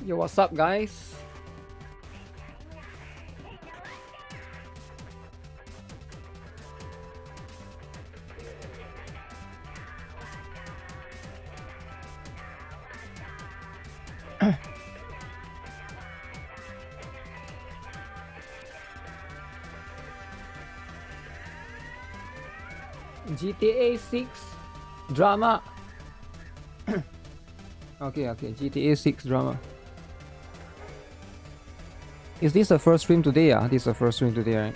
Yo, what's up, guys? GTA 6 drama. Okay, GTA 6 drama. Is this the first stream today? Yeah, this is the first stream today, right?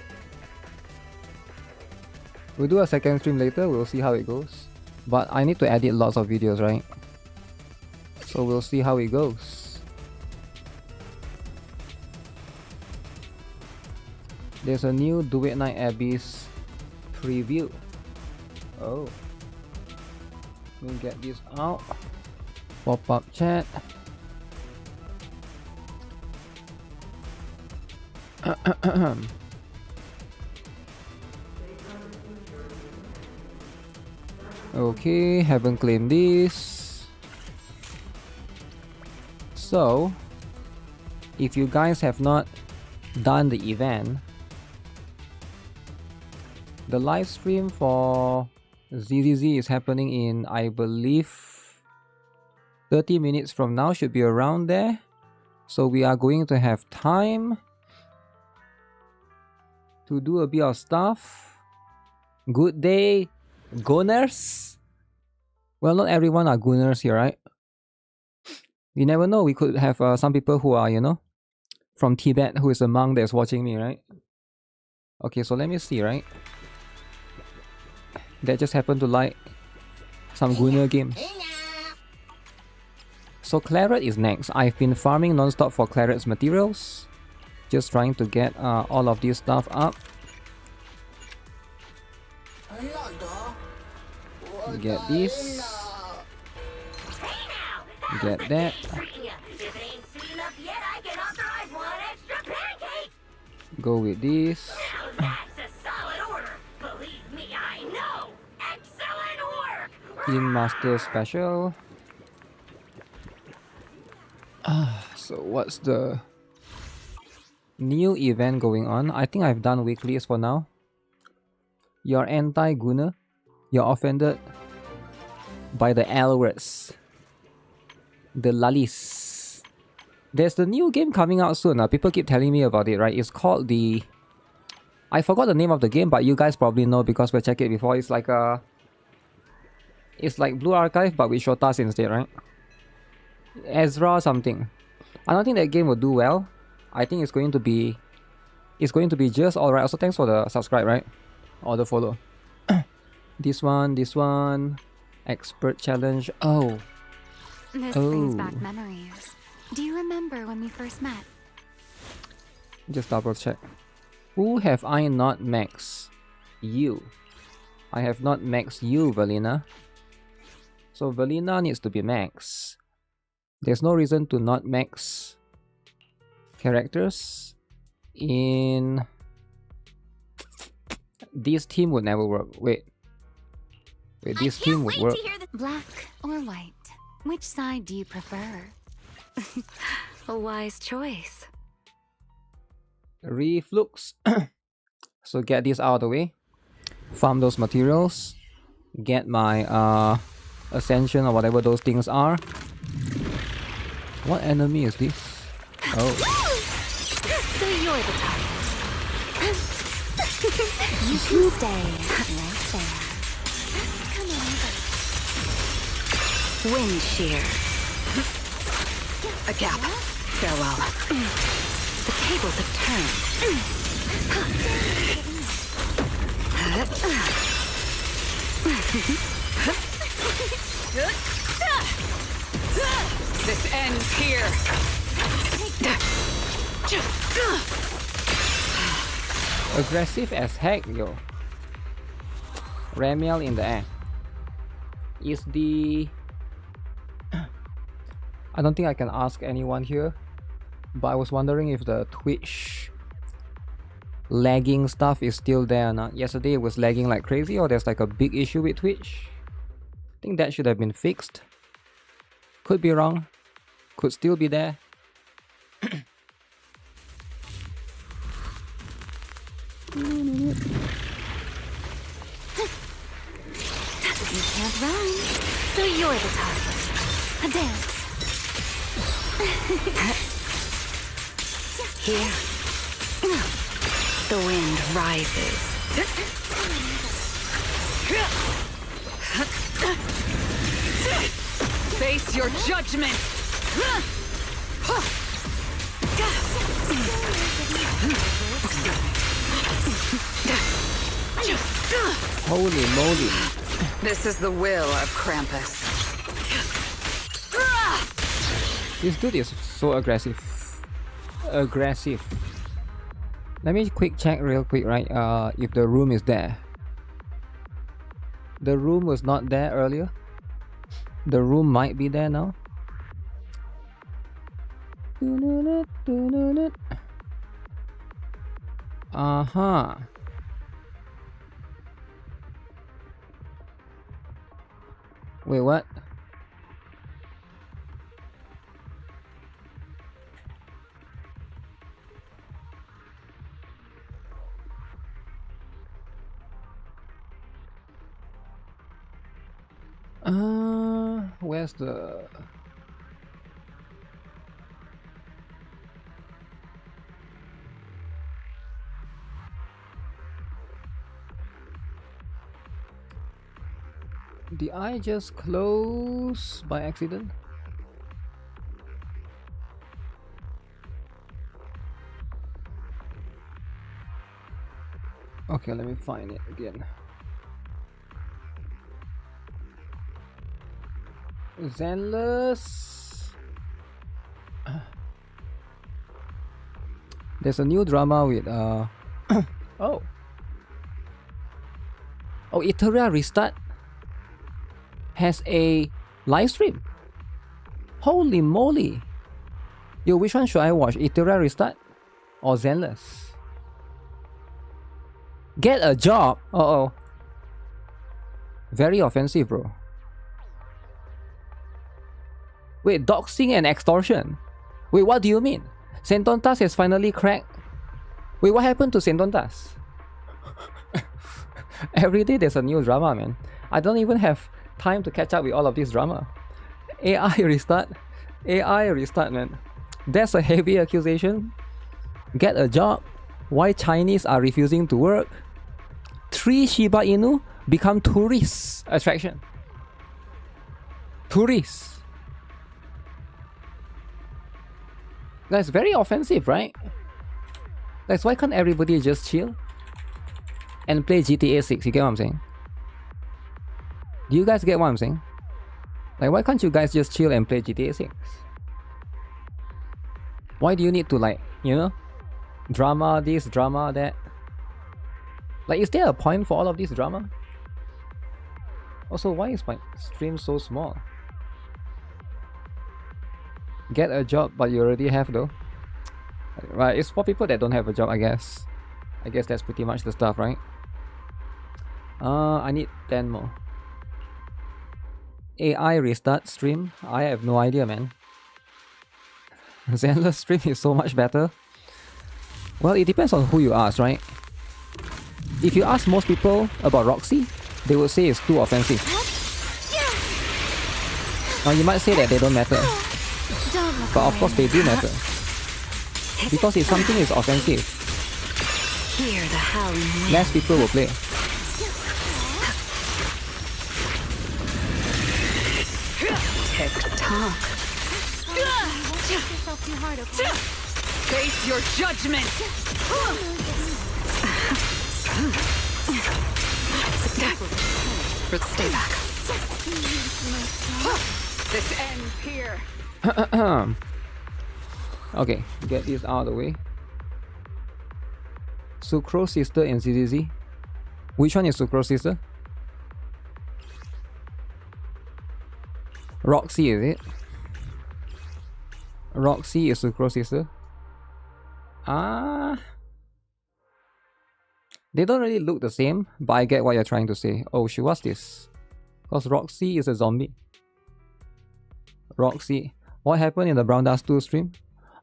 We'll do a second stream later, we'll see how it goes. But I need to edit lots of videos, right? So we'll see how it goes. There's a new Do It Night Abyss preview. Oh. Let me get this out. Pop-up chat. Okay, haven't claimed this. So, if you guys have not done the event, the live stream for ZZZ is happening in, I believe, 30 minutes from now, should be around there. So we are going to have time to do a bit of stuff. Good day, Gunners. Well, not everyone are Gunners here, right? You never know, we could have some people who are, you know, from Tibet, who is a monk that's watching me, right? Okay, so let me see, right? That just happened to like some Gunner games. So CLARET is next. I've been farming non-stop for CLARET's materials. Just trying to get all of this stuff up. Get this. Get that. Go with this. Team Master Special. So what's the new event going on? I think I've done weeklies for now. You're anti-Gunner. You're offended by the L-words. The Lalis. There's the new game coming out soon. People keep telling me about it, right? It's called the... I forgot the name of the game, but you guys probably know because we checked it before. It's like a... It's like Blue Archive, but with Shotas instead, right? Ezra or something. I don't think that game will do well. I think it's going to be... It's going to be just alright. Also, thanks for the subscribe, right? Or the follow. This one. Expert challenge. Oh. This brings back memories. Do you remember when we first met? Just double check. Who have I not maxed? You. I have not maxed you, Valina. So Valina needs to be maxed. There's no reason to not max characters. In this team would never work. Wait, this team would work. Black or white? Which side do you prefer? A wise choice. Reflux. So get this out of the way. Farm those materials. Get my ascension or whatever those things are. What enemy is this? Oh. So you're the target. You can stay right there. Come on over. Wind shear. A gap. Farewell. The tables have turned. This ends here. Aggressive as heck, yo. Ramiel in the air. Is the... I don't think I can ask anyone here, but I was wondering if the Twitch lagging stuff is still there or not. Yesterday it was lagging like crazy, or there's like a big issue with Twitch. I think that should have been fixed. Could be wrong. Could still be there. You can't run, so you're the target. A dance. Here, the wind rises. Face your judgment. Holy moly. This is the will of Krampus. This dude is so aggressive. Aggressive. Let me quick check real quick, right? If the room is there. The room was not there earlier. The room might be there now. Uh-huh. Wait, what? Where's the... Did I just close by accident? Okay, let me find it again. Zenless. There's a new drama with oh Iteria Restart has a live stream. Holy moly. Yo, which one should I watch? Iteria Restart or Zenless? Get a job. Uh-oh. Very offensive, bro. Wait, doxing and extortion? Wait, what do you mean? Sentontas has finally cracked. Wait, what happened to Sentontas? Every day there's a new drama, man. I don't even have time to catch up with all of this drama. AI restart? AI restart, man. That's a heavy accusation. Get a job. Why Chinese are refusing to work? 3 Shiba Inu become tourist attraction. Tourists. That's very offensive, right? That's why can't everybody just chill and play GTA 6? You get what I'm saying? Do you guys get what I'm saying? Like, why can't you guys just chill and play GTA 6? Why do you need to, like, you know, drama this, drama that? Like, is there a point for all of this drama? Also, why is my stream so small? Get a job, but you already have though. Right, it's for people that don't have a job, I guess. I guess that's pretty much the stuff, right? I need 10 more. AI restart stream? I have no idea, man. Zenless stream is so much better. Well, it depends on who you ask, right? If you ask most people about ROXY, they will say it's too offensive. Now you might say that they don't matter. But of course they do matter. Because if something is offensive, less people will play. Tick-tock. Face your judgment! Stay back. This ends here. Okay, get this out of the way. Sucrose Sister and ZZZ. Which one is Sucrose Sister? ROXY, is it? ROXY is Sucrose Sister. They don't really look the same, but I get what you're trying to say. Oh shit, what's this? Because ROXY is a zombie. ROXY. What happened in the Brown Dust 2 stream?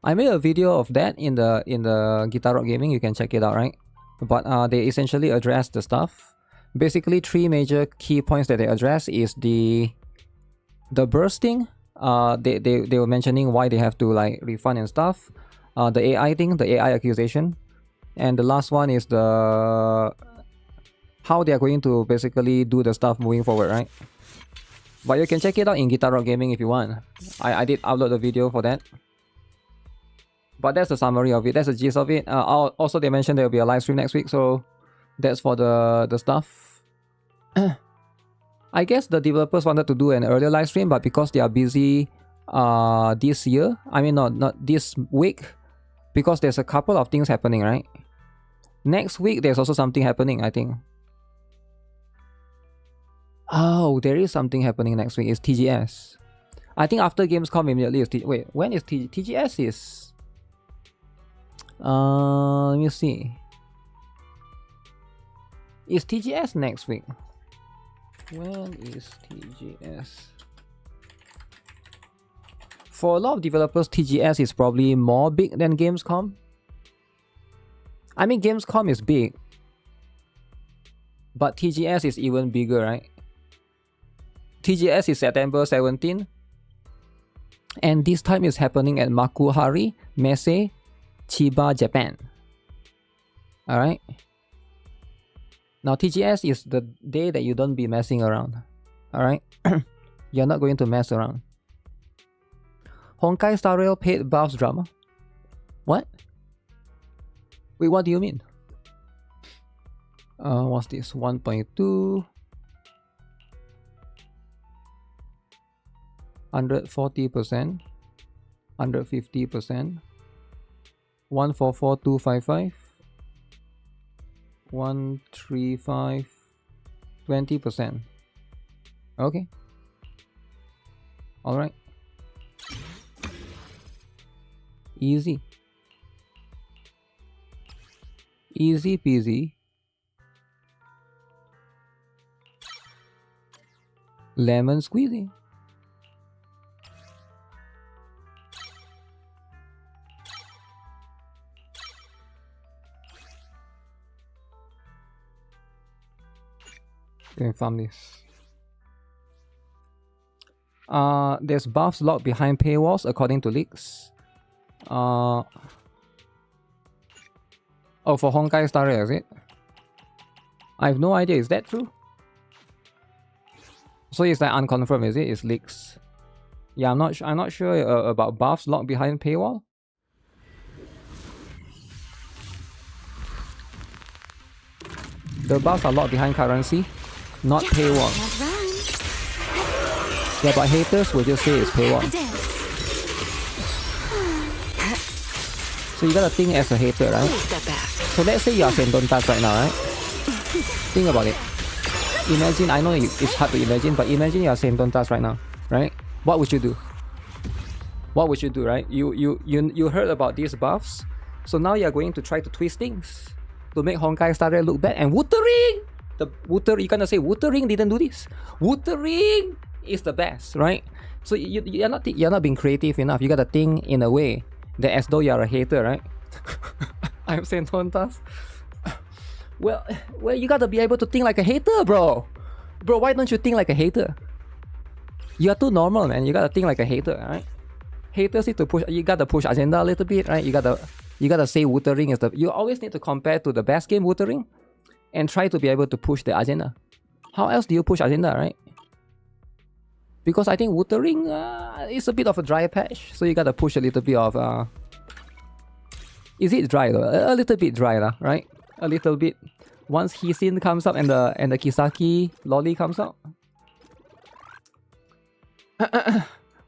I made a video of that in the GuitarRock Gaming. You can check it out, right? But they essentially address the stuff. Basically, 3 major key points that they address is the bursting. They were mentioning why they have to like refund and stuff. The AI thing, the AI accusation, and the last one is the how they are going to basically do the stuff moving forward, right? But you can check it out in GuitarRock Gaming if you want. I did upload a video for that. But that's the summary of it. That's the gist of it. Also, they mentioned there will be a live stream next week, so that's for the stuff. I guess the developers wanted to do an earlier live stream, but because they are busy this year, I mean not this week, because there's a couple of things happening, right? Next week, there's also something happening, I think. Oh, there is something happening next week. It's TGS. I think after Gamescom immediately is wait, when is TGS is... let me see. Is TGS next week? When is TGS? For a lot of developers, TGS is probably more big than Gamescom. I mean, Gamescom is big, but TGS is even bigger, right? TGS is September 17, and this time is happening at Makuhari Messe, Chiba, Japan. Alright? Now, TGS is the day that you don't be messing around. Alright? You're not going to mess around. Honkai Star Rail paid buffs drama? What? Wait, what do you mean? What's this? 1.2 140%, 150%, 144255, 135, 20%. Okay. Alright. Easy. Easy peasy. Lemon squeezy. Let me farm this. There's buffs locked behind paywalls according to leaks. Oh, for Honkai Star Rail, is it? I have no idea. Is that true? So it's like unconfirmed, is it? It's leaks. Yeah, I'm not sure about buffs locked behind paywall. The buffs are locked behind currency, not paywall. Yeah, but haters will just say it's paywall. So you gotta think as a hater, right? So let's say you are Sendontas right now, right? Think about it. Imagine, I know it's hard to imagine, but imagine you are Sendontas right now, right? What would you do? What would you do, right? You heard about these buffs, so now you are going to try to twist things to make Honkai Star Rail look bad. And Wuthering! You're gonna say Wuthering didn't do this. Wuthering is the best, right? So you're not being creative enough. You gotta think in a way that as though you're a hater, right? I'm saying Hontas. Well, you gotta be able to think like a hater, bro. Bro, why don't you think like a hater? You're too normal, man. You gotta think like a hater, right? Haters need to push. You gotta push agenda a little bit, right? You gotta say Wuthering is the. You always need to compare to the best game, Wuthering, and try to be able to push the agenda. How else do you push agenda, right? Because I think Wuthering is a bit of a dry patch, so you gotta push a little bit of. Is it dry though? A little bit dry, right? A little bit. Once Hisin comes up and the Kisaki lolly comes out.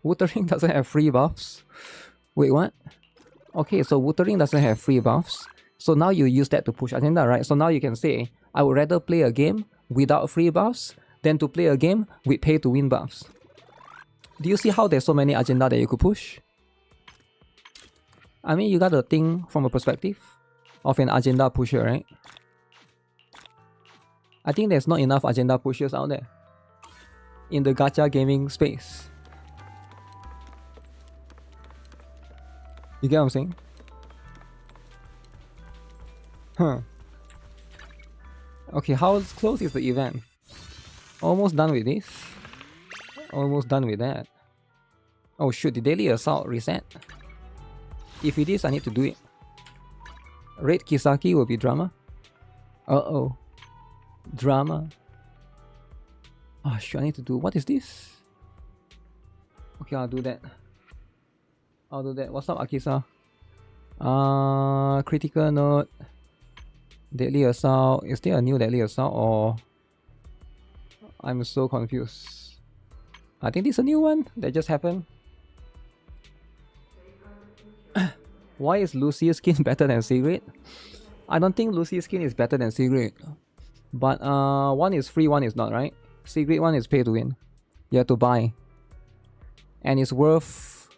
Wuthering doesn't have free buffs. Wait, what? Okay, so Wuthering doesn't have free buffs. So now you use that to push agenda, right? So now you can say, I would rather play a game without free buffs than to play a game with pay to win buffs. Do you see how there's so many agenda that you could push? I mean, you gotta think from a perspective of an agenda pusher, right? I think there's not enough agenda pushers out there in the gacha gaming space. You get what I'm saying? Huh. Okay, how close is the event? Almost done with this. Almost done with that. Oh shoot, the daily assault reset. If it is, I need to do it. Raid Kisaki will be drama. Uh-oh. Drama. Oh shoot, I need to do... What is this? Okay, I'll do that. I'll do that. What's up, Akisa? Critical note. Deadly assault. Is there a new deadly assault or... I'm so confused. I think this is a new one that just happened. Why is Lucy's skin better than Secret? I don't think Lucy's skin is better than Secret. But one is free, one is not, right? Secret one is pay to win. You have to buy. And it's worth...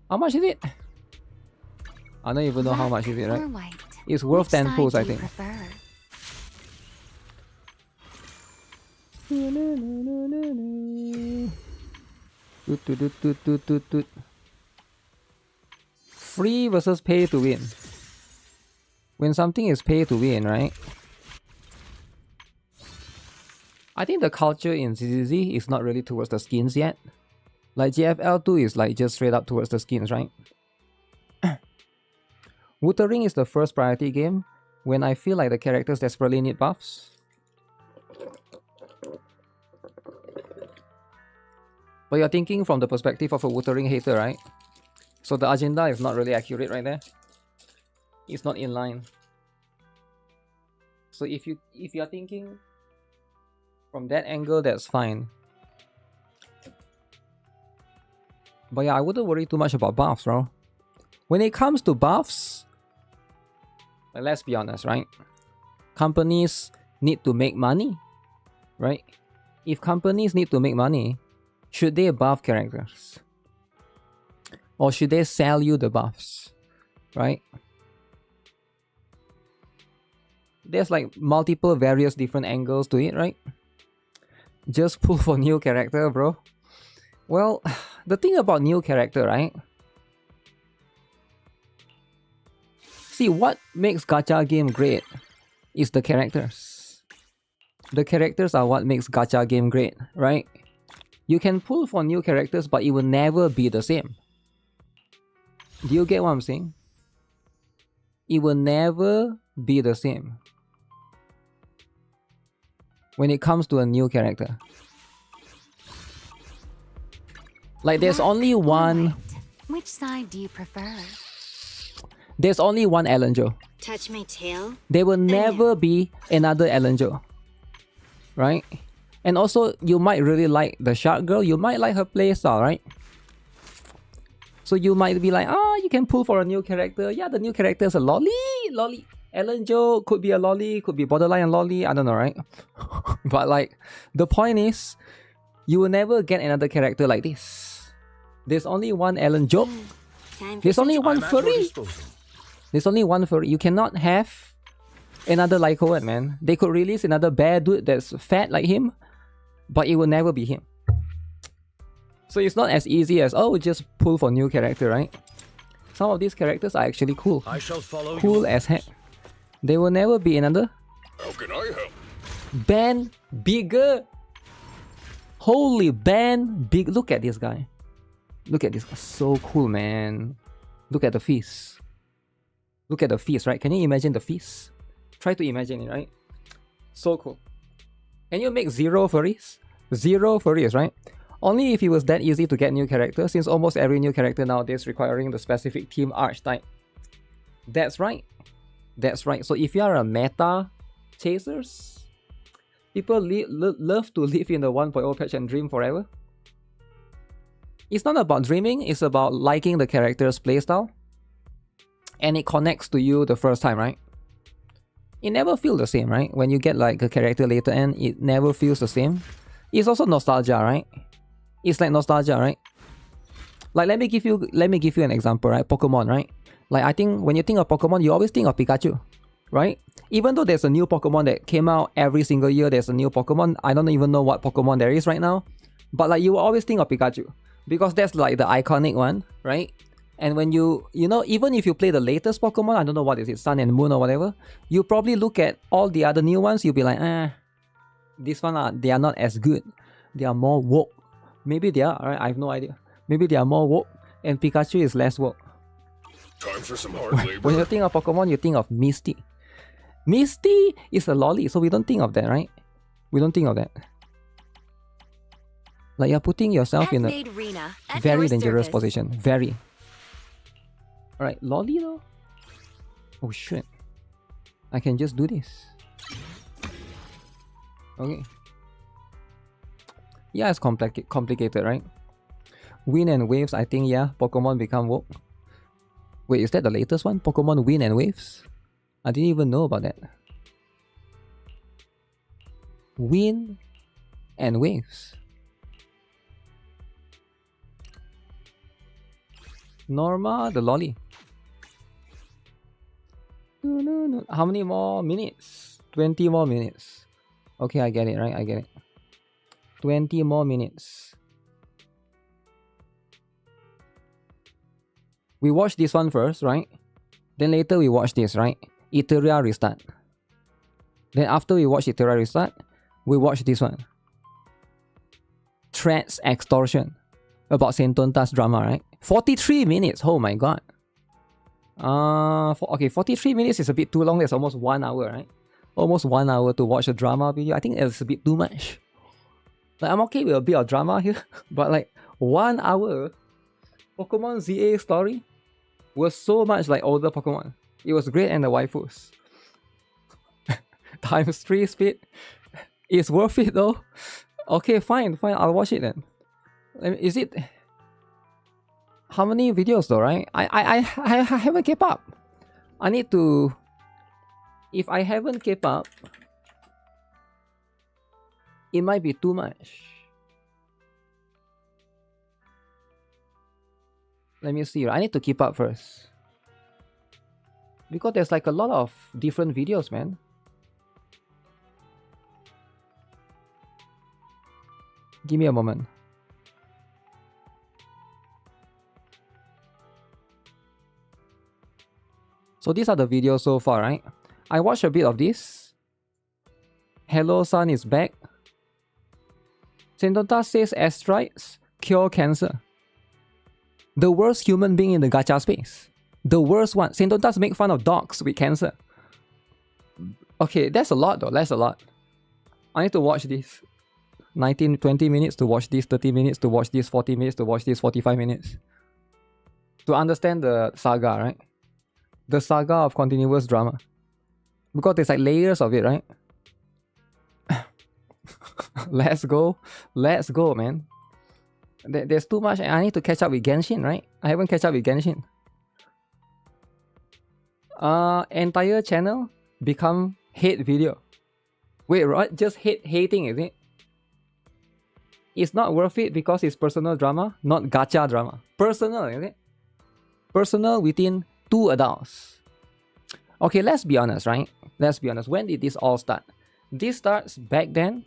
How much is it? I don't even know how much is it, right? It's worth 10 pulls, I think. Free versus pay to win. When something is pay to win, right? I think the culture in ZZZ is not really towards the skins yet. Like GFL2 is like just straight up towards the skins, right? Wuthering is the first priority game when I feel like the characters desperately need buffs. But you're thinking from the perspective of a Wuthering hater, right? So the agenda is not really accurate right there. It's not in line. So if you're thinking from that angle, that's fine. But yeah, I wouldn't worry too much about buffs, bro. When it comes to buffs, let's be honest, right? Companies need to make money, right? If companies need to make money, should they buff characters? Or should they sell you the buffs, right? There's like multiple various different angles to it, right? Just pull for new character, bro. Well, the thing about new character, right? See, what makes gacha game great is the characters. The characters are what makes gacha game great, right? You can pull for new characters, but it will never be the same. Do you get what I'm saying? It will never be the same when it comes to a new character. Like there's only one... Which side do you prefer? There's only one Ellen Jo. Touch my tail? There will never be another Ellen Jo. Right? And also, you might really like the Shark Girl. You might like her playstyle, right? So you might be like, you can pull for a new character. Yeah, the new character is a lolly. Ellen Jo could be a lolly, could be borderline lolly. I don't know, right? But like, the point is, you will never get another character like this. There's only one Ellen Jo. There's only one furry. There's only one furry. You cannot have another Lycoed, man. They could release another bear dude that's fat like him, but it will never be him. So it's not as easy as, just pull for new character, right? Some of these characters are actually cool. I shall follow cool as heck. There will never be another. How can I help? Ban bigger. Holy ban big. Look at this guy. Look at this guy. So cool, man. Look at the feast. Look at the feast, right? Can you imagine the feast? Try to imagine it, right? So cool. Can you make 0 furries? 0 furries, right? Only if it was that easy to get new characters, since almost every new character nowadays requiring the specific team archetype. That's right. That's right. So if you are a meta chasers, people love to live in the 1.0 patch and dream forever. It's not about dreaming, it's about liking the character's playstyle. And it connects to you the first time, right? It never feels the same, right? When you get like a character later and it never feels the same. It's also nostalgia, right? It's like nostalgia, right? Like let me give you an example, right? Pokemon, right? Like I think when you think of Pokemon, you always think of Pikachu, right? Even though there's a new Pokemon that came out every single year, there's a new Pokemon. I don't even know what Pokemon there is right now. But like you will always think of Pikachu. Because that's like the iconic one, right? And when you know, even if you play the latest Pokemon, I don't know what is it, Sun and Moon or whatever, you probably look at all the other new ones, you'll be like, this one, they are not as good. They are more woke. Maybe they are, alright, I have no idea. Maybe they are more woke, and Pikachu is less woke. Time for some hard labor. When you think of Pokemon, you think of Misty. Misty is a lolly, so we don't think of that, right? We don't think of that. Like, you're putting yourself in a very dangerous position. Very. Alright, lolly though? Oh shit. I can just do this. Okay. Yeah, it's complicated, right? Wind and Waves, I think, yeah, Pokemon become woke. Wait, is that the latest one? Pokemon Wind and Waves? I didn't even know about that. Wind and Waves. Norma, the lolly. How many more minutes? 20 more minutes. Okay, I get it, right? I get it. 20 more minutes. We watch this one first, right? Then later we watch this, right? Eteria Restart. Then after we watch Eteria Restart, we watch this one. Threats Extortion. About Sentonta's drama, right? 43 minutes. Oh my god. Okay, 43 minutes is a bit too long. That's almost 1 hour, right? Almost 1 hour to watch a drama video. I think it's a bit too much. Like, I'm okay with a bit of drama here, but like 1 hour, Pokemon ZA story was so much like older Pokemon. It was great, and the waifus. Times 3 speed. It's worth it though. Okay, fine, I'll watch it then. Is it... How many videos though, right? I haven't kept up. I need to... If I haven't kept up, it might be too much. Let me see. I need to keep up first. Because there's like a lot of different videos, man. Give me a moment. So these are the videos so far, right? I watched a bit of this. Hello Sun is back. Sentonta says asteroids cure cancer. The worst human being in the gacha space. The worst one. Sentontas make fun of dogs with cancer. Okay, that's a lot though. That's a lot. I need to watch this. 20 minutes to watch this, 30 minutes to watch this, 40 minutes to watch this, 45 minutes. To understand the saga, right? The saga of continuous drama. Because there's like layers of it, right? Let's go, man. There's too much. I need to catch up with Genshin, right? I haven't catch up with Genshin. Entire channel become hate video. Wait, right? Just hating, is it? It's not worth it because it's personal drama, not gacha drama. Personal, is it? Personal within 2 adults. Okay, let's be honest, right? Let's be honest. When did this all start? This starts back then.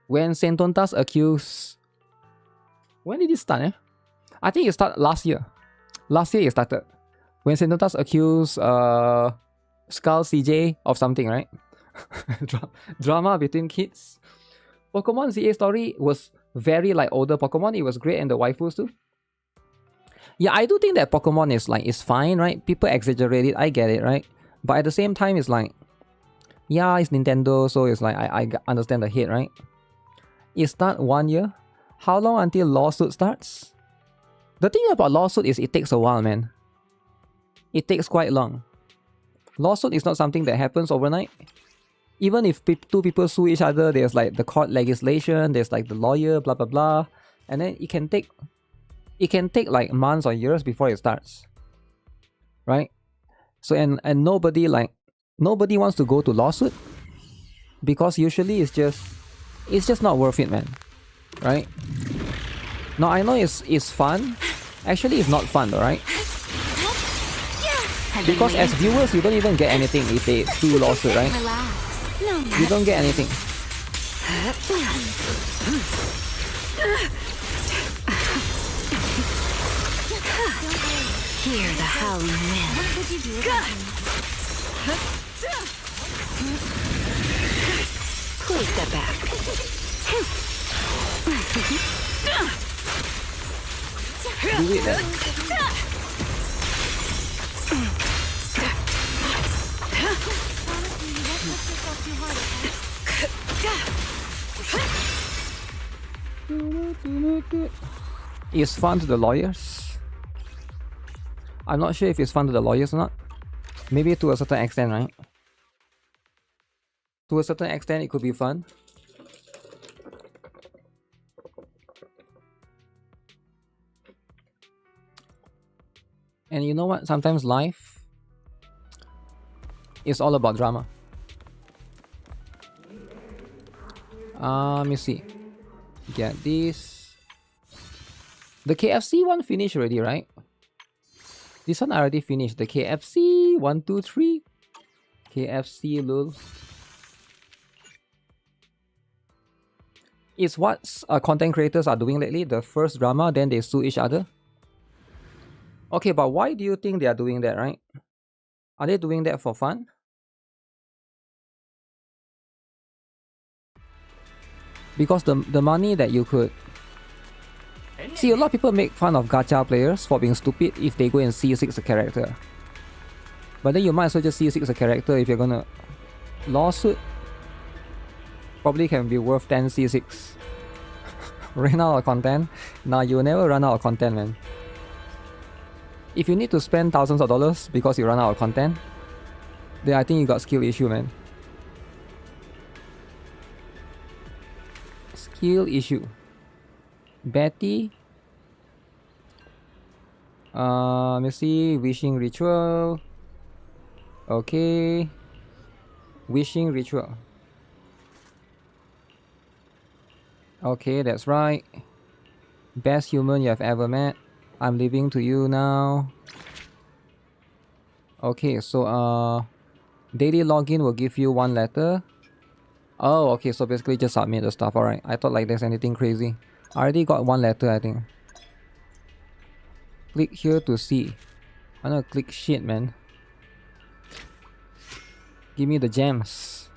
When Sentontas accused... When did it start, I think it started last year. Last year it started. When Sentontas accused Skull CJ of something, right? Drama between kids. Pokemon ZA story was very like older Pokemon. It was great, and the waifus too. Yeah, I do think that Pokemon is fine, right? People exaggerate it, I get it, right? But at the same time, it's like, yeah, it's Nintendo, so it's like I understand the hate, right? It starts 1 year. How long until lawsuit starts? The thing about lawsuit is it takes a while, man. It takes quite long. Lawsuit is not something that happens overnight. Even if two people sue each other, there's like the court legislation, there's like the lawyer, blah blah blah, and then it can take like months or years before it starts, right? So and nobody wants to go to lawsuit because usually it's just not worth it, man, right? Now I know it's fun. Actually, it's not fun though, right? Because as viewers, you don't even get anything if they do lawsuit, right? You don't get anything. Hear the howling wind. What could you do without me? Please step back. Do it then. Honestly, you won't push yourself too hard, okay? It's fun to the lawyers. I'm not sure if it's fun to the lawyers or not. Maybe to a certain extent, right? To a certain extent, it could be fun. And you know what? Sometimes life is all about drama. Let me see. Get this. The KFC one finished already, right? This one I already finished. The KFC 1, 2, 3. KFC lol. It's what content creators are doing lately. The first drama, then they sue each other. Okay, but why do you think they are doing that, right? Are they doing that for fun? Because the money that you could... See, a lot of people make fun of gacha players for being stupid if they go and C6 a character. But then you might as well just C6 a character if you're gonna... Lawsuit probably can be worth 10 C6. Ran out of content? Nah, you'll never run out of content, man. If you need to spend thousands of dollars because you run out of content, then I think you got skill issue, man. Skill issue. Betty. Let me see. Wishing ritual. Okay. Wishing ritual. Okay, that's right. Best human you have ever met. I'm leaving to you now. Okay, so daily login will give you 1 letter. Oh, okay, so basically just submit the stuff. Alright, I thought like there's anything crazy. I already got 1 letter, I think. Click here to see. I'm gonna click shit, man. Give me the gems.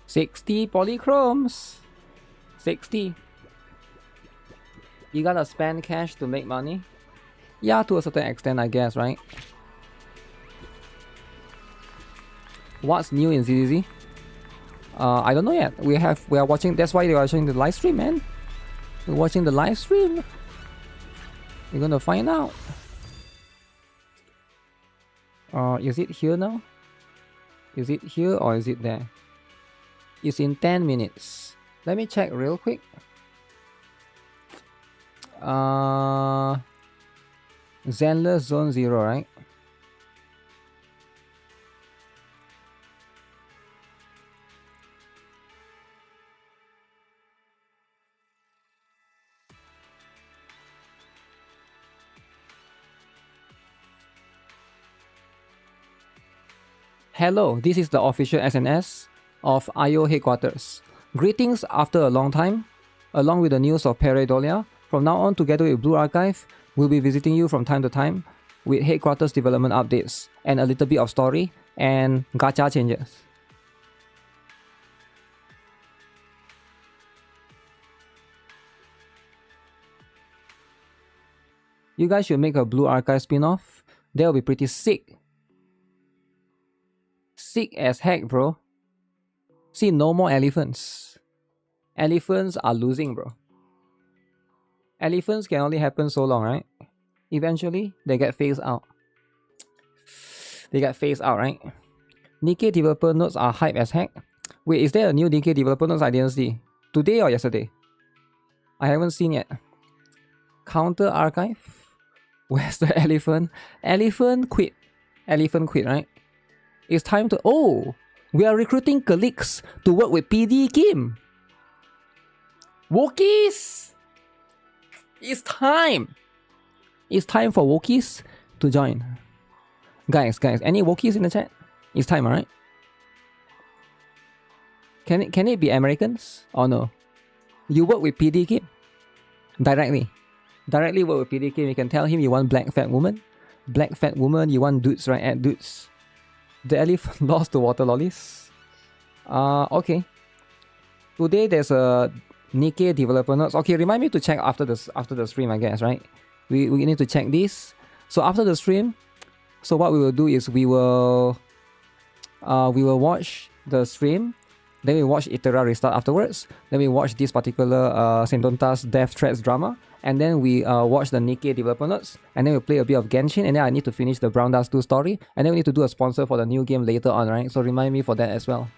$60 polychromes. 60. You gotta spend cash to make money? Yeah, to a certain extent, I guess, right? What's new in ZZZ? I don't know yet. We are watching. That's why we're watching the live stream, man. We're watching the live stream. We're gonna find out. Is it here now? Is it here or is it there? It's in 10 minutes. Let me check real quick. Zenless Zone 0, right? Hello, this is the official SNS of IO headquarters. Greetings after a long time. Along with the news of Pareidolia, from now on, together with Blue Archive, we'll be visiting you from time to time with headquarters development updates and a little bit of story and gacha changes. You guys should make a Blue Archive spin-off. That'll be pretty sick. Sick as heck, bro. See, no more elephants. Elephants are losing, bro. Elephants can only happen so long, right? Eventually, they get phased out. They get phased out, right? NIKKE developer notes are hype as heck. Wait, is there a new NIKKE developer notes I didn't see? Today or yesterday? I haven't seen yet. Counter archive? Where's the elephant? Elephant quit. Elephant quit, right? It's time to... Oh! We are recruiting colleagues to work with PD Kim. Wokies! It's time! It's time for Wokies to join. Guys, any Wokies in the chat? It's time, alright? Can it be Americans? Or no? You work with PD Kim? Directly. Directly work with PDK. You can tell him you want black fat woman. Black fat woman, you want dudes, right? Add dudes. The elephant lost to water lollies. Okay. Today there's a NIKKE developer notes. Okay, remind me to check after the stream, I guess, right? We need to check this. So after the stream, so what we will do is we will watch the stream, then we watch Itera restart afterwards, then we watch this particular Sentonta's Death Threats drama, and then we watch the NIKKE developer notes, and then we play a bit of Genshin, and then I need to finish the Brown Dust 2 story, and then we need to do a sponsor for the new game later on, right? So remind me for that as well.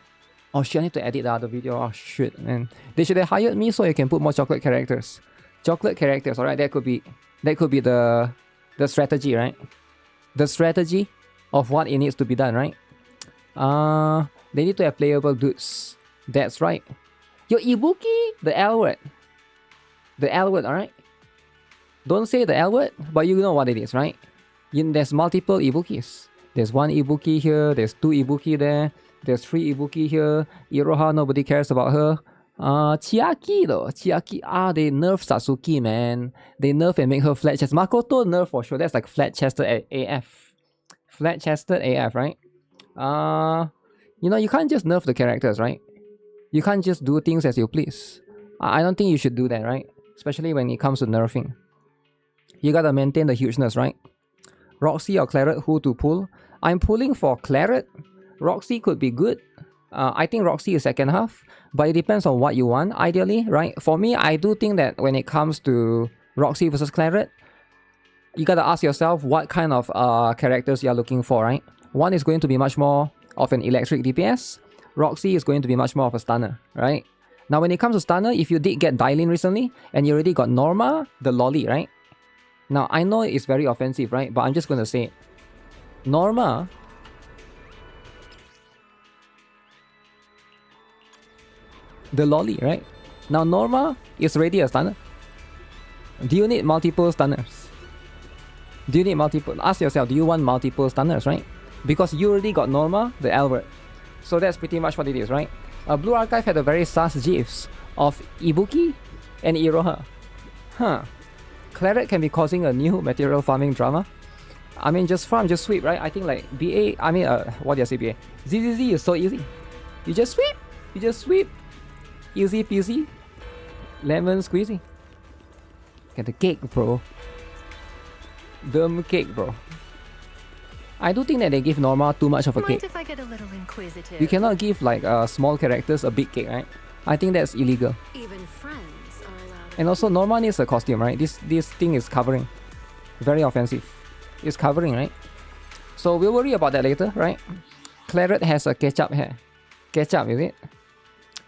Oh shit, I need to edit the other video. Oh shit, man. They should have hired me so you can put more chocolate characters. Chocolate characters, alright, that could be the strategy, right? The strategy of what it needs to be done, right? They need to have playable dudes. That's right. Your Ibuki, the L word. The L word, alright? Don't say the L word, but you know what it is, right? There's multiple Ibukis. There's one Ibuki here, there's two Ibuki there, there's three Ibuki here. Iroha, nobody cares about her. Chiaki though. Chiaki, they nerf Satsuki, man. They nerf and make her flat chest. Makoto nerf for sure. That's like flat chested AF. Flat chested AF, right? You know, you can't just nerf the characters, right? You can't just do things as you please. I don't think you should do that, right? Especially when it comes to nerfing. You gotta maintain the hugeness, right? Roxy or Claret, who to pull? I'm pulling for Claret. Roxy could be good. I think Roxy is second half, but it depends on what you want, ideally, right? For me, I do think that when it comes to Roxy versus Claret, you gotta ask yourself what kind of characters you're looking for, right? One is going to be much more of an electric DPS. Roxy is going to be much more of a stunner, right? Now, when it comes to stunner, if you did get Dylin recently, and you already got Norma, the lolly, right? Now, I know it's very offensive, right? But I'm just gonna say it. Norma... the lolly, right? Now, Norma is already a stunner. Do you need multiple stunners? Do you need multiple... Ask yourself, do you want multiple stunners, right? Because you already got Norma, the Albert. So that's pretty much what it is, right? Blue Archive had a very sus gifs of Ibuki and Iroha. Huh. Claret can be causing a new material farming drama. I mean, just farm, just sweep, right? I think like BA... I mean, what do I say BA? ZZZ is so easy. You just sweep. You just sweep. Easy peasy. Lemon squeezy. Get the cake, bro. Dumb cake, bro. I do think that they give Norma too much of a cake. If I get a little inquisitive? You cannot give like small characters a big cake, right? I think that's illegal. Even friends are allowed. And also Norma needs a costume, right? This thing is covering. Very offensive. It's covering, right? So we'll worry about that later, right? Claret has a ketchup hair. Ketchup, is it?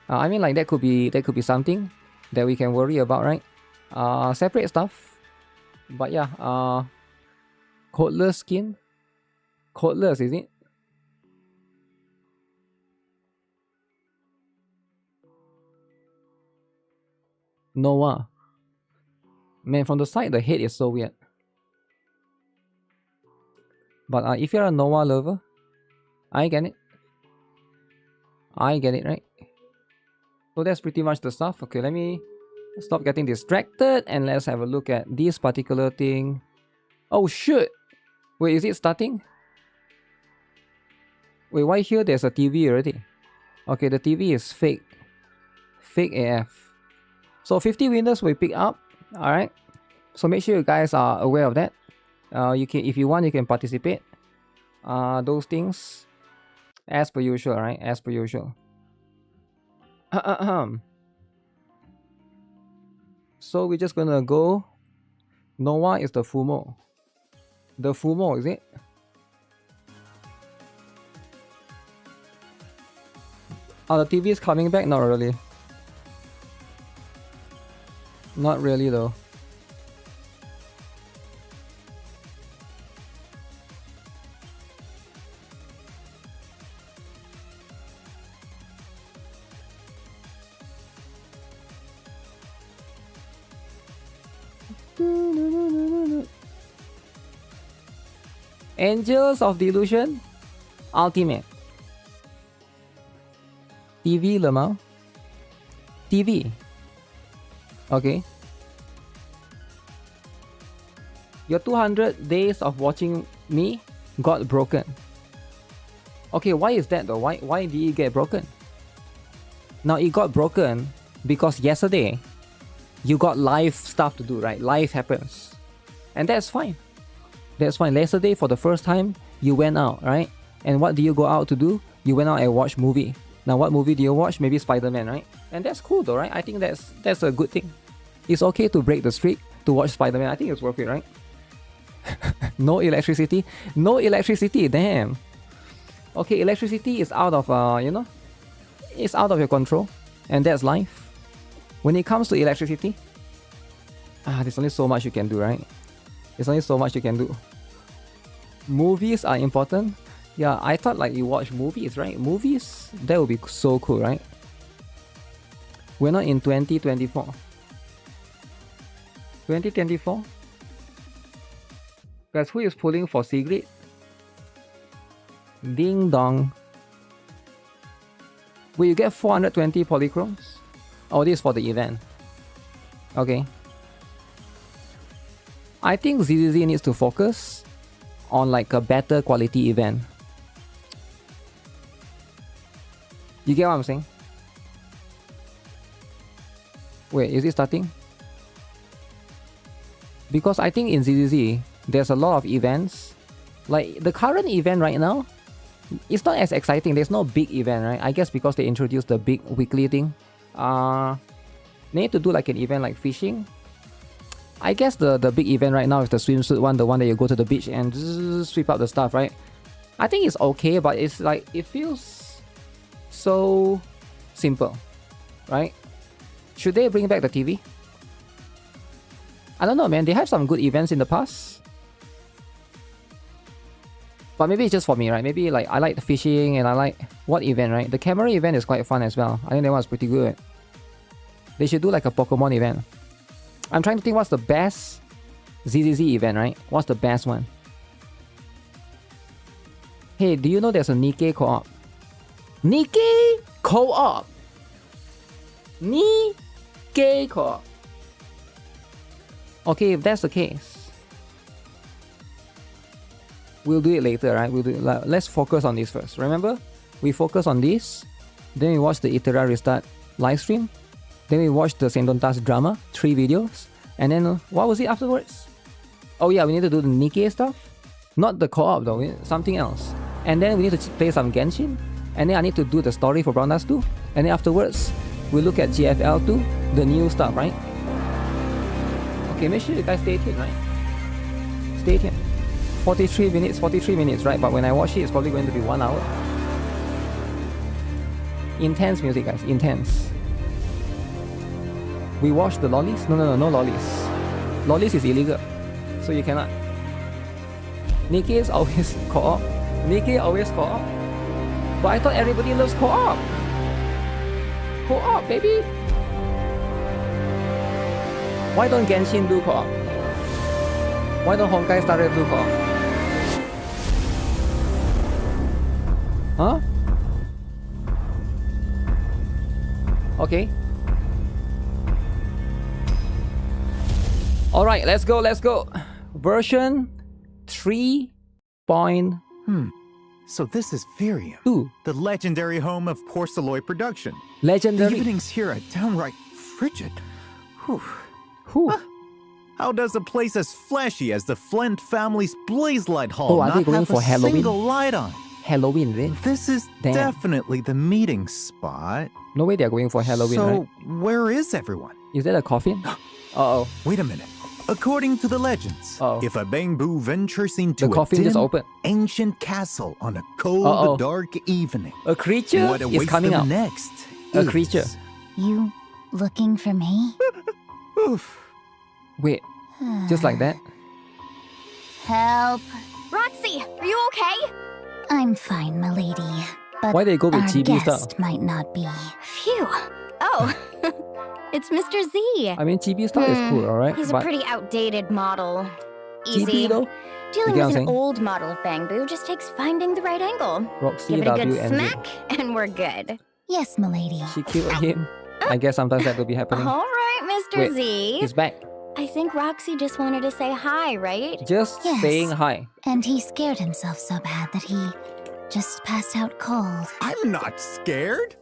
I mean, like that could be something that we can worry about, right? Separate stuff. But yeah, codeless skin. Codeless, is it? Noah. Man, from the side, the head is so weird. But if you're a Noah lover, I get it. I get it, right? So that's pretty much the stuff. Okay, let me stop getting distracted and let's have a look at this particular thing. Oh shit! Wait, is it starting? Wait, why here there's a TV already? Okay, the TV is fake. Fake AF. So 50 winners we pick up. Alright. So make sure you guys are aware of that. You can, if you want, you can participate. Those things. As per usual, right? As per usual. So we're just gonna go. Noah is the Fumo. The Fumo, is it? Oh, the TV is coming back? Not really. Not really though. Angels of Delusion Ultimate. TV lemau. TV. Okay. Your 200 days of watching me got broken. Okay, why is that though? Why did it get broken? Now it got broken because yesterday you got live stuff to do, right? Life happens. And that's fine. That's fine. Yesterday for the first time you went out, right? And what do you go out to do? You went out and watch movie. Now what movie do you watch? Maybe Spider-Man, right? And that's cool though, right? I think that's a good thing. It's okay to break the streak to watch Spider-Man. I think it's worth it, right? No electricity? No electricity, damn. Okay, electricity is out of, it's out of your control. And that's life. When it comes to electricity, there's only so much you can do, right? There's only so much you can do. Movies are important. Yeah, I thought like you watch movies, right? Movies, that would be so cool, right? We're not in 2024. 2024? Guys, who is pulling for Sigrid? Ding dong. Will you get 420 polychromes? Oh, this is for the event. Okay. I think ZZZ needs to focus on like a better quality event. You get what I'm saying? Wait, is it starting? Because I think in ZZZ, there's a lot of events. Like the current event right now, it's not as exciting. There's no big event, right? I guess because they introduced the big weekly thing. They need to do like an event like fishing. I guess the big event right now is the swimsuit one, the one that you go to the beach and sweep up the stuff, right? I think it's okay, but it's like, it feels so simple, right? Should they bring back the TV? I don't know, man. They have some good events in the past. But maybe it's just for me, right? Maybe like I like the fishing and I like what event, right? The camera event is quite fun as well. I think that one's pretty good. They should do like a Pokemon event. I'm trying to think what's the best ZZZ event, right? What's the best one? Hey, do you know there's a NIKKE co-op? NIKKE co-op! NIKKE co-op! Okay, if that's the case, we'll do it later, right? We'll do it. Let's focus on this first. Remember? We focus on this, then we watch the Itera Restart live stream, then we watch the Sendontas drama, 3 videos, and then what was it afterwards? Oh yeah, we need to do the NIKKE stuff. Not the co-op though, something else. And then we need to play some Genshin, and then I need to do the story for Brown Dust 2, and then afterwards, we look at GFL 2, the new stuff, right? Okay, make sure you guys stay tuned, right? Stay tuned. 43 minutes, right? But when I watch it, it's probably going to be 1 hour. Intense music, guys, intense. We watch the lollies? No lollies. Lollies is illegal, so you cannot. NIKKE is always co-op. NIKKE always co-op. But I thought everybody loves co-op. Co-op, baby. Why don't Genshin do co-op? Why don't Honkai Star Rail do co-op? Huh? Okay. Alright, let's go. Version 3. So this is Virium, the legendary home of Porceloy production. Legendary. The evenings here are downright frigid. Whew. How does a place as flashy as the Flint family's Blazelight Hall are they not going have for a Halloween? single light on? Halloween, really? This is Damn. definitely the meeting spot. No way they're going for Halloween, So, right? where is everyone? Is that a coffin? Uh-oh. Wait a minute. According to the legends, Uh-oh. if a bamboo ventures into The a coffin just dim, opened. ancient castle on a cold, Uh-oh. dark evening, A creature what is awaits coming them out. next A is- creature. You looking for me? Oof. Wait, just like that? Help. Roxy, are you okay? I'm fine, milady. But Why they go with our chibi guest style? might not be. Phew. Oh, it's Mr. Z. I mean, chibi style is cool, alright? He's a But pretty outdated model. chibi Easy. though? Dealing You get what with I'm an saying? old model of bamboo just takes finding the right angle. Roxy Give it a good W and Z. smack, and we're good. Yes, milady. She killed him. I guess sometimes that will be happening. All right, Mr. Wait, Z. He's back. I think Roxy just wanted to say hi, right? Just Yes. saying hi. And he scared himself so bad that he just passed out cold. I'm not scared.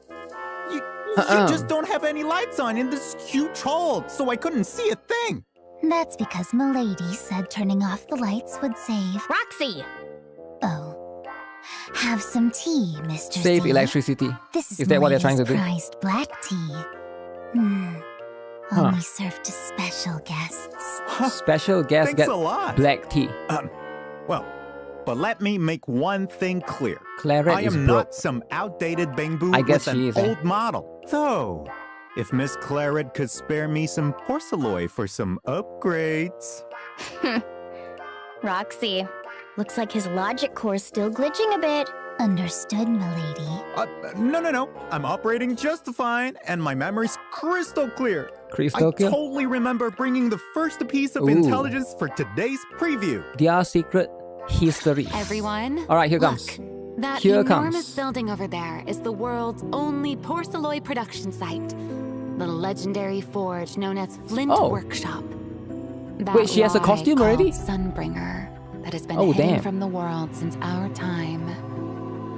You Uh-uh. just don't have any lights on in this huge hall, so I couldn't see a thing. That's because Milady said turning off the lights would save. Roxy! Oh. Have some tea, Mr. Save Z. electricity. This Is that what they're trying to do? Prized black tea. Only served to special guests. Special guest Thanks get a lot. black tea. Well, but let me make one thing clear. Claret I is am broke. not some outdated bangbu I guess with she an is, eh? old model. So, if Miss Claret could spare me some porcelain for some upgrades. Roxy, looks like his logic core's still glitching a bit. Understood, Milady. No. I'm operating just fine, and my memory's crystal clear. Crystal I clear? totally remember bringing the first piece of Ooh. intelligence for today's preview. Their secret history. Everyone, All right, here look. comes. That Here enormous comes. building over there is the world's only porcelain production site. The legendary forge known as Flint Oh. Workshop. That Wait, she has a lie costume already? called Sunbringer that has been Oh, hidden damn. from the world since our time.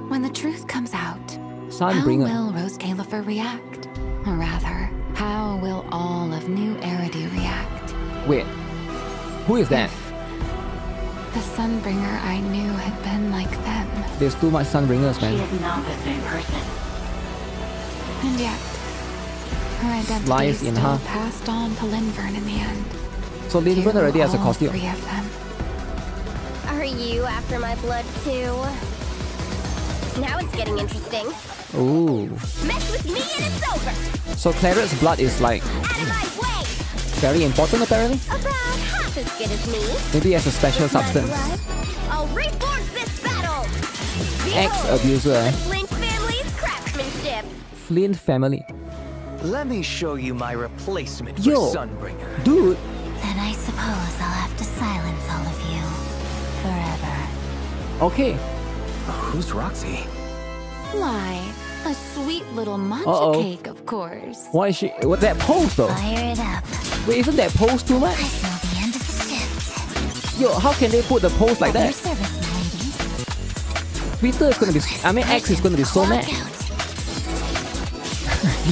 When the truth comes out, Sunbringer. how will Rose Califer react? Or rather, how will all of New Eridu react? Wait, who is that? The Sunbringer I knew had been like them. There's too much Sunbringers, man. not the same person. And yet, her identity Sliced in still half. passed on to Linvern in the end. So Linvern To already has a all costume. 3 of them. Are you after my blood too? Now it's getting interesting. Ooh. Mess with me and it's over! So Claret's blood is like Out of my way! very important apparently? About half as good as me. Maybe as a special My substance. blood, I'll reforge this battle! Ex-abuser, eh? The Flint family's craftsmanship! Flint family. Let me show you my replacement Yo. for Sunbringer. Dude, Then I suppose I'll have to silence all of you. Forever. okay. Who's Roxy? Why, a sweet little matcha Uh-oh. cake, of course. Why is she... What, that pose though? Fire it up. Wait, isn't that pose too I much? smell the end of the shift. Yo, how can they put the pose like At your that? service, milady. Twitter is gonna be... I mean, X is gonna be so mad. Clock out.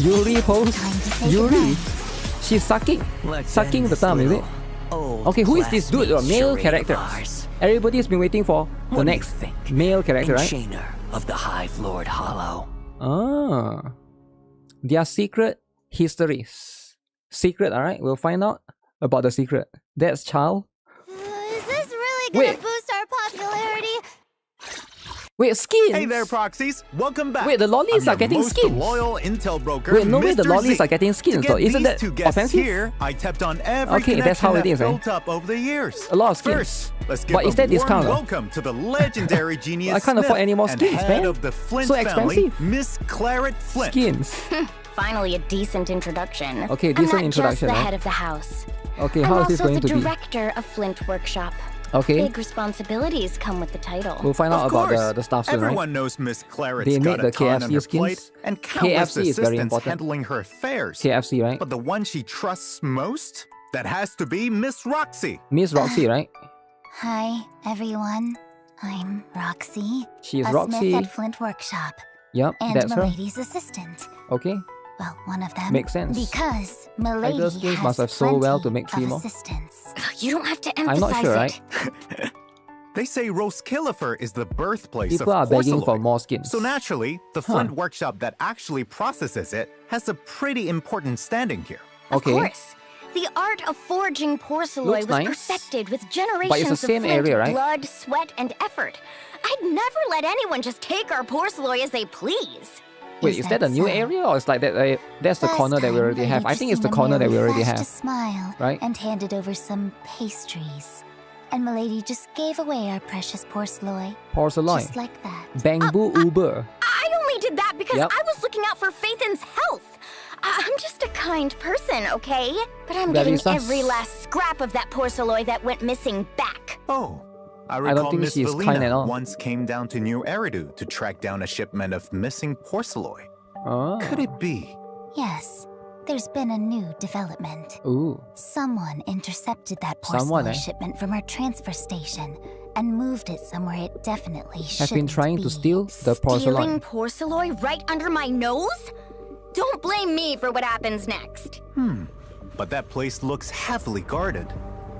Yuri pose? Time to say Yuri? goodbye. She's sucking. Let's Sucking end the this thumb, is it? little old Okay, who is this dude? A classmate male charade character. of ours. Everybody's been waiting for the What do you next think? male character, right? Enchainer of the Hive Lord Hollow. Ah. Their secret histories. Secret, alright? We'll find out about the secret. That's Charles. Is this really gonna Wait. boost our popularity? Wait, skins! Hey there, proxies. Welcome back. Wait, the lollies I'm are your getting most skins. loyal intel broker, Wait, no way the Mr. lollies Z. are getting skins To get though. Isn't these that two guests offensive? here, I tapped on every Okay, that's how connection it is, eh? built up over the years. A lot of skins. First, let's give But a is that warm discount, though? welcome to the legendary genius I can't afford Smith any more and skins, head man. of the Flint So family, expensive. Miss Claret Flint. Skins. Finally, a decent introduction. Okay, I'm decent not introduction, just the eh? head of the house. Okay, I'm how is this also going the to be? director of Flint Workshop. Okay, Big responsibilities come with the title. we'll find out Of about course. the stuff soon, Everyone right? knows Miss Claret's They got made the a ton on her KFC plate skins. and countless KFC is very assistants important. handling her affairs. KFC, right? But the one she trusts most? That has to be Miss Roxy. Miss Roxy, right? Hi, everyone. I'm Roxy. She is a Roxy. Smith at Flint Workshop. Yup, And that's her. Milady's assistant. Okay, Well, one of them. Makes sense. Because Milady Idol skins has must have sold well to plenty make 3 of more. assistants. You don't have to I'm emphasize not sure, it. right? They say Rose Califer is the birthplace People of are begging porcelain. for more skins. So naturally, the Huh. Flint workshop that actually processes it has a pretty important standing here. Okay. Of course. The art of forging porcelain Looks was nice. perfected with generations But it's the of same Flint area, right? blood, sweat, and effort. I'd never let anyone just take our porcelain as they please. Wait, is that a new so? area or is like that? That's the Last corner that we time, already Milady have. I just think it's the seemed corner that we merely already flashed a have. smile right? and handed over some pastries. And Milady just gave away our precious porcelain. Porcelain. Just like that. Bamboo Uber. I only did that because Yep. I was looking out for Phaethon's health. I'm just a kind person, okay? But I'm Very getting sus. every last scrap of that porcelain that went missing back. Oh, I don't recall think Miss she is kind at Valina all. once came down to New Eridu to track down a shipment of missing porcelain. Oh. Could it be? Yes. There's been a new development. Ooh. Someone intercepted that Someone, porcelain eh? shipment from our transfer station and moved it somewhere it definitely Have shouldn't been trying be. to steal the Stealing porcelain. porcelain right under my nose? Don't blame me for what happens next. But that place looks heavily guarded,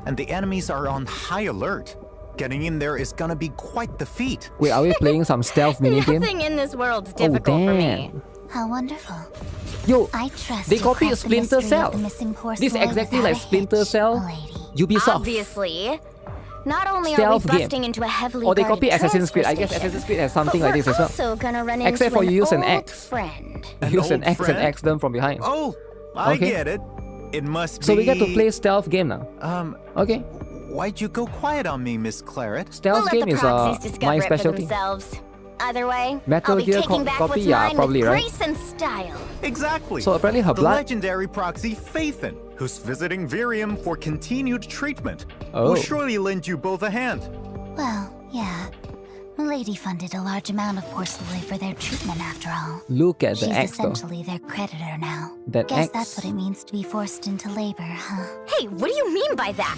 and the enemies are on high alert. Getting in there is gonna be quite the feat. Wait, are we playing some stealth minigame? Nothing in this world's Oh, difficult for me. damn. How wonderful. Yo, I trust they you'll copied crack the Splinter mystery Cell. of the missing This porcelain exactly without like a Splinter hitch, Cell. milady. Ubisoft. Obviously. Not only are we Stealth game. busting into a heavily Or they guarded copy Assassin's Creed. I transfer guess station, Assassin's Creed has something but like this as well. we're also gonna run into Except for you use an old axe. friend. An Use an old axe and friend? axe them from behind. Oh, I Okay. get it. It must be. So we get to play stealth game now. Okay. Why'd you go quiet on me, Miss Claret? Stealth We'll game let the is proxies discover my it for specialty. themselves. Either way, Metal I'll be Gear taking back copy, what's yeah, mine probably, with right? grace and style. Exactly. So apparently her the blood. legendary proxy Phaethon, who's visiting Virium for continued treatment, Oh. will surely lend you both a hand. Well, yeah. Milady funded a large amount of porcelain for their treatment after all. Look at the She's axe though. essentially their creditor now. That Guess axe. that's what it means to be forced into labor, huh? Hey, what do you mean by that?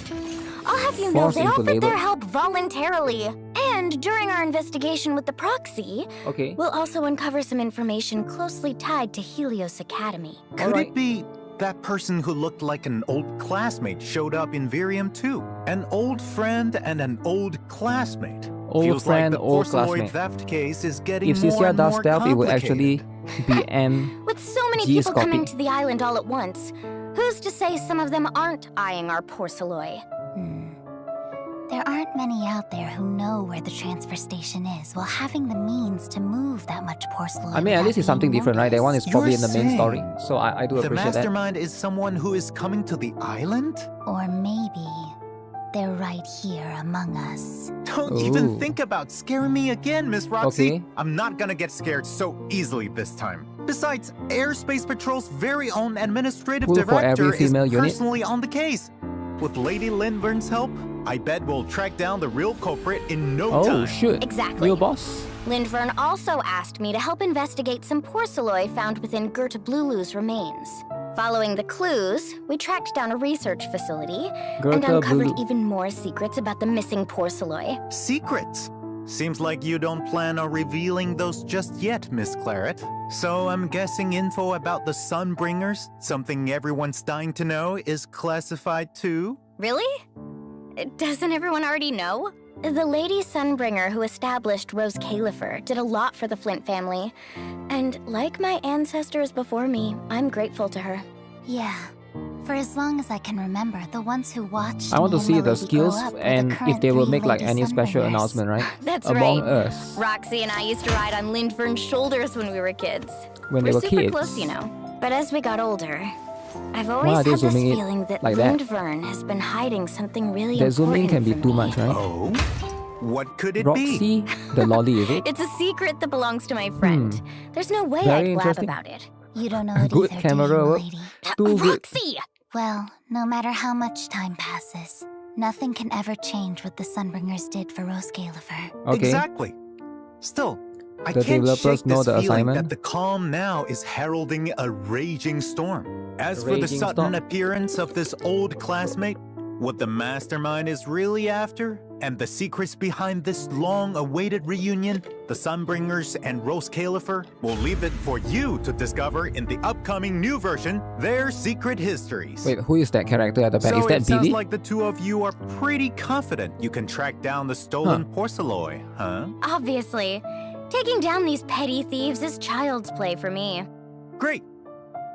I'll have you know Forced they into offered labor. their help voluntarily. And during our investigation with the proxy, Okay. we'll also uncover some information closely tied to Helios Academy. Could Alright. it be that person who looked like an old classmate showed up in Virium too? An old friend and an old classmate. Old Feels friend, like the old porceloid classmate. theft case is getting If more Cecilia and does more stealth, it would actually complicated. be M. With so many G's people coming copy. to the island all at once, who's to say some of them aren't eyeing our porcelain? There aren't many out there who know where the transfer station is while having the means to move that much porcelain. I mean, at without least it's something being different, right? That one is noticed. probably You're in the main story. saying So I do The appreciate that. mastermind is someone who is coming to the island? Or maybe they're right here among us. Don't Ooh. even think about scaring me again, Miss Roxy. Okay. I'm not gonna get scared so easily this time. Besides, Airspace Patrol's very own administrative Ooh, for every director is female unit. personally on the case. With Lady Lindvern's help, I bet we'll track down the real culprit in no Oh, time. shoot. Exactly. Real boss? Lindvern also asked me to help investigate some porcelain found within Gerta Blulu's remains. Following the clues, we tracked down a research facility and Gerta uncovered Blulu. even more secrets about the missing porcelain. Secrets? Seems like you don't plan on revealing those just yet, Miss Claret. So I'm guessing info about the Sunbringers, something everyone's dying to know, is classified too? Really? Doesn't everyone already know? The Lady Sunbringer who established Rose Califer did a lot for the Flint family. And like my ancestors before me, I'm grateful to her. Yeah. For as long as I can remember, the ones who watched I want to me and see the Milady grow skills up were the and if current they will three make like Lady any special Sunbringers. announcement, right? That's Among right. us. Roxy and I used to ride on Lindvern's shoulders when we were kids. When they We're were super kids. close, you know. But as we got older, I've Why are always they had this zooming it feeling that like that? Lindvern has been hiding something really The zooming important can be from too me. much, right? Oh? What could it be? Roxy, the lolly, is it? It's a secret that belongs to my friend. There's no way Very I'd blab interesting. about it. You don't know it Good either, camera do you, work. milady? Too good. Roxy! Well, no matter how much time passes, nothing can ever change what the Sunbringers did for Rose Califer. Okay. Exactly. Still, I The can't developers shake know this the feeling assignment. that the calm now is heralding a raging storm. As for the Raging sudden storm. appearance of this old classmate, what the mastermind is really after, and the secrets behind this long-awaited reunion, the Sunbringers and Rose Califer, will leave it for you to discover in the upcoming new version, Their Secret Histories. Wait, who is that character at the back? So Is that it sounds Billy? like the two of you are pretty confident you can track down the stolen porcelain, huh? Obviously. Taking down these petty thieves is child's play for me. Great.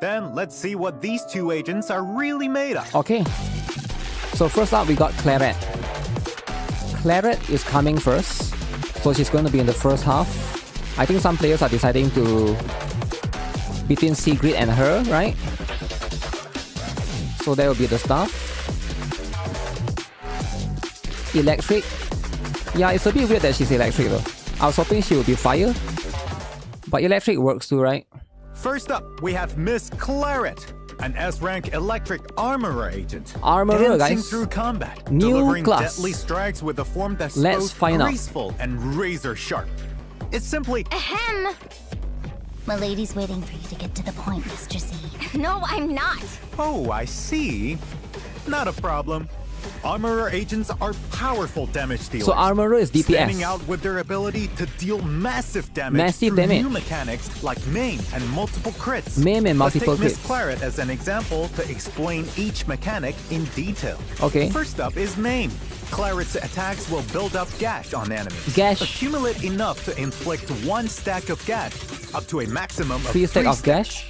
Then let's see what these two agents are really made of. Okay. So first up, we got CLARET. CLARET is coming first. So she's going to be in the first half. I think some players are deciding to... between Sigrid and her, right? So that will be the stuff. Electric. Yeah, it's a bit weird that she's electric though. I was hoping she would be fire. But electric works too, right? First up, we have Miss CLARET, an S-rank electric armorer agent. Armorer, dancing guys. through combat, New delivering class. deadly strikes with a form that's Let's both find out. graceful and razor sharp. It's simply Ahem! Milady's waiting for you to get to the point, Mr. Z. No, I'm not. Oh, I see. Not a problem. Armorer agents are powerful damage dealers. So Armorer is DPS. Standing out with their ability to deal massive damage through new mechanics like maim and multiple crits. Maim and multiple Let's take Miss crits. Claret as an example to explain each mechanic in detail. Okay. First up is maim. Claret's attacks will build up gash on enemies. Gash. Accumulate enough to inflict 1 stack of gash, up to a maximum of 3 stack 3 of gash.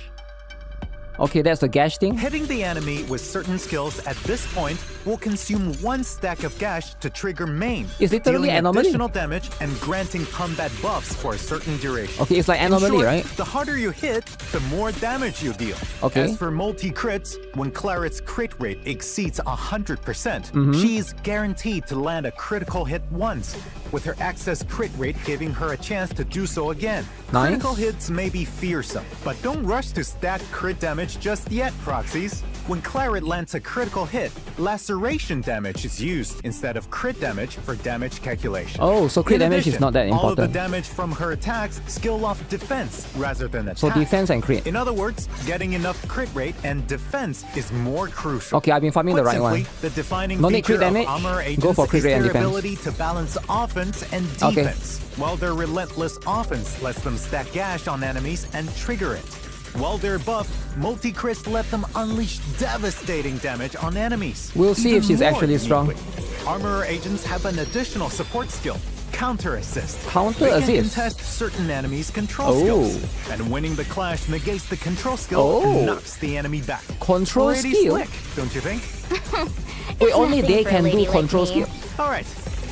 Okay, that's the gash thing. Hitting the enemy with certain skills at this point will consume 1 stack of gash to trigger maim, It's literally dealing anomaly. additional damage and granting combat buffs for a certain duration. Okay, it's like In anomaly, short, right? The harder you hit, the more damage you deal. Okay. As for multi-crits, when Claret's crit rate exceeds 100%, Mm-hmm. she is guaranteed to land a critical hit once, with her excess crit rate giving her a chance to do so again. Nice. Critical hits may be fearsome, but don't rush to stack crit damage just yet, proxies. When Claret lands a critical hit, laceration damage is used instead of crit damage for damage calculation. Oh, so crit In damage is addition, not that all of the important. damage from her attacks skill off defense rather than attack. So defense and crit. In other words, getting enough crit rate and defense is more crucial. Okay, I've been farming the Put right simply, one. the defining No need feature crit damage, of armor agents go for crit is rate and their defense. ability to balance offense and Okay. defense, while their relentless offense lets them stack gash on enemies and trigger it. While they're buffed, multi-crits let them unleash devastating damage on enemies. We'll see Even if she's more actually strong. uniquely, Armorer agents have an additional support skill, Counter Assist. Counter They can assist. contest certain enemies' control Oh. skills, and winning the clash negates the control skill Oh. and knocks the enemy back. Control Pretty skill? slick, don't you think? Wait, only nothing they for a can do lady like control me. skill. All right,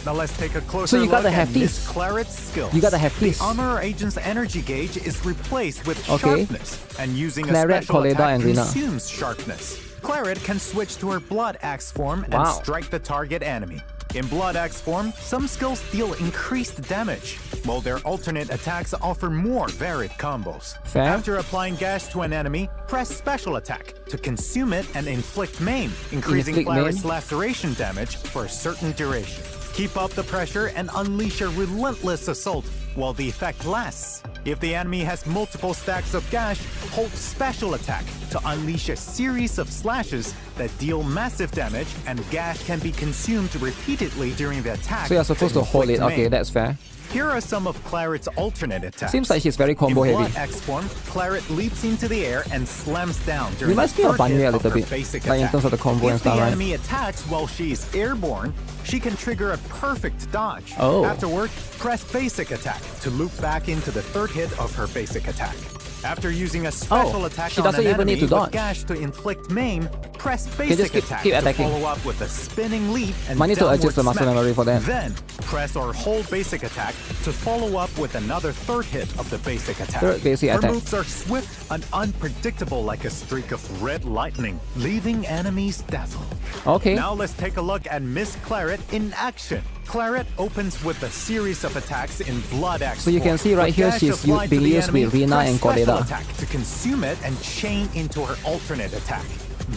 now let's take a closer you look gotta at have Miss this. Claret's skills. You gotta have this. The Armorer agent's energy gauge is replaced with Okay. sharpness, and using Claret, a special Coleda, attack and Rina. consumes sharpness. Claret can switch to her Blood Axe form and Wow. strike the target enemy. In Blood Axe form, some skills deal increased damage, while their alternate attacks offer more varied combos. Fair. After applying gash to an enemy, press Special Attack to consume it and inflict maim, increasing Inflict maim? Claret's laceration damage for a certain duration. Keep up the pressure and unleash a relentless assault while the effect lasts. If the enemy has multiple stacks of gash, hold Special Attack to unleash a series of slashes that deal massive damage, and gash can be consumed repeatedly during the attack. So you're supposed to hold it. inflict Okay, maim. that's fair. Here are some of Claret's alternate attacks. Seems like she's very combo In heavy. Blood Axe form, Claret leaps into the air and slams down during Reminds the me of third Bunny hit a of little her bit, basic like in attack. terms of the combo if and stuff, the right? enemy attacks while she is airborne, she can trigger a perfect dodge. Oh. Afterward, press basic attack to loop back into the third hit of her basic attack. After using a special attack she on doesn't an even need enemy to with dodge. gash to inflict maim, press just basic keep attack attacking. to follow up with a spinning leap and Might need to adjust the downward muscle smash. memory for that. Then, press or hold basic attack to follow up with another third hit of the basic attack. Third basic Her attack. moves are swift and unpredictable like a streak of red lightning, leaving enemies dazzled. Okay. Now let's take a look at Miss Claret in action. Claret opens with a series of attacks in Blood Axe. So you can form. see right With here dash she's applied to being the used enemy, with Rina press and special Coleda. attack to consume it and chain into her alternate attack.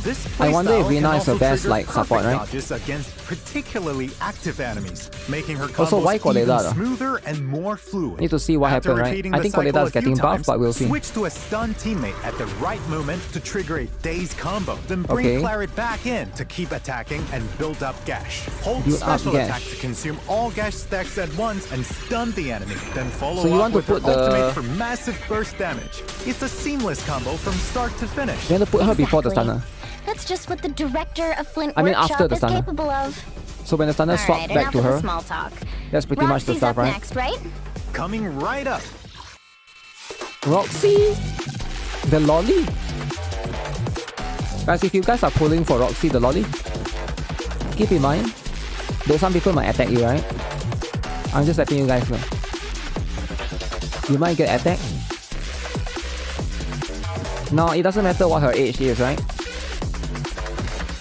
This I wonder if playstyle Rina can is the also best, trigger like, support, perfect right? dodges against particularly active enemies, making her Also, combos why Coleda even though? smoother and more fluid. Need to see what After happened, right? repeating I the think cycle Coleda a is few getting buffed, times, but we'll see. Switch to a stun teammate at the right moment to trigger a dazed combo. Then bring Okay. Claret back in to keep attacking and build up gash. Hold Build up special gash. attack to consume all gash stacks at once and stun the enemy. Then follow So you up want to with her put the- ultimate for massive burst damage. It's a seamless combo from start to finish. You want to put her before the Exactly. stunner. That's just what the director of Flint I mean, Workshop after the is stunner. capable of. So when the stunner All swaps right, back enough to of the her, small talk. that's pretty much the Roxy's stuff, up right? next, right? Coming right up. Roxy? The lolly? Guys, if you guys are pulling for Roxy the lolly, keep in mind, though some people might attack you, right? I'm just letting you guys know. You might get attacked. Now, it doesn't matter what her age is, right?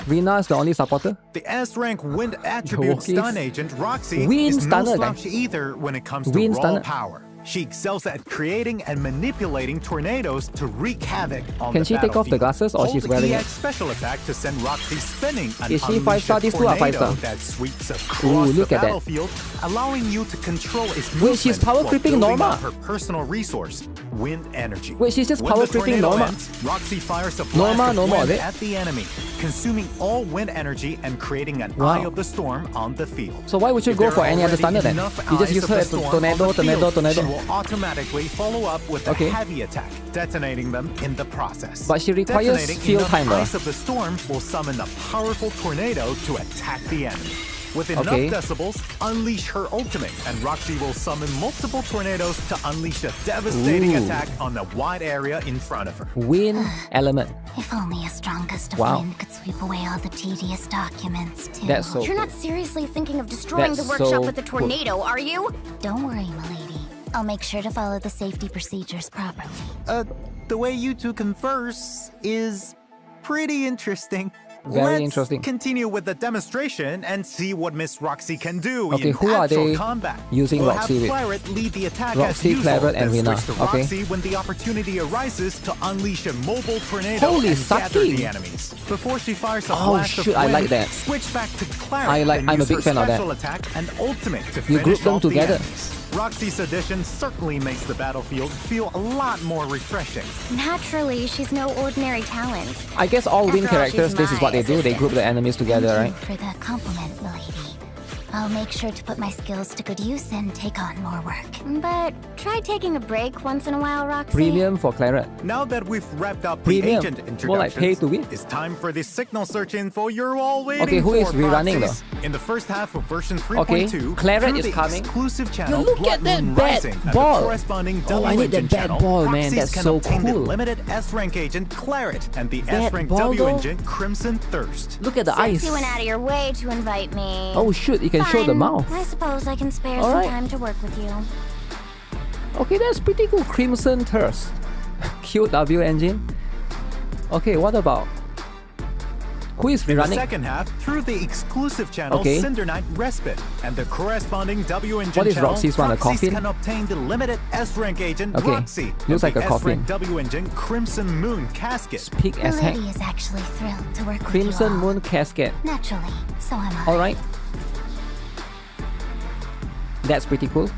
Rina is the only supporter. The S-rank wind attribute Okay. stun agent, Roxy, Wind is stunner, no guys. slouch either when it comes to Wind raw stunner. power. She excels at creating and manipulating tornadoes to wreak havoc on Can the she take off the battlefield. glasses or she's Hold wearing EX it? special attack to send Roxy spinning and Is she unleash 5-star? a These two are tornado 5-star. that sweeps Ooh, across the look at that. battlefield, allowing you to control its Wait, she's movement power while creeping building Norma. up her personal resource, wind energy. Wait, she's just When power the creeping tornado Norma. ends, ROXY fires a blast Norma, of Norma, wind is it? at the enemy, consuming all wind energy and creating an Wow. eye of the storm on the field. So why would you If go there for are any other already standard then? enough You just eyes use of her the as storm tornado, on the tornado, field, tornado. She will automatically follow up with Okay. a heavy attack, detonating them in the process. But she requires Detonating field enough time, though. eyes of the storm will summon a powerful tornado to attack the enemy. With enough Okay. decibels, unleash her ultimate, and ROXY will summon multiple tornadoes to unleash a devastating Ooh. attack on a wide area in front of her. Wind element. If only a strong gust of Wow. wind could sweep away all the tedious documents, too. That's so You're cool. not seriously thinking of destroying That's the workshop so with a cool. tornado, are you? Don't worry, milady. I'll make sure to follow the safety procedures properly. The way you two converse is pretty interesting. Very Let's interesting. continue with the demonstration and see what Miss ROXY can do Okay, in who are actual they combat. using we'll ROXY with? have CLARET lead the attack ROXY, as usual, CLARET, and then Rina. switch to Okay. ROXY when the opportunity arises to unleash a mobile tornado Holy and gather sake. the enemies. Before she fires a Oh, blast shit, of I wind, like that. switch back to CLARET I like- and I'm a use big her fan of that. special attack and ultimate to You finish group them off the together. enemies. ROXY's addition certainly makes the battlefield feel a lot more refreshing. Naturally, she's no ordinary talent. I guess all wind After all, characters, she's this is what my they do. They assistant. group the enemies together, right? Thank you for the compliment, milady. I'll make sure to put my skills to good use and take on more work. But try taking a break once in a while, Roxy. Premium for Claret. Now that we've wrapped up Premium. the agent More like pay introductions, to win. it's time for the signal search info you're all waiting Okay, who is for, rerunning proxies. In the first half of version 3.2, Okay, Claret through is the coming. exclusive channel look at Blood that Moon bad Rising and ball. the corresponding Oh, I need that W-Engine bad channel, ball, man. proxies That's can so obtain the cool. limited S-rank agent Claret and the Bad S-rank ball, though? W-Engine Crimson Thirst. Look at the Since eyes. you went out of your way to invite me. Oh shoot, you can show the Fine. mouth. I suppose I can spare some Alright. time to work with you. Okay, that's pretty cool. Crimson Thirst. Cute W engine. Okay, what about? Who is In the rerunning? second half, through the exclusive channel Okay. Cinder Knight Respite and the corresponding W-Engine What is channel, Roxy's one, a proxies coffin? can obtain the limited S-rank agent Okay, Roxy looks and like the a coffin. S-rank W-Engine Crimson Moon Casket. Speak as heck. Milady is actually thrilled to work with Crimson you all. Moon Casket. Naturally, so am I. Alright. That's pretty cool.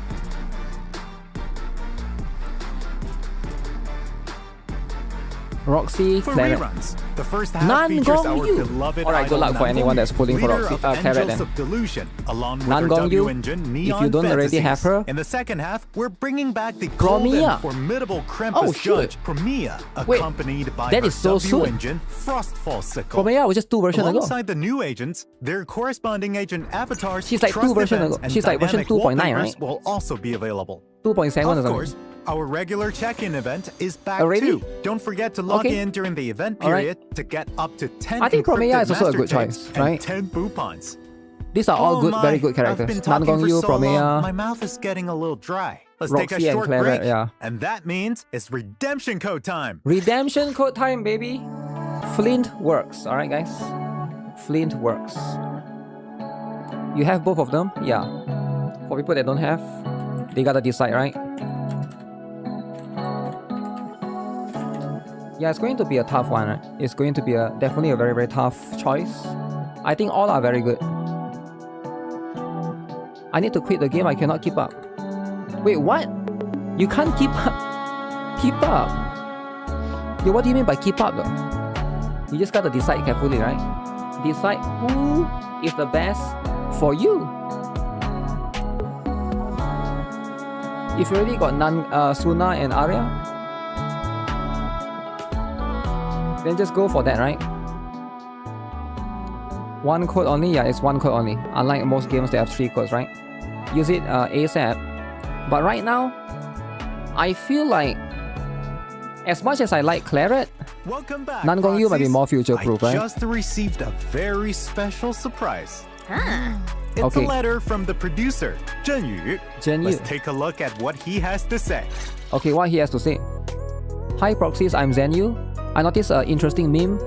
Roxy, For Claret. reruns, the first half Nan features Gong our Yu. beloved Alright, good idol luck for Nan anyone Gong that's pulling for leader Roxy. of Claret Angels then. of Delusion, along with Nan her Gong Yu, W-Engine if Neon you don't already have Fantasies. her- In the second half, we're bringing back the cold Promia. and formidable Krampus Oh, shit. judge, Promia, Wait, accompanied by that her is so soon. W-Engine Frostfall Sickle. Promea was just 2 versions ago. Alongside the new agents, their corresponding agent avatars, She's like 2 trust versions events, ago. and She's like version dynamic 2.9, wallpapers right? will also be available. 2.7 or Of something. course, our regular check-in event is back Already? too. Don't forget to log Okay. in during the event Alright. period to get up to 10 I think Promea encrypted is also a master good tapes choice, and right? 10 Boopons. These are all Oh good, my, very good I've been characters. Nan talking Gong for Yu, so long, my Promea. mouth is getting a little dry. Let's Roxy take a and short Claret, break. yeah. And that means it's redemption code time. Redemption code time, baby. Flint works. Alright, guys. Flint works. You have both of them? Yeah. For people that don't have, they gotta decide, right? Yeah, it's going to be a tough one, right? It's going to be definitely a very, very tough choice. I think all are very good. I need to quit the game, I cannot keep up. Wait, what? You can't keep up? Keep up? Yeah, what do you mean by keep up though? You just gotta decide carefully, right? Decide who is the best for you. If you already got Suna and Arya, then just go for that, right? One code only? Yeah, it's one code only. Unlike most games, they have 3 codes, right? Use it ASAP. But right now, I feel like, as much as I like Claret, Welcome back, Nan Gong Yu might be proxies. more future-proof, I right? just received a very special surprise. Huh. It's Okay. a letter from the producer, Zhen Yu. Zhen Yu. Let's take a look at what he has to say. Okay, what he has to say. Hi proxies, I'm Zenyu. I noticed an interesting meme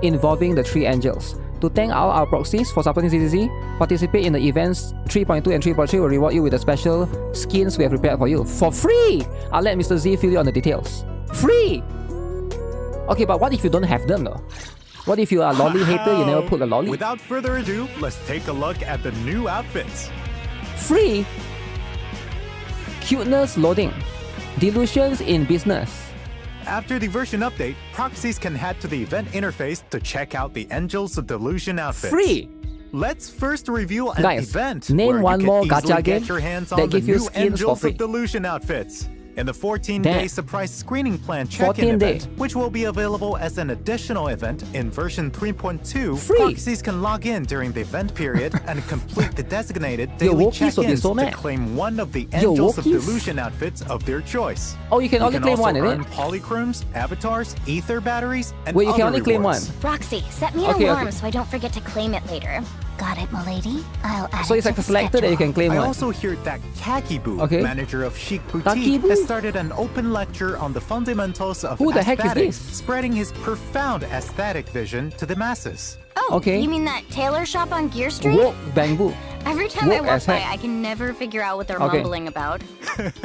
involving the 3 angels. To thank all our proxies for supporting CCC, participate in the events 3.2 and 3.3 will reward you with the special skins we have prepared for you. For free! I'll let Mr. Z fill you on the details. Free! Okay, but what if you don't have them though? What if you are a lolly hater, you never put a lolly? Without further ado, let's take a look at the new outfits. Free. Cuteness loading. Delusions in business. After the version update, proxies can head to the event interface to check out the Angels of Delusion outfits. Free. Let's first review an Guys, event name where one you more can easily gacha game get your hands that on the give you new skins for Angels free. of Delusion outfits. In the 14-day Damn. surprise screening plan 14 check-in day. event, which will be available as an additional event in version 3.2, Free. proxies can log in during the event period and complete the designated Your daily walkies will be check-ins so to mad. claim one of the Your Angels of walkies? Delusion outfits of their choice. Oh, you can only claim also one, is earn it? polychromes, avatars, ether batteries, and Wait, you other can only claim rewards. one. Roxy, set me an Okay, alarm okay. so I don't forget to claim it later. Got it, milady. I'll add So it it's to like the a selector that you schedule. can claim I one. also hear that Kakiboo, Okay. manager of Chic Boutique, Kakiboo? has started an open lecture on the fundamentals of Who the heck is aesthetics, this? spreading his profound aesthetic vision to the masses. Oh, Okay. you mean that tailor shop on Gear Street? Woke Bamboo. Every time I Woke walk as by, heck. I can never figure out what they're Okay. mumbling about.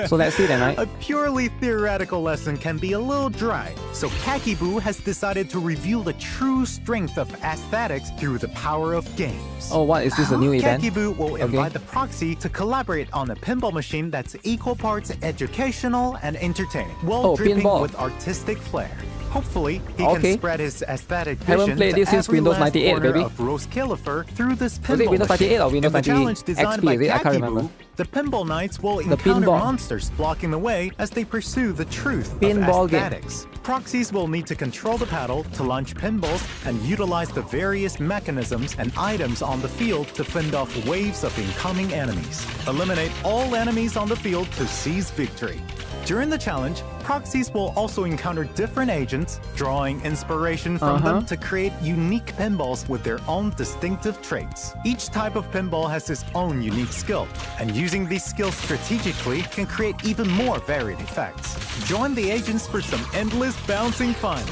So let's see then, right? A purely theoretical lesson can be a little dry, so Kakiboo has decided to reveal the true strength of aesthetics through the power of games. Oh, what is this? A new event? Kakiboo will invite the proxy to collaborate on a pinball machine that's equal parts educational and entertaining, while Oh, dripping pinball. with artistic flair. Hopefully, he Okay. can spread his aesthetic Haven't vision played to this since every Windows last 98, corner baby. of Rose Califer through this pinball Was it Windows 98 or machine. Windows In the 98 challenge designed XP, by is it? I can't Kakiboo, remember. the pinball knights will The encounter pinball. monsters blocking the way as they pursue the truth Pinball of game. aesthetics. Proxies will need to control the paddle to launch pinballs and utilize the various mechanisms and items on the field to fend off waves of incoming enemies. Eliminate all enemies on the field to seize victory. During the challenge, proxies will also encounter different agents, drawing inspiration from them to create unique pinballs with their own distinctive traits. Each type of pinball has its own unique skill, and using these skills strategically can create even more varied effects. Join the agents for some endless bouncing fun.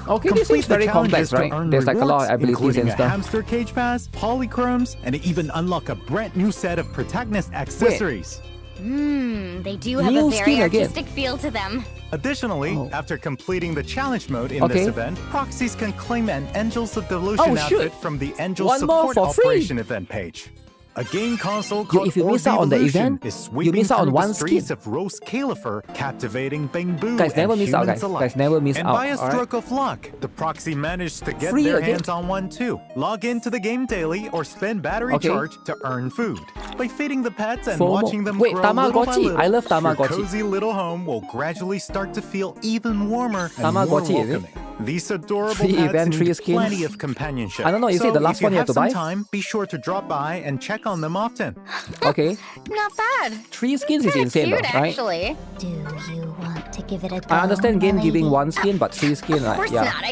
Okay, this seems very complex, right? There's like a lot of abilities including and a stuff. hamster cage pass, polychromes, and even unlock a brand new set of protagonist accessories. They do have New a very skin again. artistic feel to them. Additionally, Oh. after completing the challenge mode in Okay. this event, proxies can claim an Angels of Delusion Oh, shoot. outfit from the Angel One more Support for free. Operation event page. A game console called if you miss out on the Orbevolution event, is you sweeping miss out on through one the streets skin. of Rose Califer, captivating Bamboo Guys, and never miss out, humans guys. alike. Guys, never miss and out, by a alright? stroke of luck, the proxy managed to get Free their again. hands on one too. Log into the game daily or spend battery Okay. charge to earn food. By feeding the pets and FOMO. watching them Wait, grow little by Tamagotchi. little, I love your Tamagotchi. cozy little home will gradually start to feel even warmer and Tamagotchi, more is it? welcoming. These adorable Free pets event, need free skins. plenty of companionship. I don't know, is it so the last if you one you have to some buy? time, be sure to drop by and check on them often. Okay. Not bad. 3 skins is Kinda insane cute, though, right? actually. Do you want to give it a go, I understand game milady? giving 1 skin, but 3 skin, Of like, course yeah. not. I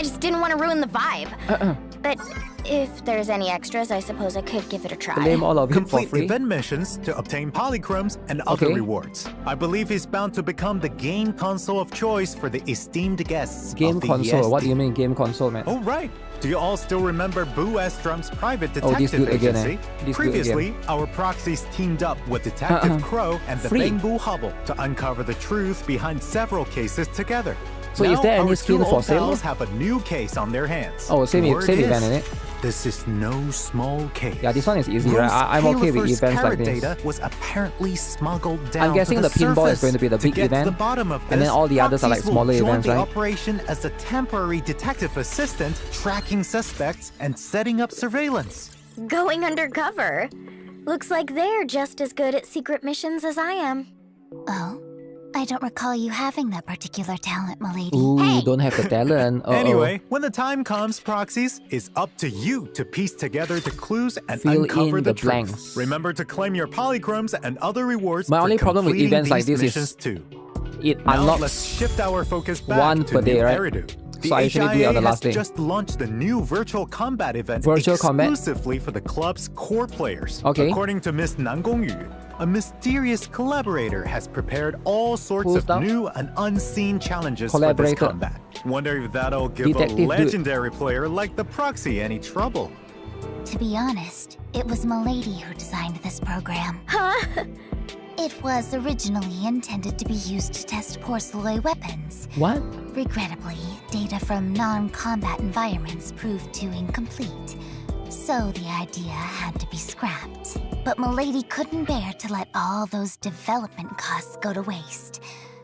just didn't want to ruin the vibe. But if there's any extras, I suppose I could give it a try. Claim all of it for Complete free. event missions to obtain polychromes and other Okay. rewards. I believe he's bound to become the game console of choice for the esteemed guests Game of the console. ESD. What do you mean game console, man? Oh, right. Do you all still remember Boo Estrom's private Oh, this detective dude again, agency? eh? This dude Previously, our proxies teamed up with Detective Crow and the Free. Bamboo Hubble to uncover the truth behind several cases together. So now, is there any our skin two for old sale? pals have a new case on their hands. Oh, same The word event, is, innit? this is no small case. Yeah, this one is easy, Rose right? I'm okay with Califer's events like CLARET this. data was apparently smuggled down I'm guessing to the pinball is surface. going to be the To big get event, to the bottom of this, and then all the others are like proxies smaller will join events, the right? operation as a temporary detective assistant, tracking suspects and setting up surveillance. Going undercover. Looks like they're just as good at secret missions as I am. Oh, I don't recall you having that particular talent, milady. Ooh, Hey. don't have the talent. Uh-oh. Anyway, when the time comes, proxies, it's up to you to piece together the clues and Fill uncover in the the truth. blanks. Remember to claim your polychromes and other rewards. My for only problem with completing events like these this is missions too. It Now let's unlocks shift our focus back one to per day, New right? Eridu. The So I usually do it on the HIA last day. has just launched the new virtual combat event Virtual combat? exclusively for the club's core players. Okay. According to Miss Nan Gongyu, a mysterious collaborator has prepared all sorts Cool of stuff. new and unseen challenges for this Collaborator. combat. Wonder if that'll give Detective a dude. legendary player like the Proxy any trouble. To be honest, it was milady who designed this program. Huh? It was originally intended to be used to test porcelain weapons. what? Regrettably, data from non-combat environments proved too incomplete. So the idea had to be scrapped. But Milady couldn't bear to let all those development costs go to waste.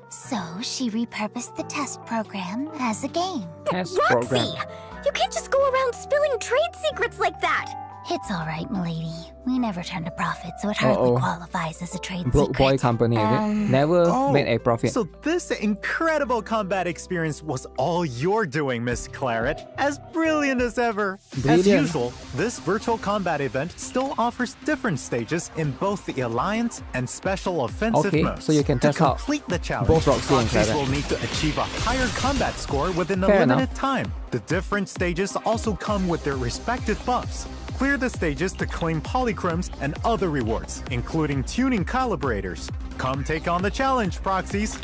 So she repurposed the test program as a game. Test Roxy! program. You can't just go around spilling trade secrets like that! It's all right, Milady. We never turned a profit, so it hardly qualifies as a trade Broke secret. boy company, is it? Never made a profit. So this incredible combat experience was all you're doing, Miss Claret. As brilliant as ever. As usual, this virtual combat event still offers different stages in both the Alliance and Special Offensive modes. So you can test out to complete the challenge, both Roxy and Roxys CLARET. will need to achieve a higher combat score within a Fair limited enough. time. The different stages also come with their respective buffs. Clear the stages to claim polychromes and other rewards, including tuning calibrators. Come take on the challenge, proxies.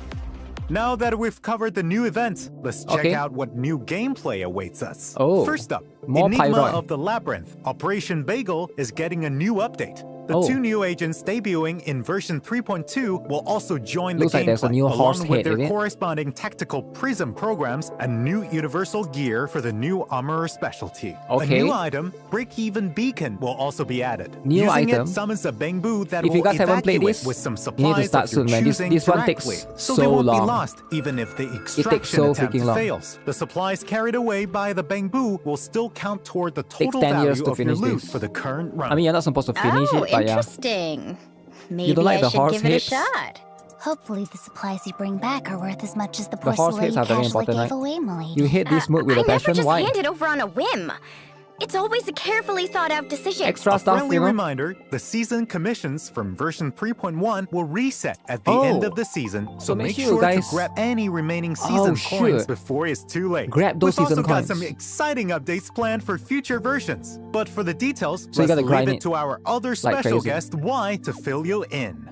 Now that we've covered the new events, let's check out what new gameplay awaits us. First up, more Enigma Pyroid. of the Labyrinth, Operation Bagel is getting a new update. The Oh. two new agents debuting in version 3.2 will also join the Looks like there's a gameplay, new horse along with head, their is it? corresponding tactical prism programs and new universal gear for the new armorer specialty. Okay. A new item, Break-Even Beacon, will also be added. New Using item? it summons a bamboo that If will you guys haven't played evacuate this, with some you need supplies to start of your soon, man. choosing This one directly, takes so so they won't long. be lost even if the takes extraction so attempt freaking long. fails. The supplies carried away by the bamboo will still count toward the Takes total 10 years value to of your finish loot this. for the current run. I mean, you're not supposed to finish Oh, it, but yeah. interesting. Maybe don't like I the should horse give it a heads? shot. Hopefully the supplies you bring back are worth as much as the The horse porcelain heads you are very casually important, gave right? away, Milady. You hate this mode with a I never passion, just why? hand it over on a whim. It's always a carefully thought out decision. Extra A stuff, friendly you know? reminder, the season commissions from version 3.1 will reset at the end of the season, so make make sure sure you guys- to grab any remaining season coins shoot. before it's too late. Grab those We've season also got coins. some exciting updates planned for future versions. But for the details, So you let's gotta leave grind it it to our other like special crazy. guest, Y, to fill you in.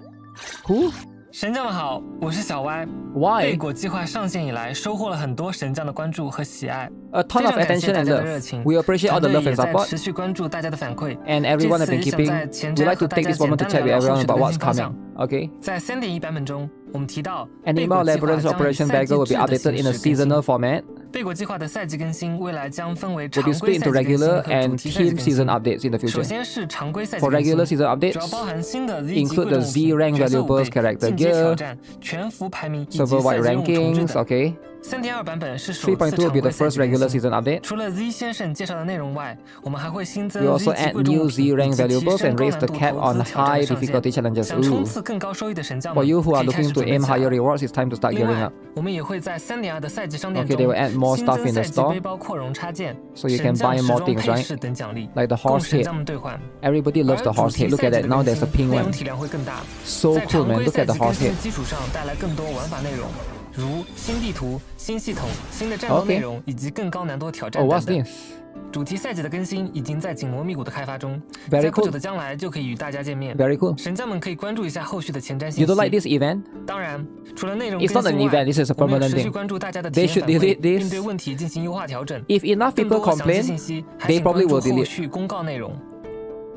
Who? 神将们好，我是小歪。 Why? 贝果计划上线以来，收获了很多神将的关注和喜爱， A ton 非 of 常感 attention 谢大 and 家的热 love. 情。 We appreciate all the 团 love 队 and 也在 support. 持续关注大家的反馈。 And everyone has 这 been 次想 keeping. 在前 We 瞻 like to 和大 take 家 this 简 moment to 单 chat 聊 with 聊后 everyone 续的 about 更 what's 新方 coming. 向。 Okay? 在 3.1 版本中，我们提到 Enigma 贝果计划 Labyrinth 将以 Operation 赛季 Bagel will be 制的 updated in a 形式更新 seasonal format. 贝果计划的赛季更新未来将分为 Will 常 be 规 split 赛 into 季更新 regular 和主 and 题赛季 team 更 season 新。 updates in the 首 future. 先是常规赛季 For 更新 regular season 主要 updates, 包含新的 Z 级 include 贵 the 重 Z 体 rank 角色武 valuables, 备 character 进阶 gear, 挑战、全服排名以及 server 赛 wide 季任务重置 rankings. 等。 Okay. 3.2 版本是首次 3.2 will 常 be the 规赛 first 季更 regular 新。 season update. 除了 Z 先生介绍的内容外，我们还会新增 We also Z 级 add 贵重 new 物 Z 品，以 rank 及提 valuables 升 and 高 raise 难 the 度 cap 投 on 资挑战 high 的上 difficulty 限。 challenges. 想冲 Ooh. 刺更高收益的神将 For 们， you who 可 are 以开 looking 始 to 准备 aim 起来 higher 了。 rewards, it's time to start 另 gearing 外 up.，我们也会在3.2的赛季商店 Okay, 中 they will add more 新 stuff 增 in the 赛季 store, 背包扩容插件、 so you 神 can 将 buy 时 more 装 things, 配 right? 饰等奖励， Like the 供 horse 神 head. 将们兑换。 Everybody loves the 而主 horse 题 head. Look 赛 at 季 that. 的 Now 更 there's a 新 pink 内容 one. 体量会更大， So 在 cool, 常 man. 规 Look 赛 at the 季更 horse 新 head. 的基础上带来更多玩法内容，如新地图、新系统、新的战斗 Okay. 内容以及更高难度挑战 Oh, 等 what's 等。 this? 主题赛季的更新已经在紧锣密鼓的开发中， Very 在不 cool. 久的将来就可以与大家见面。 Very cool. 神将们可以关注一下后续的前瞻信 You 息。 don't like this event? 当然，除了内容 It's 更 not 新 an 外 event, this is a 我们 permanent 也持续 thing. 关注大家的体 They 验 should 反馈， delete this. 并对问题进行优化调整。 If enough 更 people 多详细 complain, 信息，还 they 请关 probably 注 will 后 delete. 续公告内容。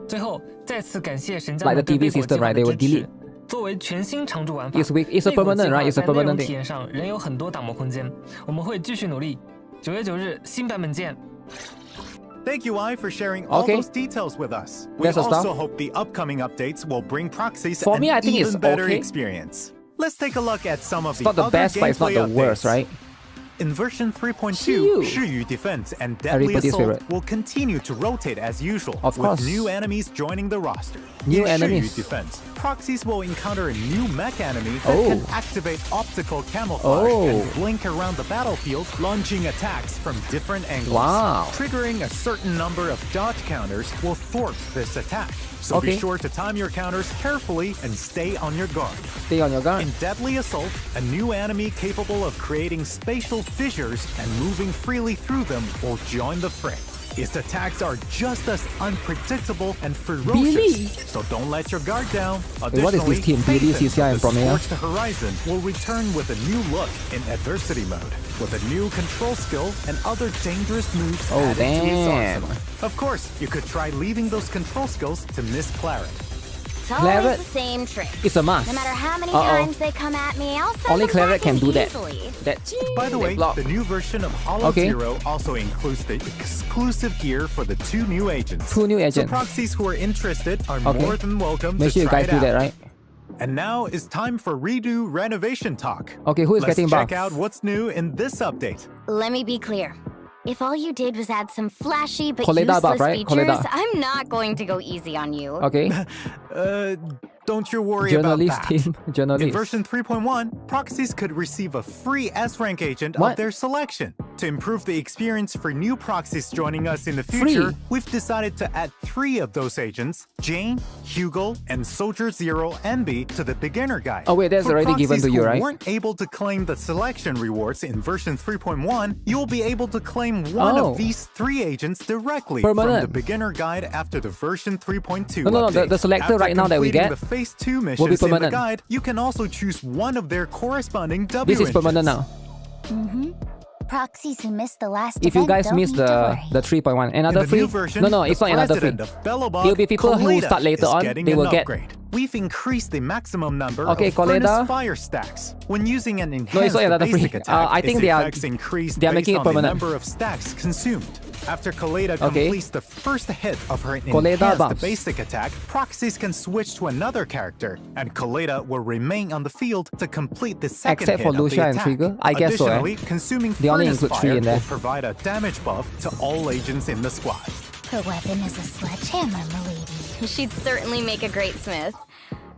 最后，再次感谢神将 Like 们 the 对 TV 贝果计 system, 划 right? 的 They will 支持 delete.。作为全新常驻玩法 It's a 贝果 permanent, 计划 right? It's a 在内容 permanent 体 thing. 验上仍有很多打磨空间，我们会继续努力。9月9日新版本见。 Thank you, I, for sharing all Okay. those details with us. We That's the also stuff. hope the upcoming updates will bring proxies For an me, I think even it's better okay. experience. Let's take a look at some of It's the not the other best, but it's not gameplay the worst, updates. right? In version 3.2, Shiyu. Shiyu Defense and Deadly Everybody's Assault favorite. will continue to rotate as usual, Of with course. new enemies joining the roster. New In enemies. Shiyu Defense, proxies will encounter a new mech enemy that Oh. can activate optical camouflage Oh. and blink around the battlefield, launching attacks from different angles. Wow. Triggering a certain number of dodge counters will thwart this attack. So Okay. be sure to time your counters carefully and stay on your guard. Stay on your guard. In Deadly Assault, a new enemy capable of creating spatial fissures and moving freely through them will join the fray. Its attacks are just as unpredictable and ferocious, Really? so don't let your guard down. Wait, what is this team? Additionally, Billy, Phaeton CCI, of and the Promea? Scorched Horizon will return with a new look in Adversity mode, with a new control skill and other dangerous moves Oh, added to its damn. arsenal. Of course, you could try leaving those control skills to Miss Claret. It's always Claret the same trick. It's a must. No matter how many Uh-oh. times they come at me, I'll send Only them Claret back can in do that. easily. By the way, block. the new version of Hollow Okay. Zero also includes the exclusive gear for the 2 new agents. 2 new So agents. proxies who are interested are Okay. more than welcome Make to sure you try guys it do out. that, right? And now it's time for redo renovation talk. Okay, who is Let's getting check buff? out what's new in this update. Let me be clear. If all you did was add some flashy but Koleda useless buff, right? features, Koleda. I'm not going to go easy on you. Okay. Don't you worry Journalist about that. team. Journalist. In version 3.1, proxies could receive a free S-rank agent What? of their selection. To improve the experience for new proxies joining us in the future, Free? we've decided to add 3 of those agents, Jane, Hugo, and Soldier Zero Envy, to the beginner guide. Oh, wait, that's For already given proxies to you, who right? weren't able to claim the selection rewards in version 3.1, you'll be able to claim one Oh. of these 3 agents directly from Permanent. the beginner guide after the version 3.2 No, update. the selector After right now that we completing get the Phase 2 will be missions in the permanent. guide, you can also choose one of their corresponding W This is permanent engines. now. Proxies who missed the last If you event guys don't miss need to the worry. 3.1, In another the free. new version, No, it's the not another free. president of Bellobog, It'll be people who Koleda, start later is on, getting they an will get. upgrade. We've increased the maximum number Okay, of furnace Koleda. fire stacks. When using an No, it's enhanced not another basic free. attack, I think its they are- effects increase they are based making it on the permanent. number of stacks consumed. After Koleda Okay. completes the first hit of her Koleda enhanced buffs. basic attack, proxies can switch to another character, and Koleda will remain on the field to complete the second Except hit for of the Lucia and attack. Trigger? I guess so, eh? Additionally, consuming They only furnace include 3 fire in there. will provide a damage buff to all agents in the squad. Her weapon is a sledgehammer, milady. She'd certainly make a great smith.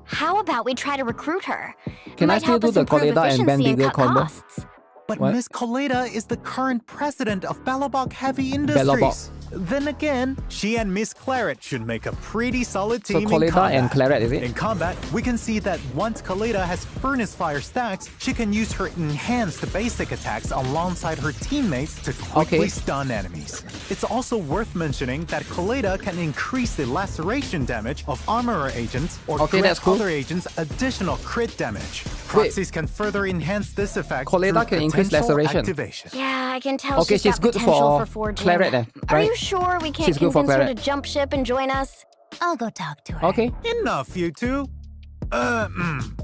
How about we try to recruit her? Can I Might still help do us the improve Koleda and efficiency Bendigo cut combo? costs. But What? Miss Koleda is the current president of Bellobog Heavy Industries. Bellobog. Then again, she and Miss Claret should make a pretty solid So team in Koleda combat. and Claret, is it? In combat, we can see that once Koleda has furnace fire stacks, she can use her enhanced basic attacks alongside her teammates to quickly Okay. stun enemies. It's also worth mentioning that Koleda can increase the laceration damage of armorer agents or Okay, grant that's cool. other agents additional crit damage. Proxies can further enhance this effect Koleda through can increase potential laceration. activation. Yeah, I can tell Okay, she's got good potential for forging. Claret then, Are right? you sure we can't She's good for convince her to Claret. jump ship and join us? I'll go talk to her. Okay. Enough, you two.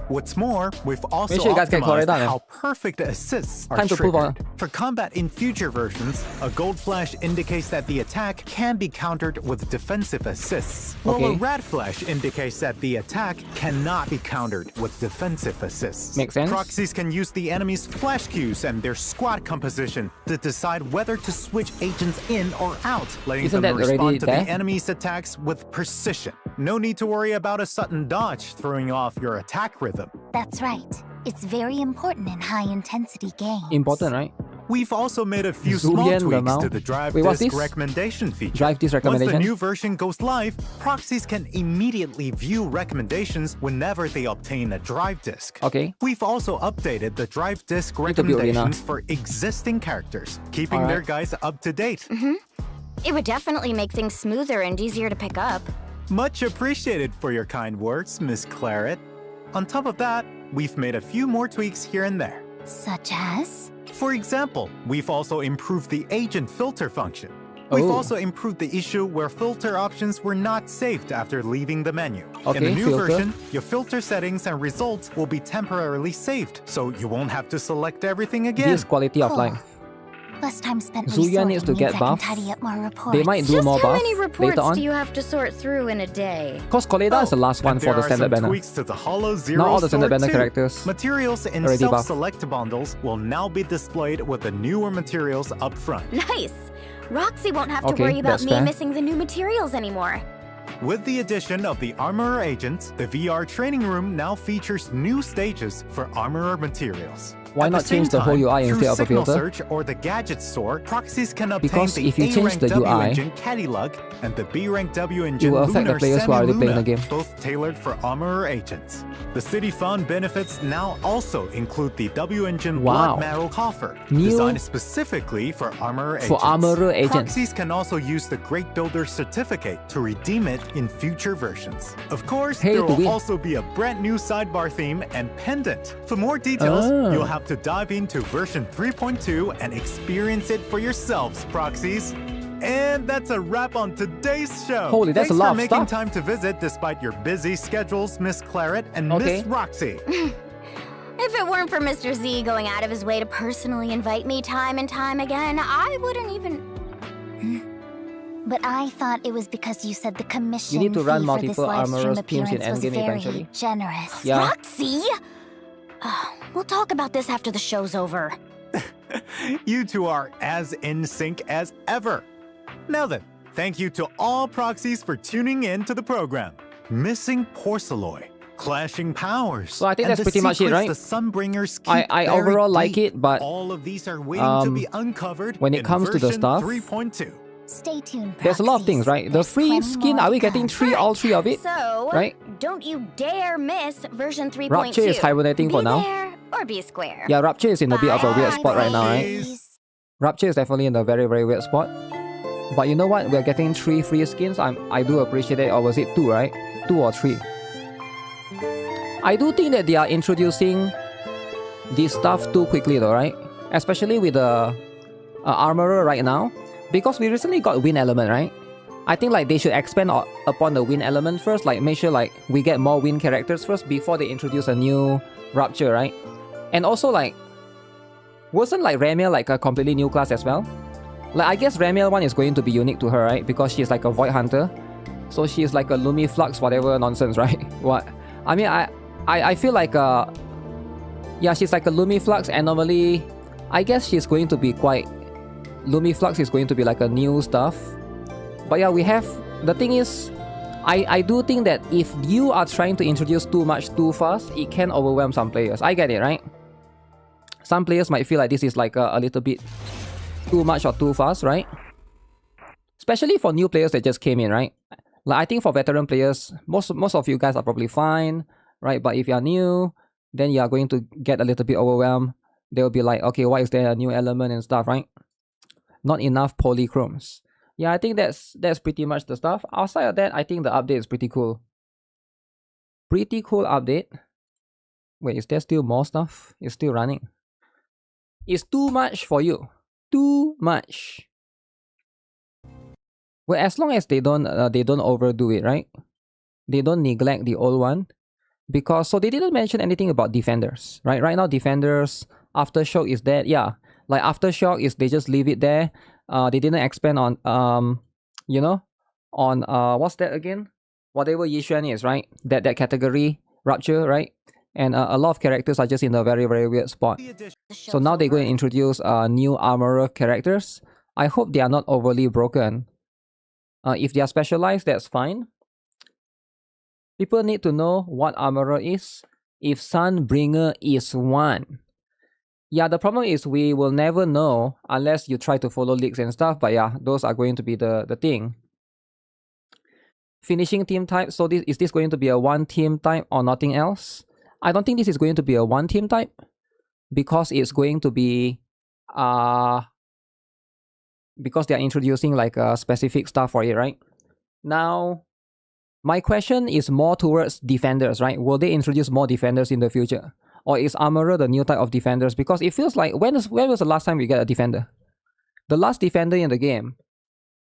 What's more, we've also Make sure you guys get optimized Koleda then. how perfect assists are Time to prove triggered. on. For combat in future versions, a gold flash indicates that the attack can be countered with defensive assists, while a Okay. red flash indicates that the attack cannot be countered with defensive assists. Makes sense. Proxies can use the enemy's flash cues and their squad composition to decide whether to switch agents in or out, letting Isn't them that already respond to there? the enemy's attacks with precision. No need to worry about a sudden dodge throwing off your attack rhythm. That's right. It's very important in high-intensity games. Important, right? We've also made a few Zoom small in the tweaks amount. to the drive Wait, what's disk this? recommendation feature. Drive disk Once the recommendation? new version goes live, proxies can immediately view recommendations whenever they obtain a drive disk. Okay. We've also updated the drive disk Need to build Lina. recommendations for existing characters, keeping their Alright. guides up to date. It would definitely make things smoother and easier to pick up. Much appreciated for your kind words, Miss Claret. On top of that, we've made a few more tweaks here and there. Such as? For example, we've also improved the agent filter function. We've Oh. also improved the issue where filter options were not saved after leaving the menu. In Okay, the new filter. version, your filter settings and results will be temporarily saved, so you won't have to select everything again. This quality of Cool. life. Less time spent Zuya resorting needs to means get I buff. can tidy up more reports. They might do Just more how buff many reports later on. do you have to sort through in a day? Because Koleda is the last one And for there the are standard some banner. tweaks to the Hollow Zero Not all the standard store banner too. characters Materials in already buffed. self-select bundles will now be displayed with the newer materials up front. Nice! Roxy won't have to Okay, worry about that's me fair. missing the new materials anymore. With the addition of the Armorer Agent, the VR training room now features new stages for Armorer materials. Why At not the same change the whole time, UI through instead of a Signal filter? Search or the Gadget Store, proxies can obtain Because the if you change A-Rank the W UI, engine Cadilug and the B-Rank W engine will affect the Lunar players who are already playing the Semi-Luna, game. both tailored for Armorer Agents. The City Fund benefits now also include the W engine Wow. Blood Marrow Coffer, New- designed specifically for Armorer Agents. For Armorer Agents. Proxies can also use the Great Builder Certificate to redeem it in future versions. Of course, Hey there to will win. also be a brand new sidebar theme and pendant. For more details, Ah. you'll have to dive into version 3.2 and experience it for yourselves, proxies. And that's a wrap on today's show. Holy, that's Thanks a lot for of making stuff. time to visit despite your busy schedules, Miss Claret and Okay. Miss Roxy. If it weren't for Mr. Z going out of his way to personally invite me time and time again, I wouldn't even... But I thought it was because you said the commission You need to run fee for this multiple live stream Armorer's teams in appearance was endgame very eventually. generous. Yeah. Roxy? We'll talk about this after the show's over. You two are as in sync as ever. Now then, thank you to all proxies for tuning in to the program. Missing Porceloy, clashing powers. So I think and that's the pretty much it, secrets right? The Sunbringers keep I buried overall like deep. it, but all of these are waiting to be uncovered when it in comes to the version stuff, 3.2. Stay tuned, there's a lot of things, right? The There's free plenty skin, more are we to getting come. all three of it? So, Right? don't you dare miss version 3.2. Rupture is hibernating be for now. there or be square. Yeah, Rupture is in a bit of a weird Bye, spot right now, right? Please. Rupture is definitely in a very, very weird spot. But you know what? We're getting 3 free skins. I do appreciate it. Or was it 2, right? 2 or 3. I do think that they are introducing this stuff too quickly though, right? Especially with the Armorer right now. Because we recently got Wind Element, right? I think like they should expand upon the Wind Element first. Like make sure like we get more Wind characters first before they introduce a new Rupture, right? And also like, wasn't like Ramiel like a completely new class as well? Like I guess Ramiel one is going to be unique to her, right? Because she's like a Void Hunter. So she's like a Lumiflux whatever nonsense, right? What? I mean I feel like yeah, she's like a Lumiflux anomaly. I guess she's going to be quite... Lumiflux is going to be like a new stuff. But yeah, we have... The thing is, I do think that if you are trying to introduce too much too fast, it can overwhelm some players. I get it, right? Some players might feel like this is like a little bit too much or too fast, right? Especially for new players that just came in, right? Like I think for veteran players, most of you guys are probably fine, right? But if you are new, then you are going to get a little bit overwhelmed. They'll be like, okay, why is there a new element and stuff, right? Not enough polychromes. Yeah, I think that's pretty much the stuff. Outside of that, I think the update is pretty cool. Pretty cool update. Wait, is there still more stuff? It's still running. It's too much for you. Too much. Well, as long as they don't overdo it, right? They don't neglect the old one. Because, so they didn't mention anything about Defenders, right? Right now, Defenders, Aftershock is there. Yeah, like Aftershock is they just leave it there. They didn't expand on, you know, on, what's that again? Whatever Yishuan is, right? That category, Rupture, right? And a lot of characters are just in a very, very weird spot. So now they're going to introduce new Armorer characters. I hope they are not overly broken. If they are specialized, that's fine. People need to know what Armorer is. If Sunbringer is one. Yeah, the problem is we will never know unless you try to follow leaks and stuff. But yeah, those are going to be the thing. Finishing team type. So is this going to be a one team type or nothing else? I don't think this is going to be a one team type. Because it's going to be... because they are introducing like a specific stuff for it, right? Now... my question is more towards Defenders, right? Will they introduce more Defenders in the future? Or is Armorer the new type of Defenders? Because it feels like, when was the last time we get a Defender? The last Defender in the game,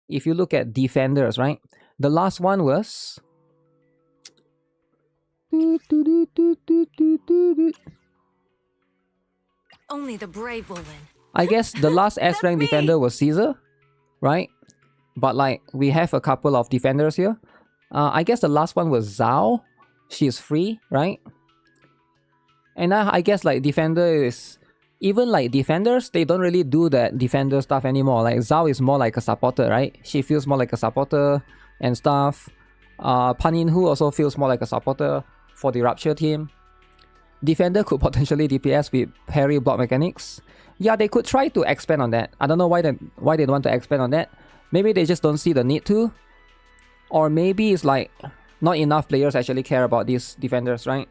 if you look at Defenders, right? The last one was... Only the brave will win. I guess the last S-rank Defender was Caesar, right? But like, we have a couple of Defenders here. I guess the last one was Zhao. She's free, right? And I guess like Defender is... Even like Defenders, they don't really do that Defender stuff anymore. Like Zhao is more like a supporter, right? She feels more like a supporter and stuff. Panin Hu also feels more like a supporter for the Rupture team. Defender could potentially DPS with parry block mechanics. Yeah, they could try to expand on that. I don't know why they don't want to expand on that. Maybe they just don't see the need to. Or maybe it's like not enough players actually care about these Defenders, right?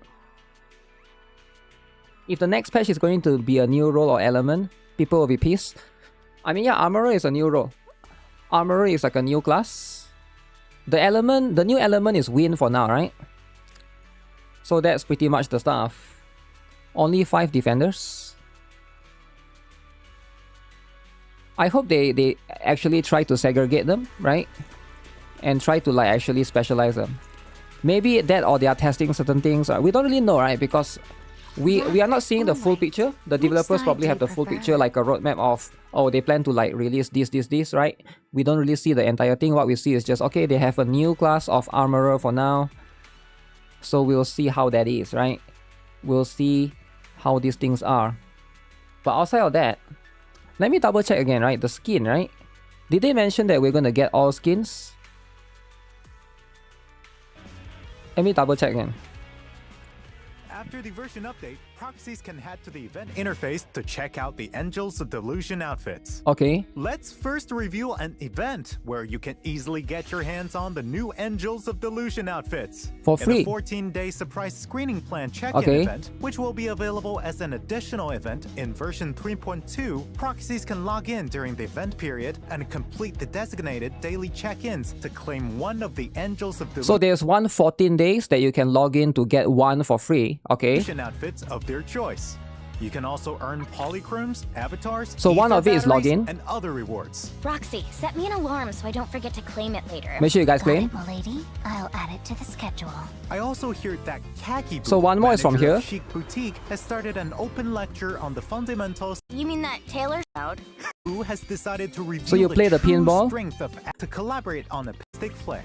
If the next patch is going to be a new role or element, people will be pissed. I mean, yeah, Armorer is a new role. Armorer is like a new class. The new element is Wind for now, right? So that's pretty much the stuff. Only 5 Defenders. I hope they actually try to segregate them, right? And try to like actually specialize them. Maybe that, or they are testing certain things. We don't really know, right? Because we are not seeing the full picture. The developers probably have the full picture, like a roadmap of, oh, they plan to like release this, right? We don't really see the entire thing. What we see is just, okay, they have a new class of armorer for now. So we'll see how that is, right? We'll see how these things are. But outside of that, let me double check again, right? The skin, right? Did they mention that we're gonna get all skins? Let me double check again. After the version update, proxies can head to the event interface to check out the Angels of Delusion outfits. Okay. Let's first review an event where you can easily get your hands on the new Angels of Delusion outfits. For free. In the 14-day surprise screening plan check-in event, which will be available as an additional event in version 3.2, proxies can log in during the event period and complete the designated daily check-ins to claim one of the Angels of Delusion. So there's 14 days that you can log in to get one for free. Okay. Outfits of their choice. You can also earn polychromes, avatars, so one of it is login and other rewards. Roxy, set me an alarm so I don't forget to claim it later. Make sure you guys Got claim. it, milady. I'll add it to the schedule. I also hear that Khaki So one more is from manager here. of Chic Boutique has started an open lecture on the fundamentals. You mean that Taylor out? Who has decided to reveal So you play the true pinball? strength of to collaborate on a stick flare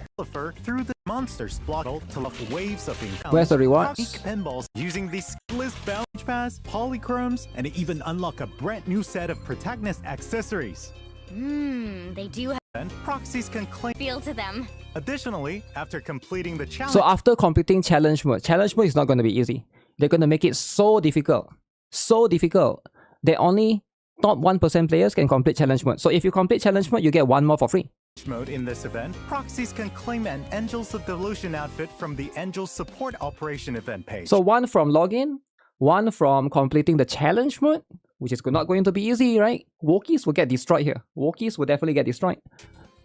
through the monsters block to love waves of encounters. Where's the rewards? Unique pinballs using these skillless bounce pass, polychromes, and even unlock a brand new set of protagonist accessories. They do have Then proxies can claim. feel to them. Additionally, after completing the challenge, So after completing challenge mode is not going to be easy. They're going to make it so difficult that only top 1% players can complete challenge mode. So if you complete challenge mode, you get one more for free. mode in this event, proxies can claim an Angels of Delusion outfit from the Angels Support Operation event page. So one from login, one from completing the challenge mode, which is not going to be easy, right? Wokies will get destroyed here. Wokies will definitely get destroyed.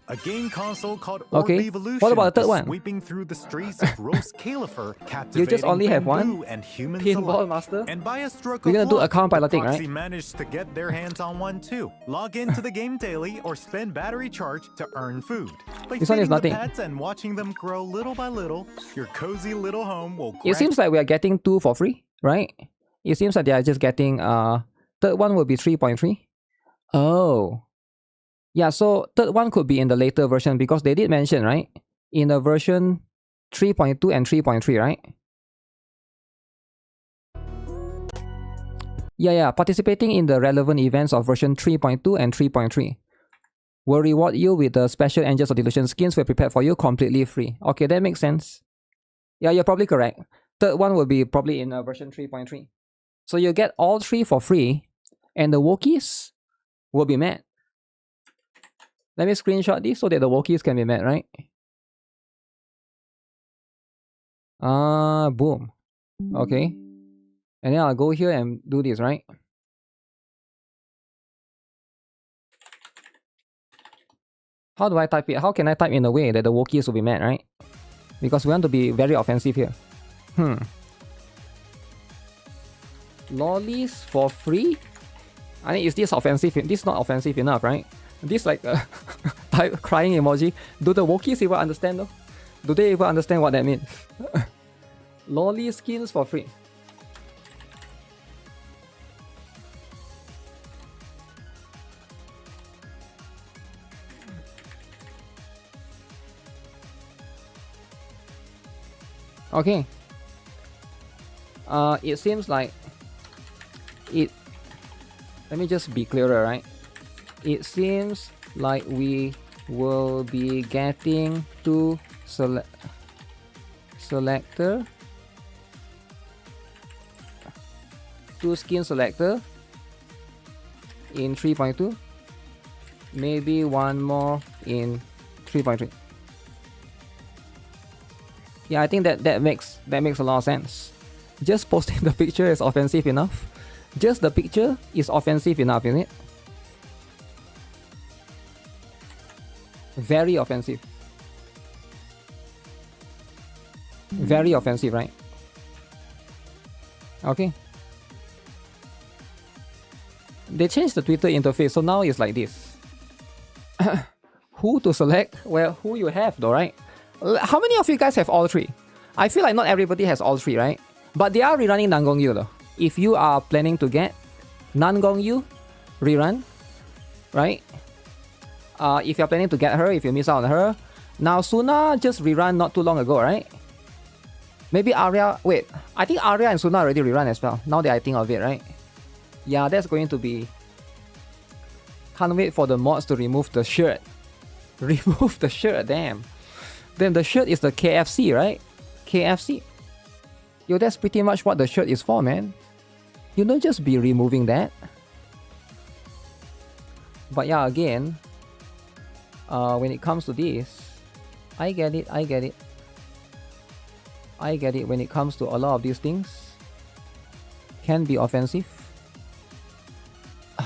A game console called Okay. Evolution What about the third is one? sweeping through the streets of Rose Califer, captivating You just only have one bamboo and humans pinball alike. master. And by a stroke We're of gonna do luck, account piloting, the proxy right? managed to get their hands on one too. Log into the game daily or spend battery charge to earn food. By This one is feeding the nothing. pets and watching them grow little by little, your cozy little home will It seems like we are getting 2 for free, right? It seems like they are just getting third one will be 3.3. Oh. Yeah, so third one could be in the later version because they did mention, right? In the version 3.2 and 3.3, right? Yeah, participating in the relevant events of version 3.2 and 3.3 will reward you with the special Angels of Delusion skins we prepared for you completely free. Okay, that makes sense. Yeah, you're probably correct. Third one will be probably in version 3.3. So you get all 3 for free and the Wokies will be met. Let me screenshot this so that the Wokies can be met, right? Boom. Okay. And then I'll go here and do this, right? How do I type it? How can I type in a way that the Wokies will be met, right? Because we want to be very offensive here. Lollies for free? I mean, is this offensive? This is not offensive enough, right? This like type crying emoji. Do the Wokies even understand though? Do they even understand what that means? Lolly skins for free. Okay. It seems like it. Let me just be clearer, right? It seems like we will be getting two selector, two skin selector in 3.2, maybe one more in 3.3. Yeah, I think that makes a lot of sense. Just posting the picture is offensive enough. Just the picture is offensive enough, isn't it? Very offensive. Very offensive, right? Okay. They changed the Twitter interface, so now it's like this. Who to select? Well, who you have though, right? How many of you guys have all three? I feel like not everybody has all three, right? But they are rerunning Nangongyu though. If you are planning to get Nangongyu rerun, right? If you're planning to get her, if you miss out on her. Now Suna just rerun not too long ago, right? Maybe Arya, wait, I think Arya and Suna already rerun as well. Now that I think of it, right? Yeah, that's going to be... Can't wait for the mods to remove the shirt. Remove the shirt, damn. Then the shirt is the KFC, right? KFC. Yo, that's pretty much what the shirt is for, man. You don't just be removing that. But yeah, again, when it comes to this, I get it. I get it when it comes to a lot of these things. Can be offensive.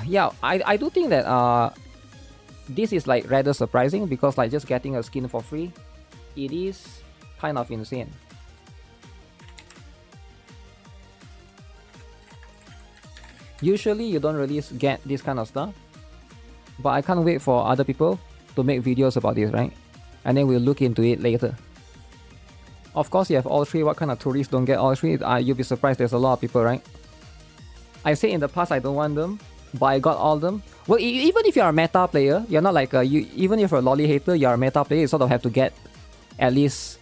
Yeah, I do think that this is like rather surprising because like just getting a skin for free, it is kind of insane. Usually you don't really get this kind of stuff, but I can't wait for other people to make videos about this, right? And then we'll look into it later. Of course, you have all three. What kind of tourists don't get all three? You'll be surprised there's a lot of people, right? I say in the past I don't want them, but I got all of them. Well, even if you're a meta player, you're not like even if you're a lolly hater, you're a meta player, you sort of have to get at least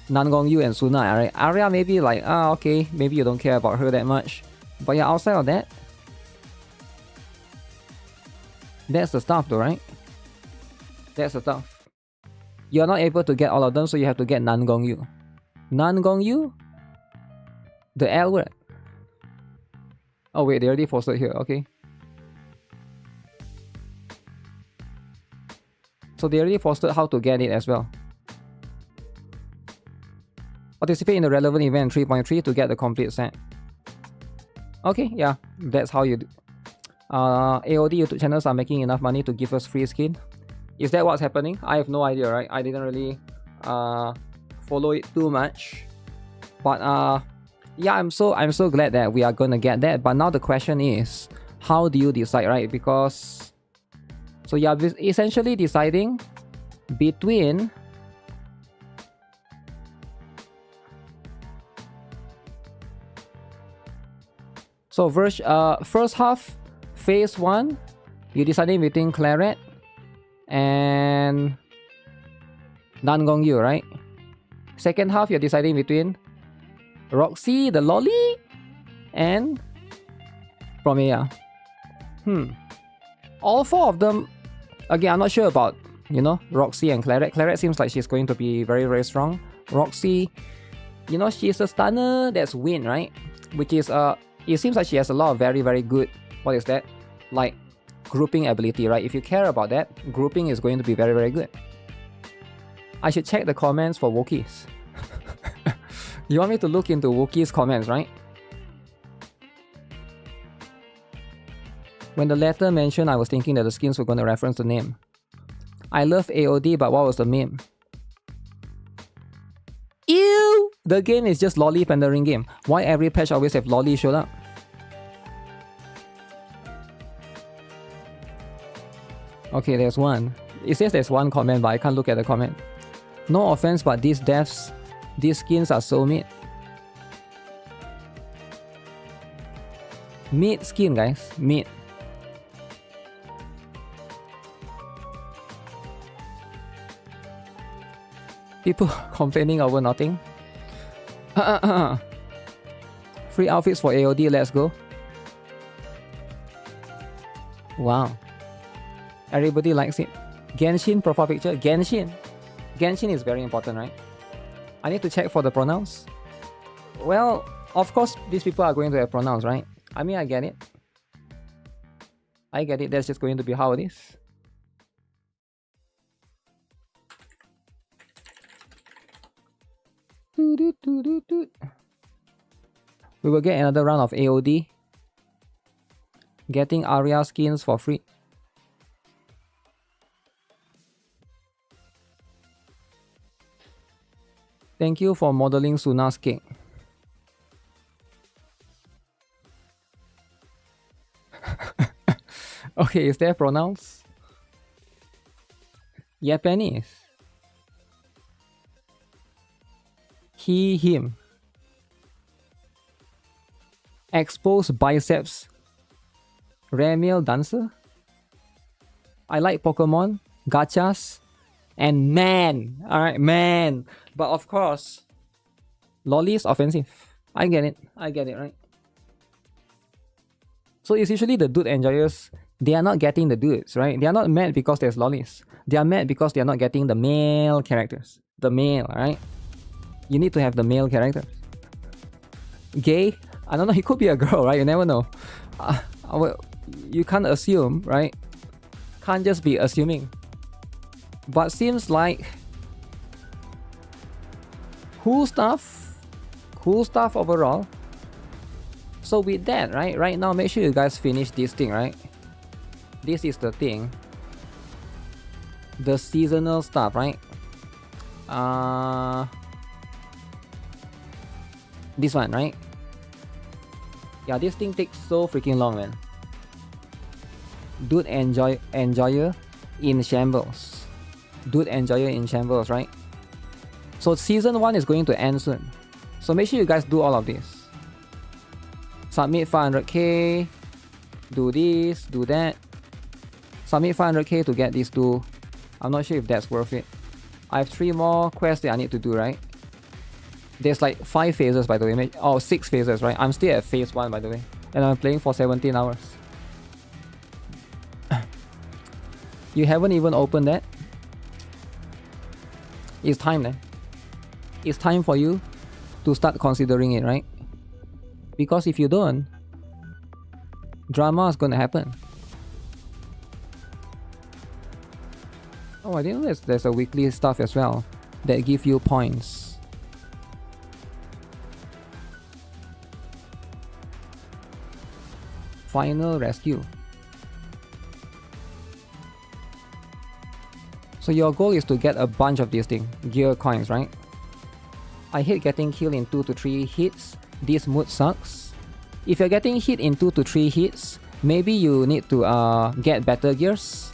Nangongyu and Suna, right? Arya maybe like, okay, maybe you don't care about her that much. But yeah, outside of that, that's the stuff though, right? That's the stuff. You're not able to get all of them, so you have to get Nangongyu. Nangongyu? The L word. Oh wait, they already posted here, okay. So they already posted how to get it as well. Participate in the relevant event 3.3 to get the complete set. Okay, yeah, that's how you do. AOD YouTube channels are making enough money to give us free skin. Is that what's happening? I have no idea, right? I didn't really follow it too much. But yeah, I'm so glad that we are gonna get that. But now the question is, how do you decide, right? Because so you're essentially deciding between so first half, phase 1, you're deciding between CLARET and Nangongyu, right? Second half, you're deciding between ROXY, the lolly, and Promea. All four of them, again, I'm not sure about, you know, ROXY and CLARET. CLARET seems like she's going to be very, very strong. ROXY, you know, she's a stunner that's win, right? Which is, it seems like she has a lot of very, very good, what is that? Like, grouping ability, right? If you care about that, grouping is going to be very, very good. I should check the comments for Wookiees. You want me to look into Wookiees' comments, right? When the letter mentioned, I was thinking that the skins were going to reference the name. I love AOD, but what was the meme? Ew! The game is just lolly pandering game. Why every patch always have lolly showed up? Okay, there's one. It says there's one comment, but I can't look at the comment. No offense, but these devs, these skins are so mid. Mid skin, guys. Mid. People complaining over nothing. Free outfits for AOD, let's go. Wow. Everybody likes it. Genshin profile picture. Genshin. Genshin is very important, right? I need to check for the pronouns. Well, of course, these people are going to have pronouns, right? I mean, I get it. I get it. That's just going to be how it is. We will get another round of AOD. Getting Arya skins for free. Thank you for modeling Suna's cake. Okay, is there pronouns? Japanese. He, him. Exposed biceps. Rare male dancer. I like Pokemon, gachas, and man. Alright, man. But of course, lolly is offensive. I get it, right? So it's usually the dude enjoyers, they are not getting the dudes, right? They are not mad because there's lollies. They are mad because they are not getting the male characters. The male, right? You need to have the male characters. Gay? I don't know, he could be a girl, right? You never know. You can't assume, right? Can't just be assuming. But seems like cool stuff overall. So with that, right now, make sure you guys finish this thing, right? This is the thing, the seasonal stuff, right? This one, right? Yeah, this thing takes so freaking long, man. Dude enjoyer in shambles. Dude enjoyer in shambles, right? So season 1 is going to end soon. So make sure you guys do all of this. Submit 500k. Do this, do that. Submit 500k to get these two. I'm not sure if that's worth it. I have 3 more quests that I need to do, right? There's like 5 phases, by the way. Oh, 6 phases, right? I'm still at phase 1, by the way. And I'm playing for 17 hours. You haven't even opened that? It's time then. It's time for you to start considering it, right? Because if you don't, drama is gonna happen. Oh, I didn't know there's a weekly stuff as well that give you points. Final rescue. So your goal is to get a bunch of these things, gear coins, right? I hate getting killed in 2 to 3 hits. This mood sucks. If you're getting hit in 2 to 3 hits, maybe you need to get better gears.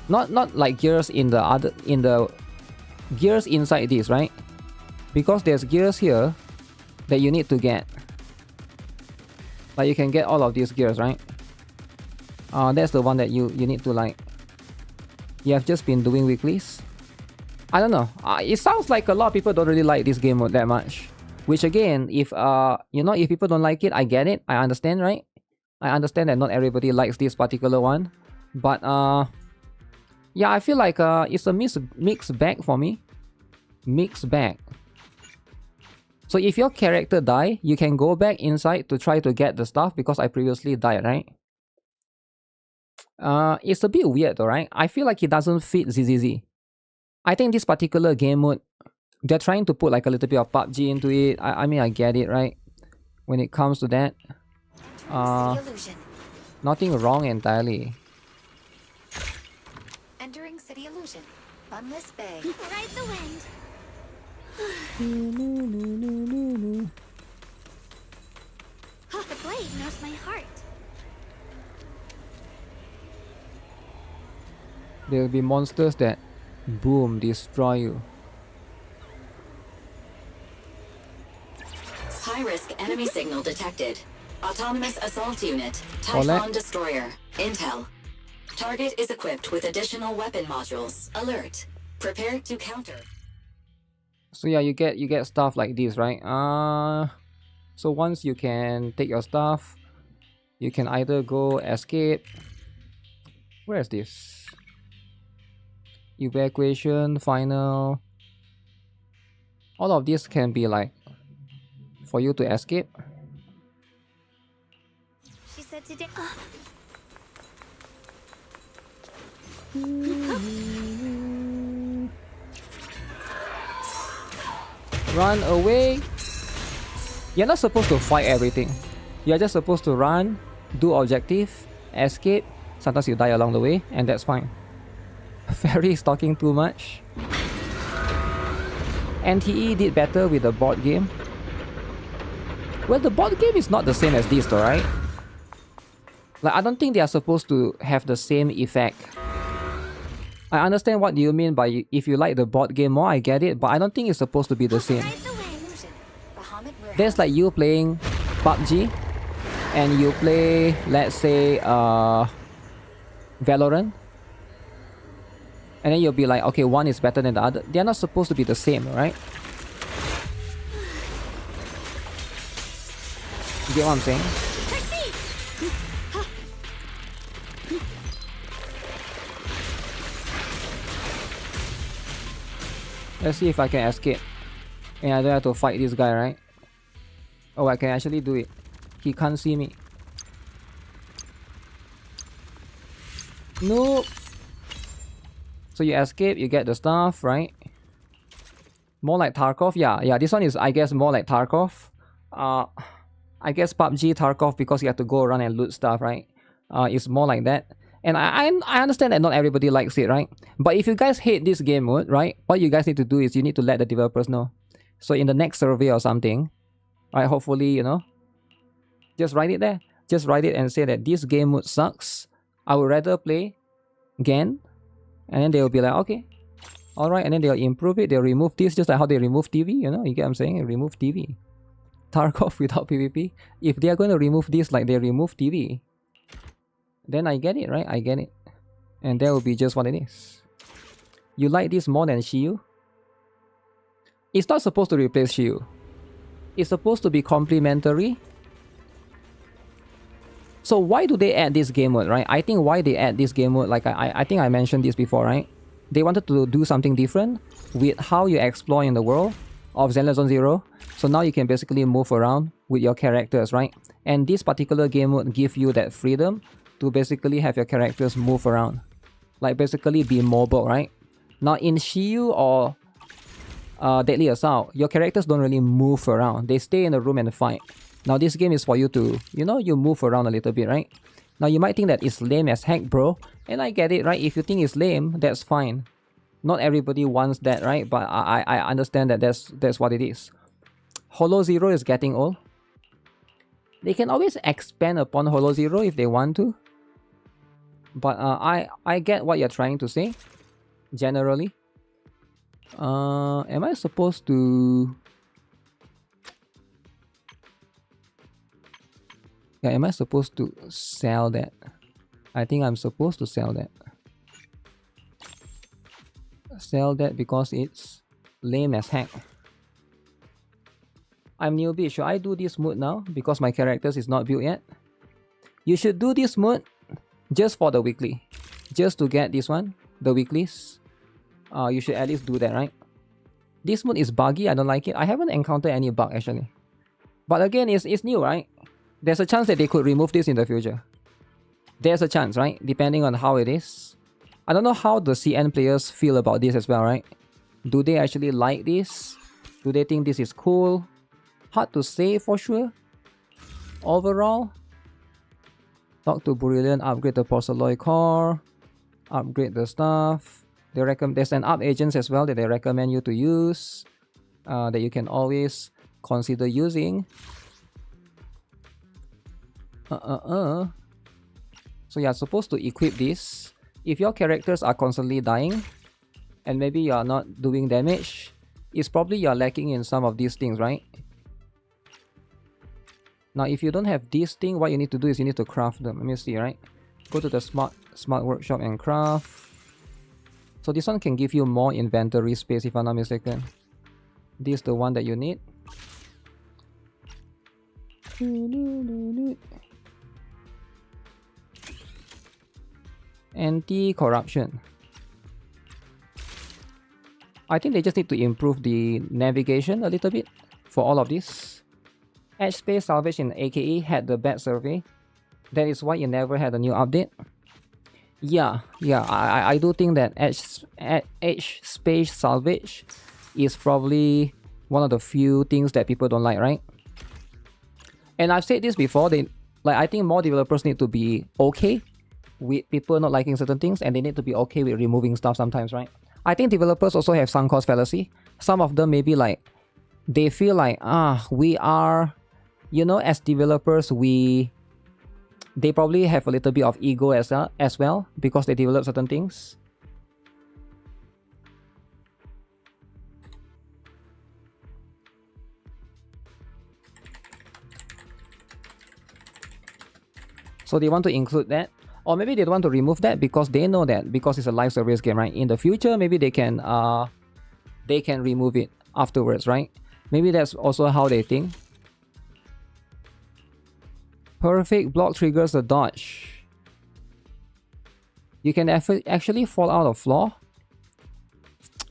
Not like gears in the gears inside this, right? Because there's gears here that you need to get. Like you can get all of these gears, right? That's the one that you need to like. You have just been doing weeklies. I don't know. It sounds like a lot of people don't really like this game mode that much. Which again, if if people don't like it, I get it. I understand, right? I understand that not everybody likes this particular one. But yeah, I feel like it's a mixed bag for me. Mixed bag. So if your character die, you can go back inside to try to get the stuff because I previously died, right? It's a bit weird though, right? I feel like it doesn't fit ZZZ. I think this particular game mode, they're trying to put like a little bit of PUBG into it. I mean, I get it, right? When it comes to that. Nothing wrong entirely. Entering City Illusion. Funless Bay. Ride the wind. The blade knows my heart. There'll be monsters that boom, destroy you. High-risk enemy signal detected. Autonomous assault unit. Typhon destroyer. Intel. Target is equipped with additional weapon modules. Alert. Prepare to counter. So yeah, you get stuff like this, right? So once you can take your stuff, you can either go escape. Where is this? Evacuation, final. All of this can be like for you to escape. She said today. Run away. You're not supposed to fight everything. You're just supposed to run, do objective, escape. Sometimes you die along the way, and that's fine. Fairy is talking too much. NTE did better with the board game. Well, the board game is not the same as this though, right? Like, I don't think they are supposed to have the same effect. I understand what you mean by if you like the board game more, I get it, but I don't think it's supposed to be the same. There's like you playing PUBG and you play, let's say, Valorant. And then you'll be like, okay, one is better than the other. They're not supposed to be the same, right? You get what I'm saying? Let's see if I can escape. And I don't have to fight this guy, right? Oh, I can actually do it. He can't see me. Nope. So you escape, you get the stuff, right? More like Tarkov. Yeah, this one is, I guess, more like Tarkov. I guess PUBG Tarkov, because you have to go around and loot stuff, right? It's more like that. And I understand that not everybody likes it, right? But if you guys hate this game mode, right? What you guys need to do is you need to let the developers know. So in the next survey or something, right? Hopefully, you know, just write it there. Just write it and say that this game mode sucks. I would rather play GAN. And then they'll be like, okay, alright. And then they'll improve it. They'll remove this, just like how they remove TV, you know? You get what I'm saying? Remove TV. Tarkov without PvP. If they are going to remove this like they remove TV, then I get it, right? I get it. And that will be just what it is. You like this more than Shiyu? It's not supposed to replace Shiyu. It's supposed to be complementary. So why do they add this game mode, right? I think why they add this game mode, like I think I mentioned this before, right? They wanted to do something different with how you explore in the world of Zenless Zone Zero. So now you can basically move around with your characters, right? And this particular game mode gives you that freedom to basically have your characters move around. Like basically be mobile, right? Now in Shiyu or Deadly Assault, your characters don't really move around. They stay in the room and fight. Now this game is for you to, you know, you move around a little bit, right? Now you might think that it's lame as heck, bro. And I get it, right? If you think it's lame, that's fine. Not everybody wants that, right? But I understand that that's what it is. Holo Zero is getting old. They can always expand upon Holo Zero if they want to. But I get what you're trying to say, generally. Am I supposed to... Yeah, am I supposed to sell that? I think I'm supposed to sell that. Sell that because it's lame as heck. I'm newbie. Should I do this mode now? Because my characters is not built yet. You should do this mode just for the weekly. Just to get this one, the weeklies. You should at least do that, right? This mode is buggy. I don't like it. I haven't encountered any bug actually. But again, it's new, right? There's a chance that they could remove this in the future. There's a chance, right? Depending on how it is. I don't know how the CN players feel about this as well, right? Do they actually like this? Do they think this is cool? Hard to say for sure. Overall, talk to Brilliant, upgrade the Porceloid core, upgrade the stuff. They recommend there's an up agents as well that they recommend you to use, that you can always consider using. So you're supposed to equip this. If your characters are constantly dying, and maybe you are not doing damage, it's probably you're lacking in some of these things, right? Now, if you don't have this thing, what you need to do is you need to craft them. Let me see, right? Go to the smart workshop and craft. So this one can give you more inventory space, if I'm not mistaken. This is the one that you need. Anti-corruption. I think they just need to improve the navigation a little bit for all of this. Edge Space Salvage in AKE had the bad survey. That is why it never had a new update. Yeah, I do think that Edge Space Salvage is probably one of the few things that people don't like, right? And I've said this before, I think more developers need to be okay with people not liking certain things, and they need to be okay with removing stuff sometimes, right? I think developers also have sunk cost fallacy. Some of them maybe like, they feel like, we are, you know, as developers, they probably have a little bit of ego as well, because they develop certain things. So they want to include that. Or maybe they don't want to remove that because they know that because it's a live service game, right? In the future, maybe they can remove it afterwards, right? Maybe that's also how they think. Perfect block triggers the dodge. You can actually fall out of floor.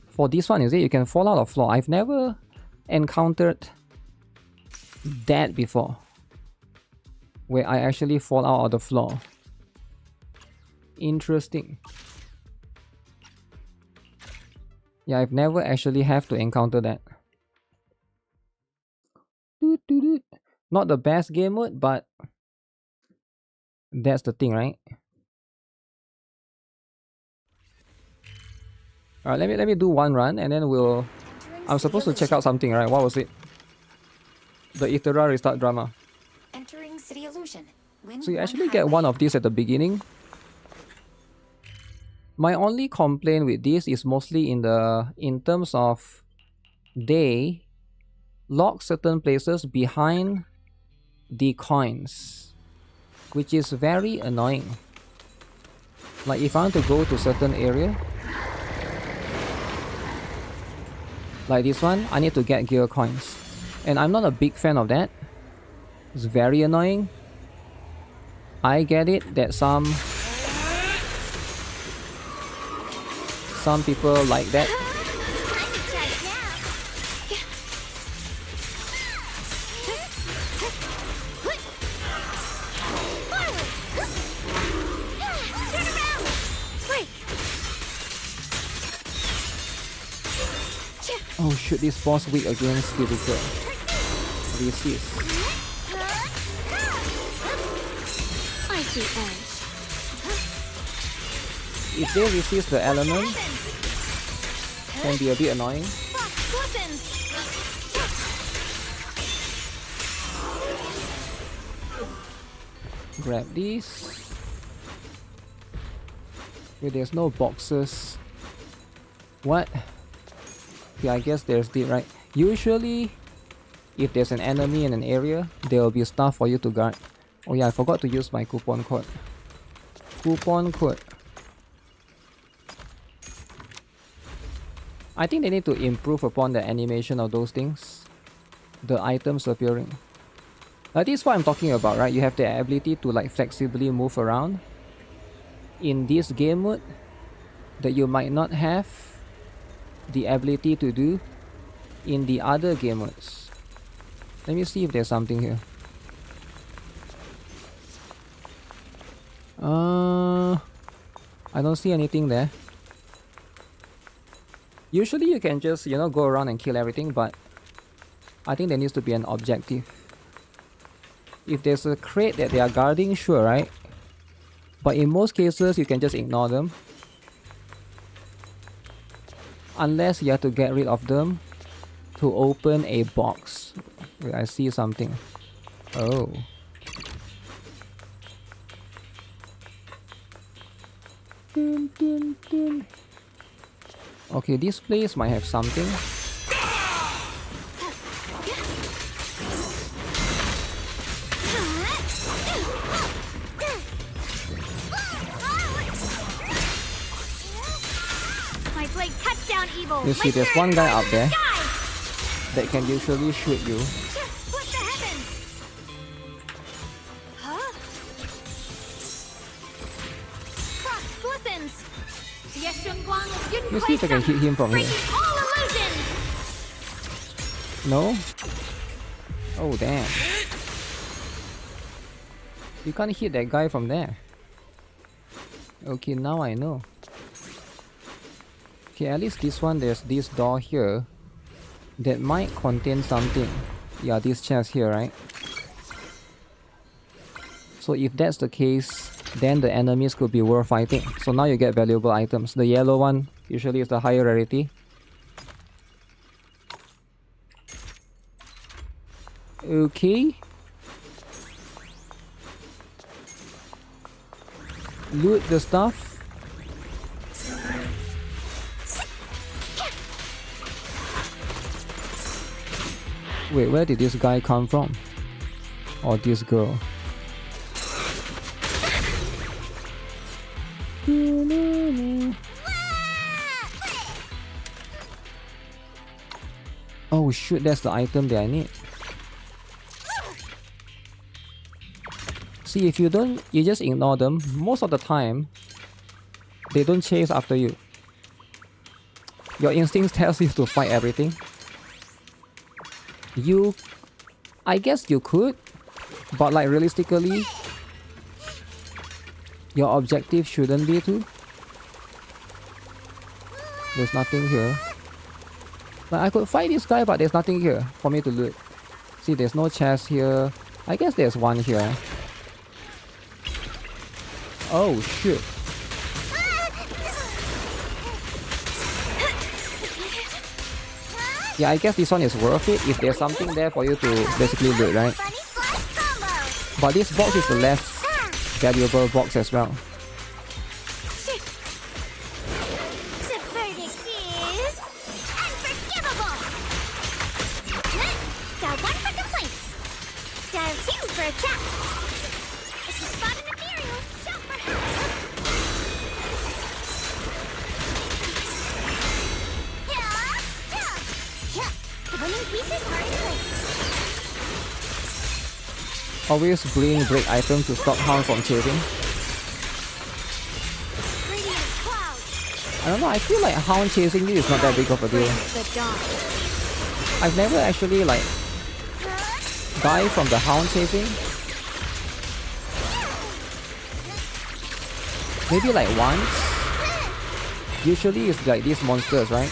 For this one, is it? You can fall out of floor. I've never encountered that before, where I actually fall out of the floor. Interesting. Yeah, I've never actually have to encounter that. Not the best game mode, but that's the thing, right? Alright, let me do one run and then we'll... I'm supposed to check out something, right? What was it? The Ithera restart drama. Entering City Illusion. So you actually get one of these at the beginning. My only complaint with this is mostly in terms of they lock certain places behind the coins, which is very annoying. Like if I want to go to certain area, like this one, I need to get gear coins. And I'm not a big fan of that. It's very annoying. I get it that some people like that. Oh shoot, this boss weak against physical. Resist. If they resist the element, can be a bit annoying. Grab this. Wait, there's no boxes. What? Yeah, I guess there's the right. Usually, if there's an enemy in an area, there will be stuff for you to guard. Oh yeah, I forgot to use my coupon code. Coupon code. I think they need to improve upon the animation of those things. The items appearing. This is what I'm talking about, right? You have the ability to like flexibly move around in this game mode that you might not have the ability to do in the other game modes. Let me see if there's something here. I don't see anything there. Usually you can just, you know, go around and kill everything, but I think there needs to be an objective. If there's a crate that they are guarding, sure, right? But in most cases, you can just ignore them. Unless you have to get rid of them to open a box. Wait, I see something. Oh. Dun, dun, dun. Okay, this place might have something. You see, there's one guy up there that can usually shoot you. Let's see if I can hit him from here. No? Oh damn. You can't hit that guy from there. Okay, now I know. Okay, at least this one, there's this door here that might contain something. Yeah, this chest here, right? So if that's the case, then the enemies could be worth fighting. So now you get valuable items. The yellow one usually is the higher rarity. Okay. Loot the stuff. Wait, where did this guy come from? Or this girl? Oh shoot, that's the item that I need. See, if you just ignore them, most of the time, they don't chase after you. Your instincts tells you to fight everything. I guess you could, but like realistically, your objective shouldn't be to. There's nothing here. Like I could fight this guy, but there's nothing here for me to loot. See, there's no chest here. I guess there's one here. Oh shit. Yeah, I guess this one is worth it if there's something there for you to basically loot, right? But this box is the less valuable box as well. Always bring break item to stop Hound from chasing. I don't know, I feel like Hound chasing you is not that big of a deal. I've never actually like died from the Hound chasing. Maybe like once. Usually it's like these monsters, right?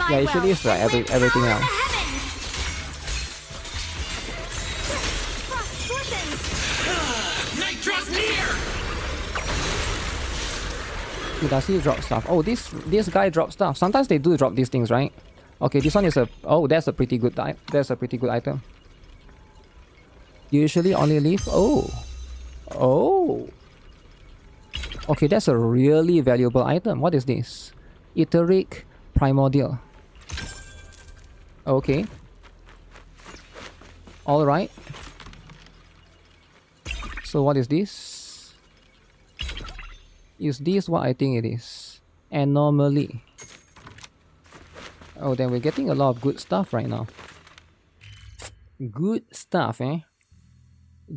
Yeah, usually it's like everything else. Does he drop stuff? Oh, this guy drops stuff. Sometimes they do drop these things, right? Okay, this one is a... Oh, that's a pretty good item. You usually only leave... Oh. Oh. Okay, that's a really valuable item. What is this? Etheric Primordial. Okay. Alright. So what is this? Is this what I think it is? Anomaly. Oh, then we're getting a lot of good stuff right now. Good stuff, eh?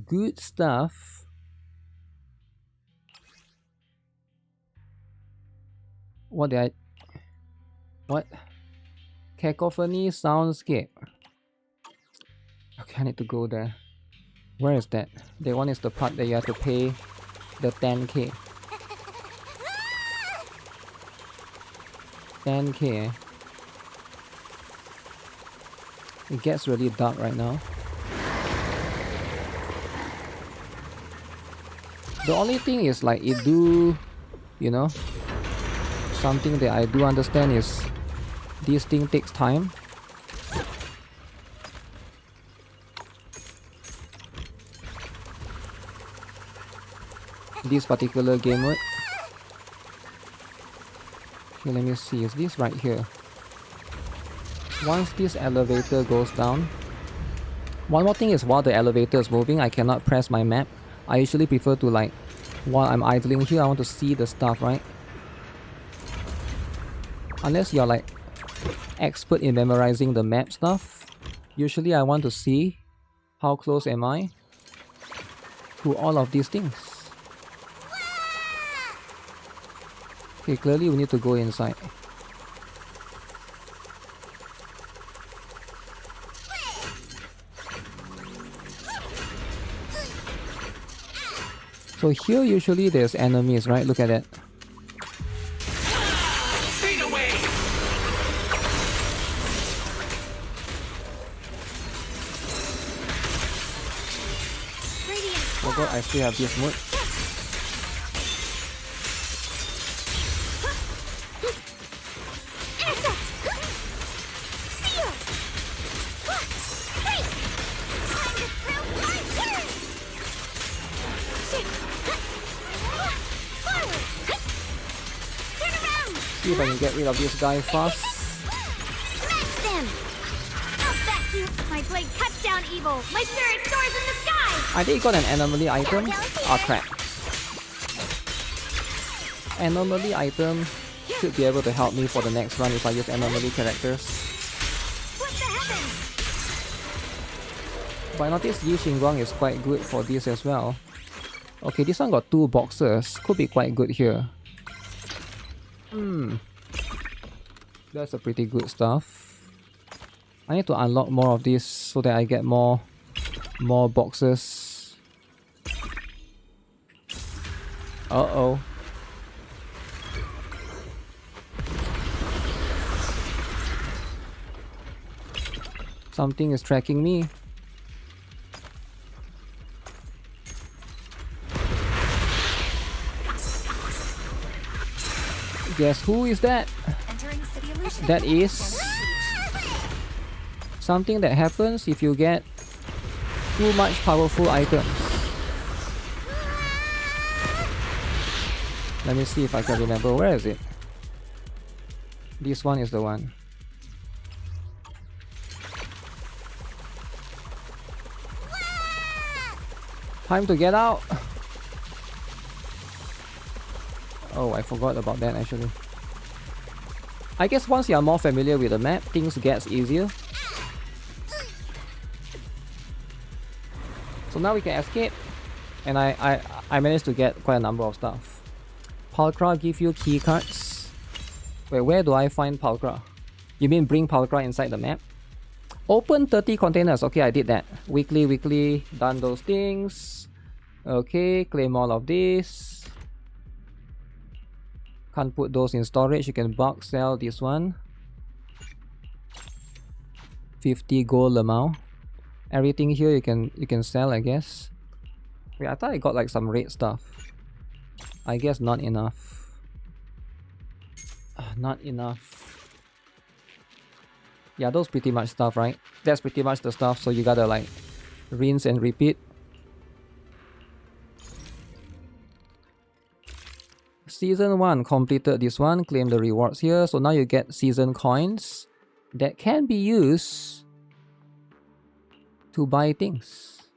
Good stuff. What did I... What? Cacophony Soundscape. Okay, I need to go there. Where is that? The one is the part that you have to pay the 10k. 10k. It gets really dark right now. The only thing is like it do, you know, something that I do understand is this thing takes time. This particular game mode. Okay, let me see. Is this right here? Once this elevator goes down. One more thing is while the elevator is moving, I cannot press my map. I usually prefer to like, while I'm idling here, I want to see the stuff, right? Unless you're like expert in memorizing the map stuff, usually I want to see how close am I to all of these things. Okay, clearly we need to go inside. So here usually there's enemies, right? Look at that. Forgot I still have this mode. See if I can get rid of this guy fast. evil. My spirit soars in the sky. I think it got an anomaly item. Oh crap. Anomaly item should be able to help me for the next run if I use anomaly characters. What the heavens? But I noticed Yi Xingguang is quite good for this as well. Okay, this one got 2 boxes. Could be quite good here. That's a pretty good stuff. I need to unlock more of this so that I get more boxes. Uh-oh. Something is tracking me. Guess who is that? That is something that happens if you get too much powerful items. Let me see if I can remember. Where is it? This one is the one. Time to get out. Oh, I forgot about that actually. I guess once you are more familiar with the map, things get easier. So now we can escape. And I managed to get quite a number of stuff. Pulchra give you key cards. Wait, where do I find Pulchra? You mean bring Pulchra inside the map? Open 30 containers. Okay, I did that. Weekly, done those things. Okay, claim all of this. Can't put those in storage. You can bulk sell this one. 50 gold amount. Everything here you can sell, I guess. Wait, I thought I got like some red stuff. I guess not enough. Not enough. Yeah, those pretty much stuff, right? That's pretty much the stuff, so you gotta like rinse and repeat. Season 1 completed this one, claim the rewards here. So now you get season coins that can be used to buy things.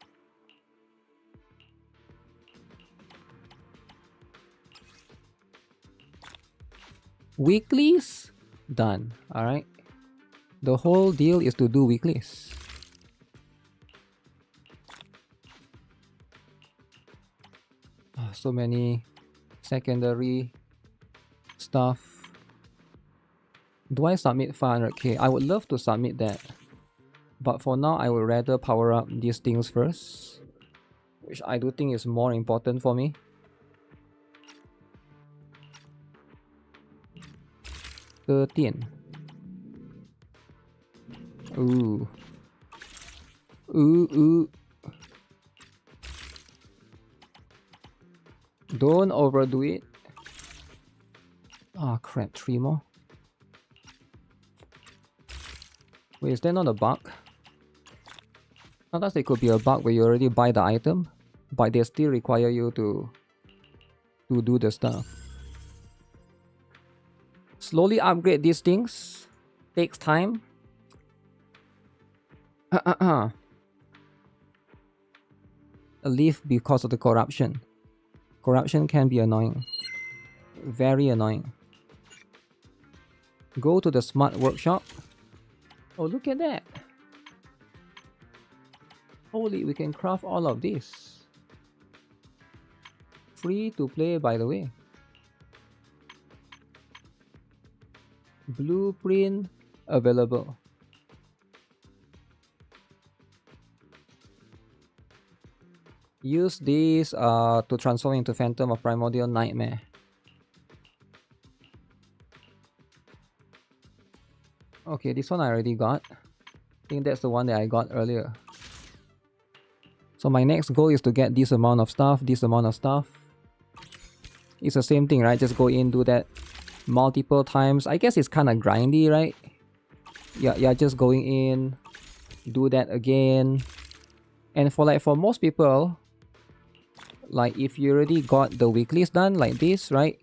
Weeklies? Done. Alright. The whole deal is to do weeklies. So many secondary stuff. Do I submit 500k? I would love to submit that. But for now, I would rather power up these things first, which I do think is more important for me. 13. Ooh. Ooh. Don't overdo it. Ah, crap, 3 more. Wait, is there not a bug? Sometimes there could be a bug where you already buy the item, but they still require you to do the stuff. Slowly upgrade these things. Takes time. Leave because of the corruption. Corruption can be annoying. Very annoying. Go to the smart workshop. Oh, look at that. Holy, we can craft all of this. Free to play, by the way. Blueprint available. Use these to transform into Phantom of Primordial Nightmare. Okay, this one I already got. I think that's the one that I got earlier. So my next goal is to get this amount of stuff, this amount of stuff. It's the same thing, right? Just go in, do that multiple times. I guess it's kind of grindy, right? Yeah, just going in, do that again. And for most people, like if you already got the weeklies done like this, right?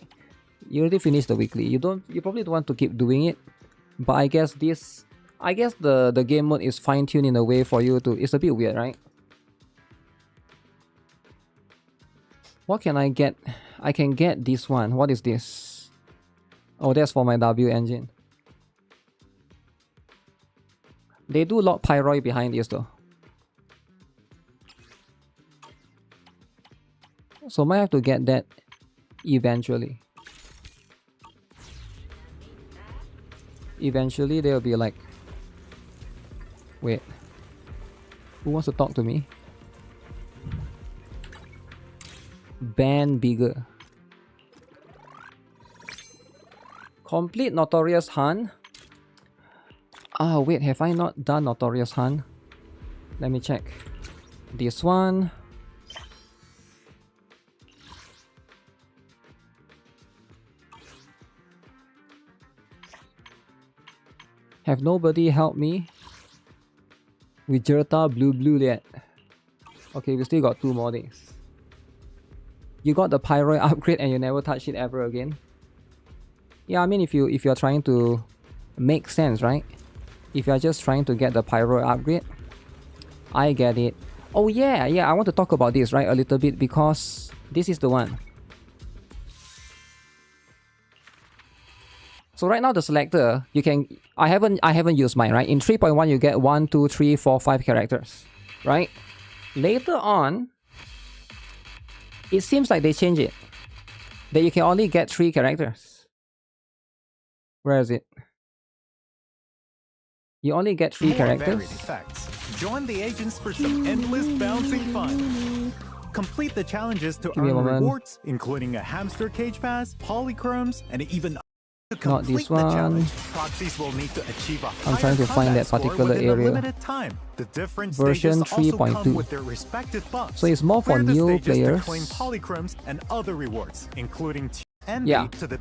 You already finished the weekly. You probably don't want to keep doing it. But I guess this I guess the game mode is fine-tuned in a way for you to... It's a bit weird, right? What can I get? I can get this one. What is this? Oh, that's for my W engine. They do lock Pyroid behind this though. So might have to get that eventually. Eventually they'll be like... Wait. Who wants to talk to me? Band bigger. Complete Notorious Hunt. Ah, wait, have I not done Notorious Hunt? Let me check. This one. Have nobody helped me with Jerta Blue yet? Okay, we still got 2 more days. You got the Pyroid upgrade and you never touch it ever again? Yeah, I mean if you're trying to make sense, right? If you're just trying to get the Pyroid upgrade, I get it. Oh yeah, I want to talk about this, right, a little bit, because this is the one. So right now the selector, you can... I haven't used mine, right? In 3.1 you get 1, 2, 3, 4, 5 characters, right? Later on, it seems like they change it. That you can only get 3 characters. Where is it? You only get 3 characters. Join the agents for some endless bouncing fun. Complete the challenges to Give me a earn moment. rewards, including a hamster cage pass, polychromes, and even... To Not this complete the one. challenge, proxies will need to achieve a I'm higher trying to find combat that score particular within a area. limited time. The different Version stages also come 3.2. with their respective buffs. So it's more for Clear the new stages to players. claim polychromes and other rewards, including envy Yeah. to the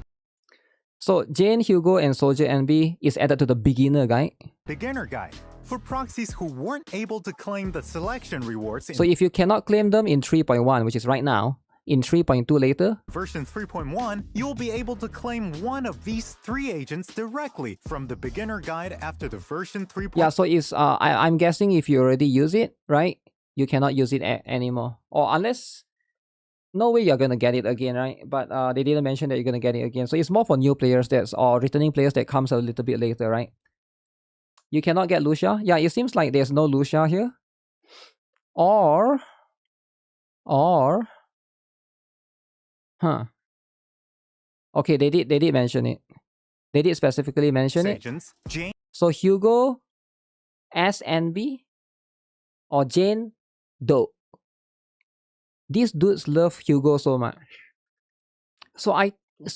So Jane, Hugo, and Soldier NB is added to the beginner guide. beginner guide. For proxies who weren't able to claim the selection rewards in So if you cannot claim them in 3.1, which is right now, in 3.2 later, version 3.1, you'll be able to claim one of these 3 agents directly from the beginner guide after the version 3.1. yeah, so it's I'm guessing if you already use it, right, you cannot use it anymore, or unless no way you're gonna get it again, right? But they didn't mention that you're gonna get it again, so it's more for new players or returning players that comes a little bit later, right? You cannot get Lucia. Yeah, it seems like there's no Lucia here, or huh? Okay, they did mention it. They did specifically mention it. Agents, Jane So Hugo, SNB, or Jane Doe. These dudes love Hugo so much. So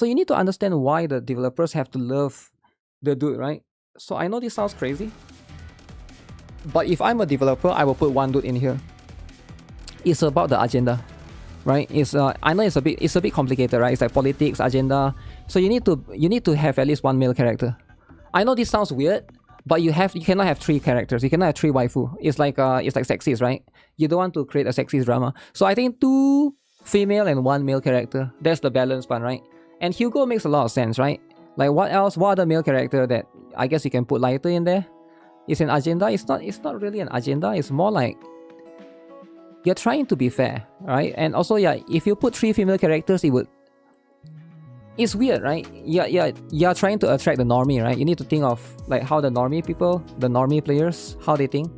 you need to understand why the developers have to love the dude, right? So I know this sounds crazy, but if I'm a developer, I will put one dude in here. It's about the agenda, right? I know it's a bit complicated, right? It's like politics, agenda. So you need to have at least 1 male character. I know this sounds weird, but you cannot have 3 characters. You cannot have 3 waifu. It's like sexist, right? You don't want to create a sexist drama. So I think 2 female and 1 male character. That's the balance one, right? And Hugo makes a lot of sense, right? Like what else? What other male character that I guess you can put lighter in there? It's an agenda. It's not really an agenda. It's more like you're trying to be fair, right? And also, yeah, if you put 3 female characters, it's weird, right? You're trying to attract the normie, right? You need to think of like how the normie players, how they think.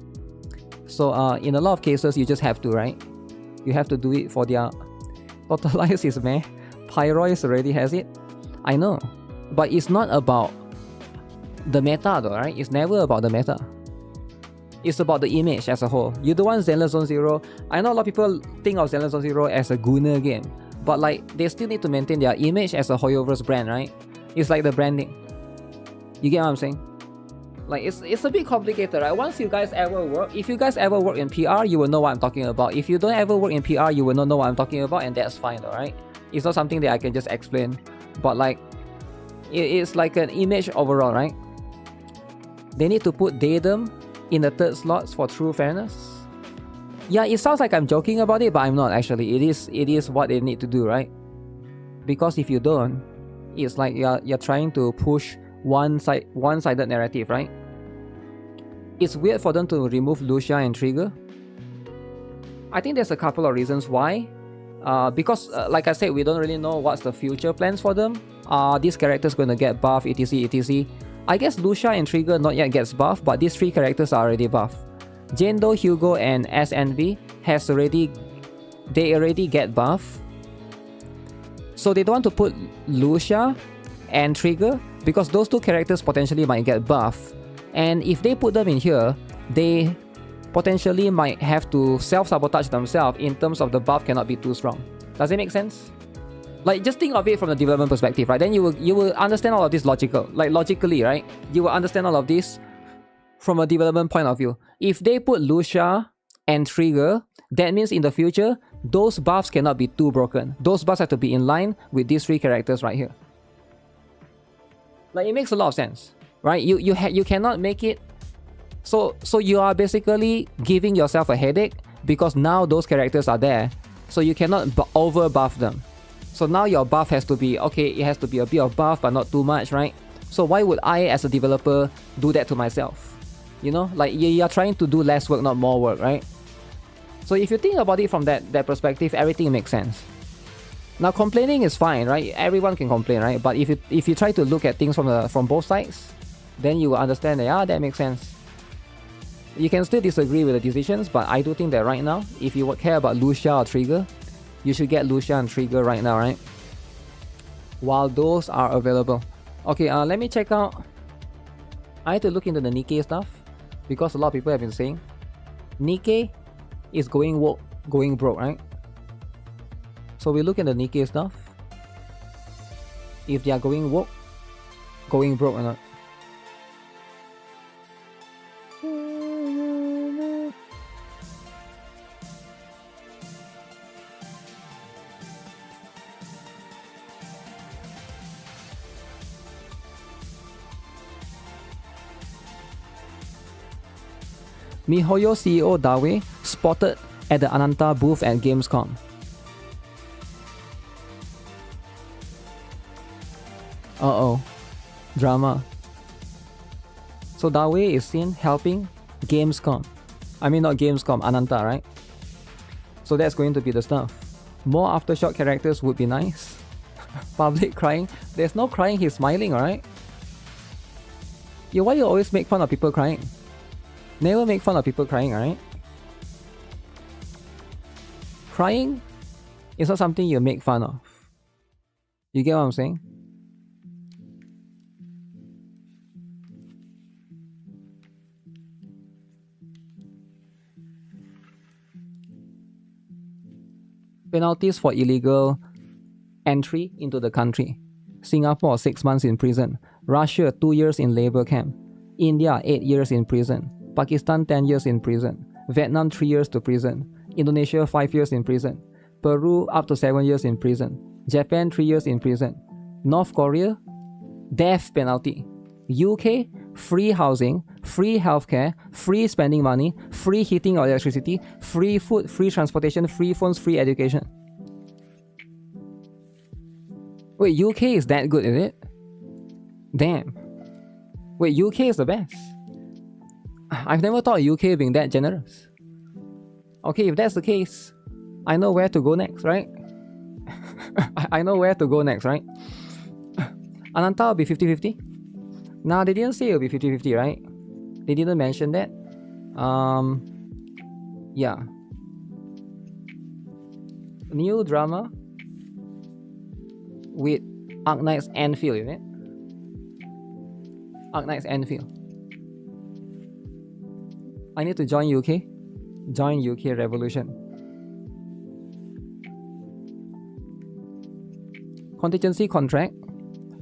So in a lot of cases, you just have to, right? You have to do it for their... Totalize is meh. Pyroid already has it. I know. But it's not about the meta though, right? It's never about the meta. It's about the image as a whole. You don't want Zenless Zone Zero. I know a lot of people think of Zenless Zone Zero as a Gunner game, but like they still need to maintain their image as a Hoyoverse brand, right? It's like the branding. You get what I'm saying? Like it's a bit complicated, right? Once you guys ever work, if you guys ever work in PR, you will know what I'm talking about. If you don't ever work in PR, you will not know what I'm talking about, and that's fine, alright? It's not something that I can just explain, but like it's like an image overall, right? They need to put datum in the 3rd slots for true fairness. Yeah, it sounds like I'm joking about it, but I'm not actually. It is what they need to do, right? Because if you don't, it's like you're trying to push one-sided narrative, right? it's weird for them to remove Lucia and Trigger. I think there's a couple of reasons why. Because like I said, we don't really know what's the future plans for them. Are these characters going to get buff, etc, etc? I guess Lucia and Trigger not yet gets buff, but these 3 characters are already buff. Jane Doe, Hugo, and SNV they already get buff. So they don't want to put Lucia and Trigger because those 2 characters potentially might get buff. And if they put them in here, they potentially might have to self-sabotage themselves in terms of the buff cannot be too strong. Does it make sense? Like, just think of it from the development perspective, right? Then you will understand all of this logically, right? You will understand all of this from a development point of view. If they put Lucia and Trigger, that means in the future, those buffs cannot be too broken. Those buffs have to be in line with these 3 characters right here. Like, it makes a lot of sense, right? You cannot make it. So you are basically giving yourself a headache because now those characters are there. So you cannot over buff them. So now your buff has to be, okay, it has to be a bit of buff but not too much, right? So why would I as a developer do that to myself? You know, like you're trying to do less work, not more work, right? So if you think about it from that perspective, everything makes sense. Now complaining is fine, right? Everyone can complain, right? But if you try to look at things from both sides, then you will understand that, that makes sense. You can still disagree with the decisions, but I do think that right now, if you care about Lucia or Trigger, you should get Lucia and Trigger right now, right? While those are available. Okay, let me check out. I had to look into the NIKKE stuff because a lot of people have been saying NIKKE is going broke, right? So we look at the NIKKE stuff. If they are going broke or not. MiHoYo CEO Dawe spotted at the Ananta booth at Gamescom. Uh-oh. Drama. So Dawe is seen helping Gamescom. I mean not Gamescom, Ananta, right? So that's going to be the stuff. More Aftershock characters would be nice. Public crying. There's no crying, he's smiling, alright? Why you always make fun of people crying? Never make fun of people crying, alright? Crying is not something you make fun of. You get what I'm saying? Penalties for illegal entry into the country. Singapore 6 months in prison. Russia 2 years in labor camp. India 8 years in prison. Pakistan 10 years in prison. Vietnam 3 years to prison. Indonesia 5 years in prison. Peru up to 7 years in prison. Japan 3 years in prison. North Korea, death penalty. UK, free housing, free healthcare, free spending money, free heating or electricity, free food, free transportation, free phones, free education. Wait, UK is that good, is it? Damn. Wait, UK is the best. I've never thought UK being that generous. Okay, if that's the case, I know where to go next, right? I know where to go next, right? Ananta will be 50-50. Nah, they didn't say it'll be 50-50, right? They didn't mention that. Yeah. New drama with Arknight's Anfield, isn't it? Arknight's Anfield. I need to join UK. Join UK Revolution. Contingency contract.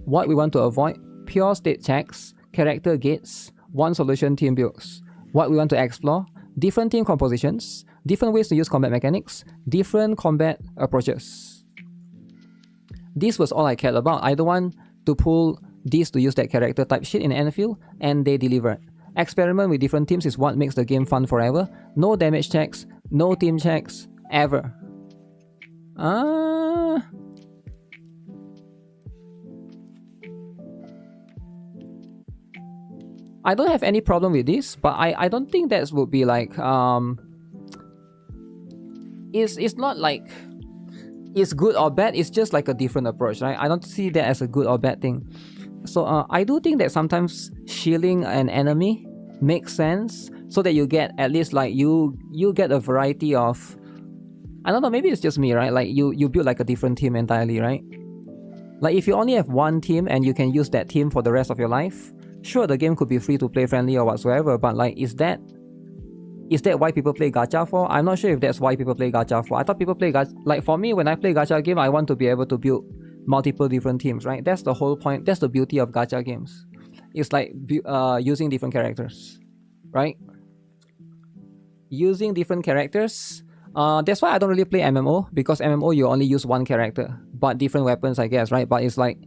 What we want to avoid. Pure state checks. Character gates. One solution team builds. What we want to explore. Different team compositions. Different ways to use combat mechanics. Different combat approaches. This was all I cared about. I don't want to pull this to use that character type shit in Anfield, and they delivered. Experiment with different teams is what makes the game fun forever. No damage checks, no team checks, ever. I don't have any problem with this, but I don't think that would be like it's not like it's good or bad. It's just like a different approach, right? I don't see that as a good or bad thing. So I do think that sometimes shielding an enemy makes sense, so that you get at least like you get a variety of, I don't know, maybe it's just me, right? Like you build like a different team entirely, right? Like if you only have one team and you can use that team for the rest of your life, sure, the game could be free to play friendly or whatsoever, but like is that why people play gacha for? I'm not sure if that's why people play gacha for. I thought people play gacha, like for me, when I play gacha game, I want to be able to build multiple different teams, right? That's the whole point. That's the beauty of gacha games. It's like using different characters, right? Using different characters. That's why I don't really play MMO, because MMO you only use one character, but different weapons, I guess, right? But it's like,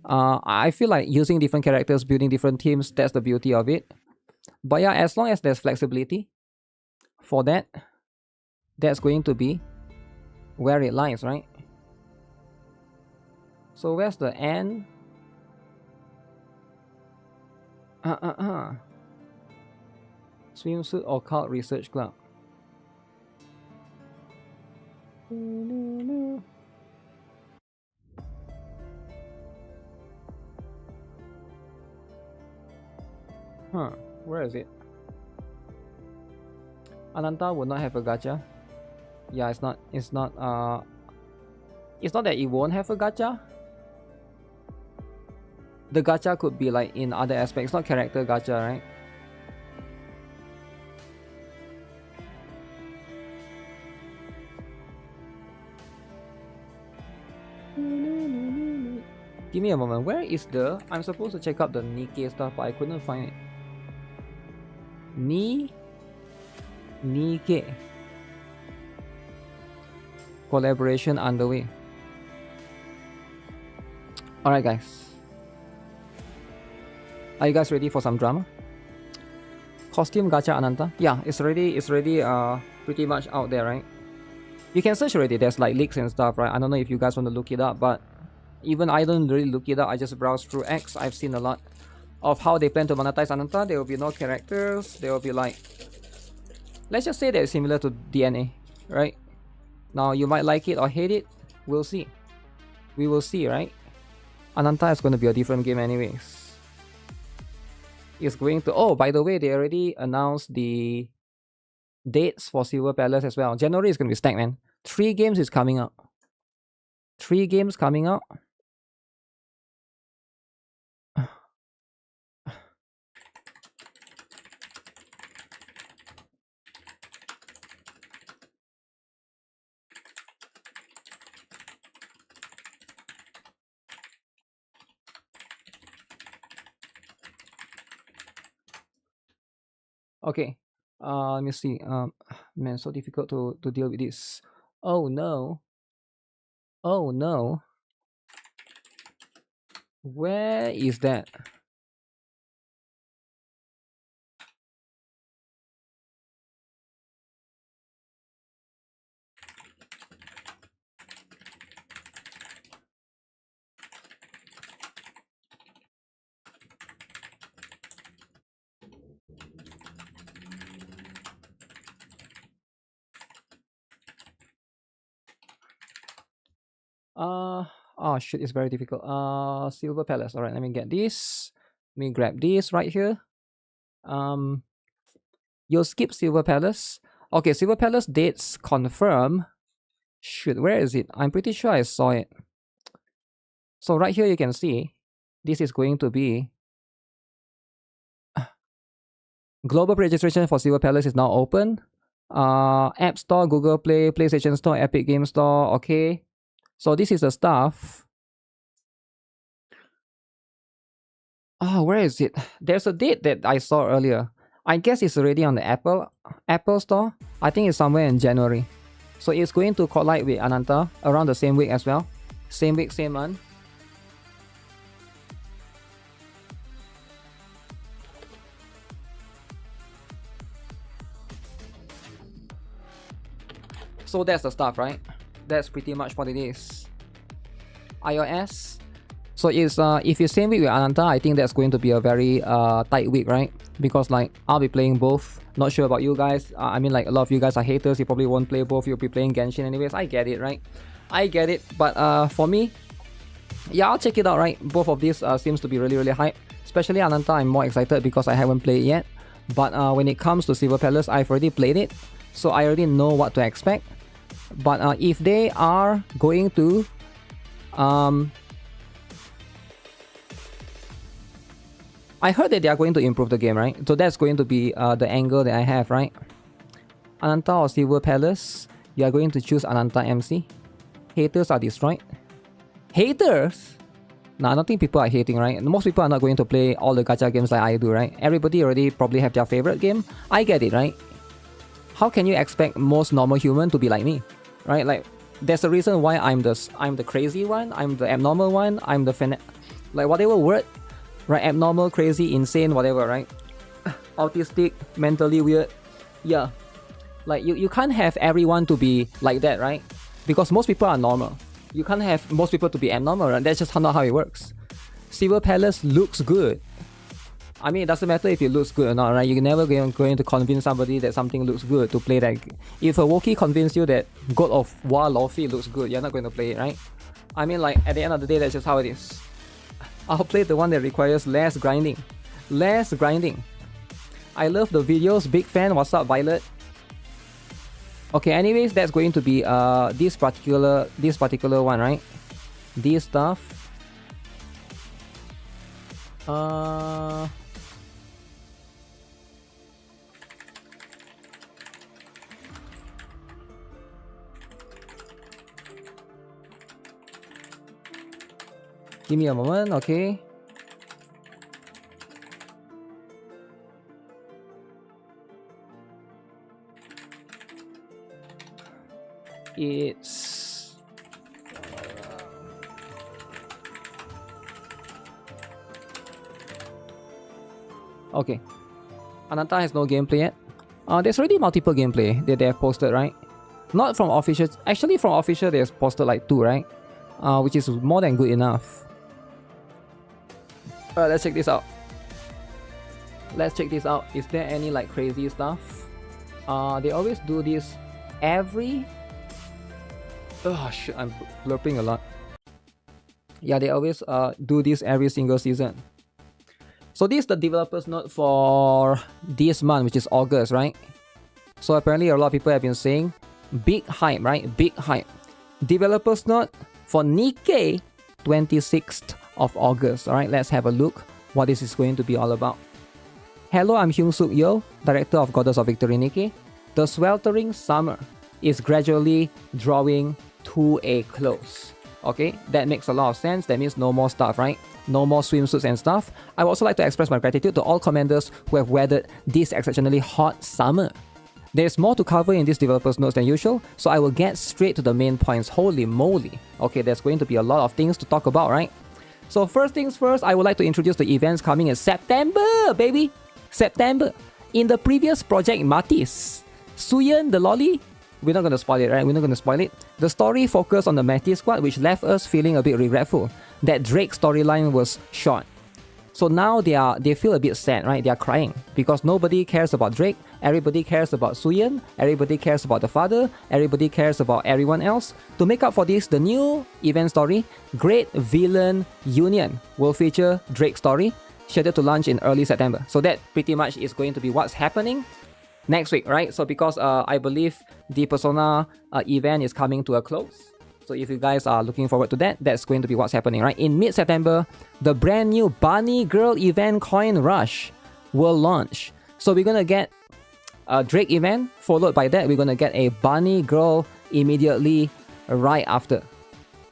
I feel like using different characters, building different teams, that's the beauty of it. But yeah, as long as there's flexibility for that, that's going to be where it lies, right? So where's the end? Swimsuit Occult Research Club. Huh, where is it? Ananta would not have a gacha. Yeah, it's not that it won't have a gacha. The gacha could be like in other aspects, not character gacha, right? Give me a moment. Where is the... I'm supposed to check out the NIKKE stuff, but I couldn't find it. NIKKE. Collaboration underway. Alright guys. Are you guys ready for some drama? Costume gacha Ananta? Yeah, it's already pretty much out there, right? You can search already. There's like leaks and stuff, right? I don't know if you guys want to look it up, but even I don't really look it up. I just browse through X. I've seen a lot of how they plan to monetize Ananta. There will be no characters. There will be like, let's just say that it's similar to DNA, right? Now you might like it or hate it. We'll see. We will see, right? Ananta is going to be a different game anyways. It's going to... Oh, by the way, they already announced the dates for Silver Palace as well. January is going to be stacked, man. 3 games is coming out. 3 games coming out. Okay, let me see. Man, so difficult to deal with this. Oh no. Oh no. Where is that? Oh shit, it's very difficult. Silver Palace. Alright, let me get this. Let me grab this right here. You'll skip Silver Palace. Okay, Silver Palace dates confirm. Shoot, where is it? I'm pretty sure I saw it. So right here you can see this is going to be global registration for Silver Palace is now open. App Store, Google Play, PlayStation Store, Epic Game Store. Okay. So this is the stuff. Oh, where is it? There's a date that I saw earlier. I guess it's already on the Apple Store. I think it's somewhere in January. So it's going to collide with Ananta around the same week as well. Same week, same month. So that's the stuff, right? That's pretty much what it is. iOS. So So it's if it's same week with Ananta, I think that's going to be a very tight week, right? Because like I'll be playing both. Not sure about you guys. I mean, like a lot of you guys are haters. You probably won't play both. You'll be playing Genshin anyways. I get it, right? I get it. But for me, yeah, I'll check it out, right? Both of these seems to be really, really hype. Especially Ananta, I'm more excited because I haven't played it yet. But when it comes to Silver Palace, I've already played it, so I already know what to expect. But if they are going to I heard that they are going to improve the game, right? So that's going to be the angle that I have, right? Ananta or Silver Palace, you are going to choose Ananta MC. Haters are destroyed. Haters? Nah, I don't think people are hating, right? Most people are not going to play all the gacha games like I do, right? Everybody already probably have their favorite game. I get it, right? How can you expect most normal human to be like me, right? Like, there's a reason why I'm the crazy one, I'm the abnormal one, I'm the like whatever word, right? Abnormal, crazy, insane, whatever, right? Autistic, mentally weird. Yeah. Like, you can't have everyone to be like that, right? Because most people are normal. You can't have most people to be abnormal, right? That's just not how it works. Silver Palace looks good. I mean, it doesn't matter if it looks good or not, right? You're never going to convince somebody that something looks good to play that. If a Wookiee convince you that God of War Luffy looks good, you're not going to play it, right? I mean, like, at the end of the day, that's just how it is. I'll play the one that requires less grinding. Less grinding. I love the videos. Big fan. What's up, Violet? Okay, anyways, that's going to be this particular one, right? This stuff. Give me a moment, okay? It's okay. Ananta has no gameplay yet. There's already multiple gameplay that they have posted, right? Not from official. Actually, from official, they have posted like 2, right? Which is more than good enough. Alright, let's check this out. Let's check this out. Is there any like crazy stuff? They always do this every. Oh shit, I'm blurping a lot. Yeah, they always do this every single season. So this is the developer's note for this month, which is August, right? So apparently a lot of people have been saying big hype, right? Big hype. Developer's note for NIKKE 26th of August. Alright, let's have a look what this is going to be all about. Hello, I'm Hyung-Suk Yo, Director of Goddess of Victory NIKKE. The sweltering summer is gradually drawing to a close. Okay, that makes a lot of sense. That means no more stuff, right? No more swimsuits and stuff. I would also like to express my gratitude to all commanders who have weathered this exceptionally hot summer. There's more to cover in this developer's notes than usual, so I will get straight to the main points. Holy moly. Okay, there's going to be a lot of things to talk about, right? So first things first, I would like to introduce the events coming in September, baby! September. In the previous Project Matis, Suyen the lolly, we're not going to spoil it, right? We're not going to spoil it. The story focused on the Matis squad, which left us feeling a bit regretful that Drake's storyline was short. So now they feel a bit sad, right? They are crying because nobody cares about Drake, everybody cares about Suyen, everybody cares about the father, everybody cares about everyone else. To make up for this, the new event story, Great Villain Union, will feature Drake's story, scheduled to launch in early September. So that pretty much is going to be what's happening next week, right? So because I believe the Persona event is coming to a close. So if you guys are looking forward to that, that's going to be what's happening, right? In mid-September, the brand new Bunny Girl event Coin Rush will launch. So we're going to get a Drake event, followed by that, we're going to get a Bunny Girl immediately right after.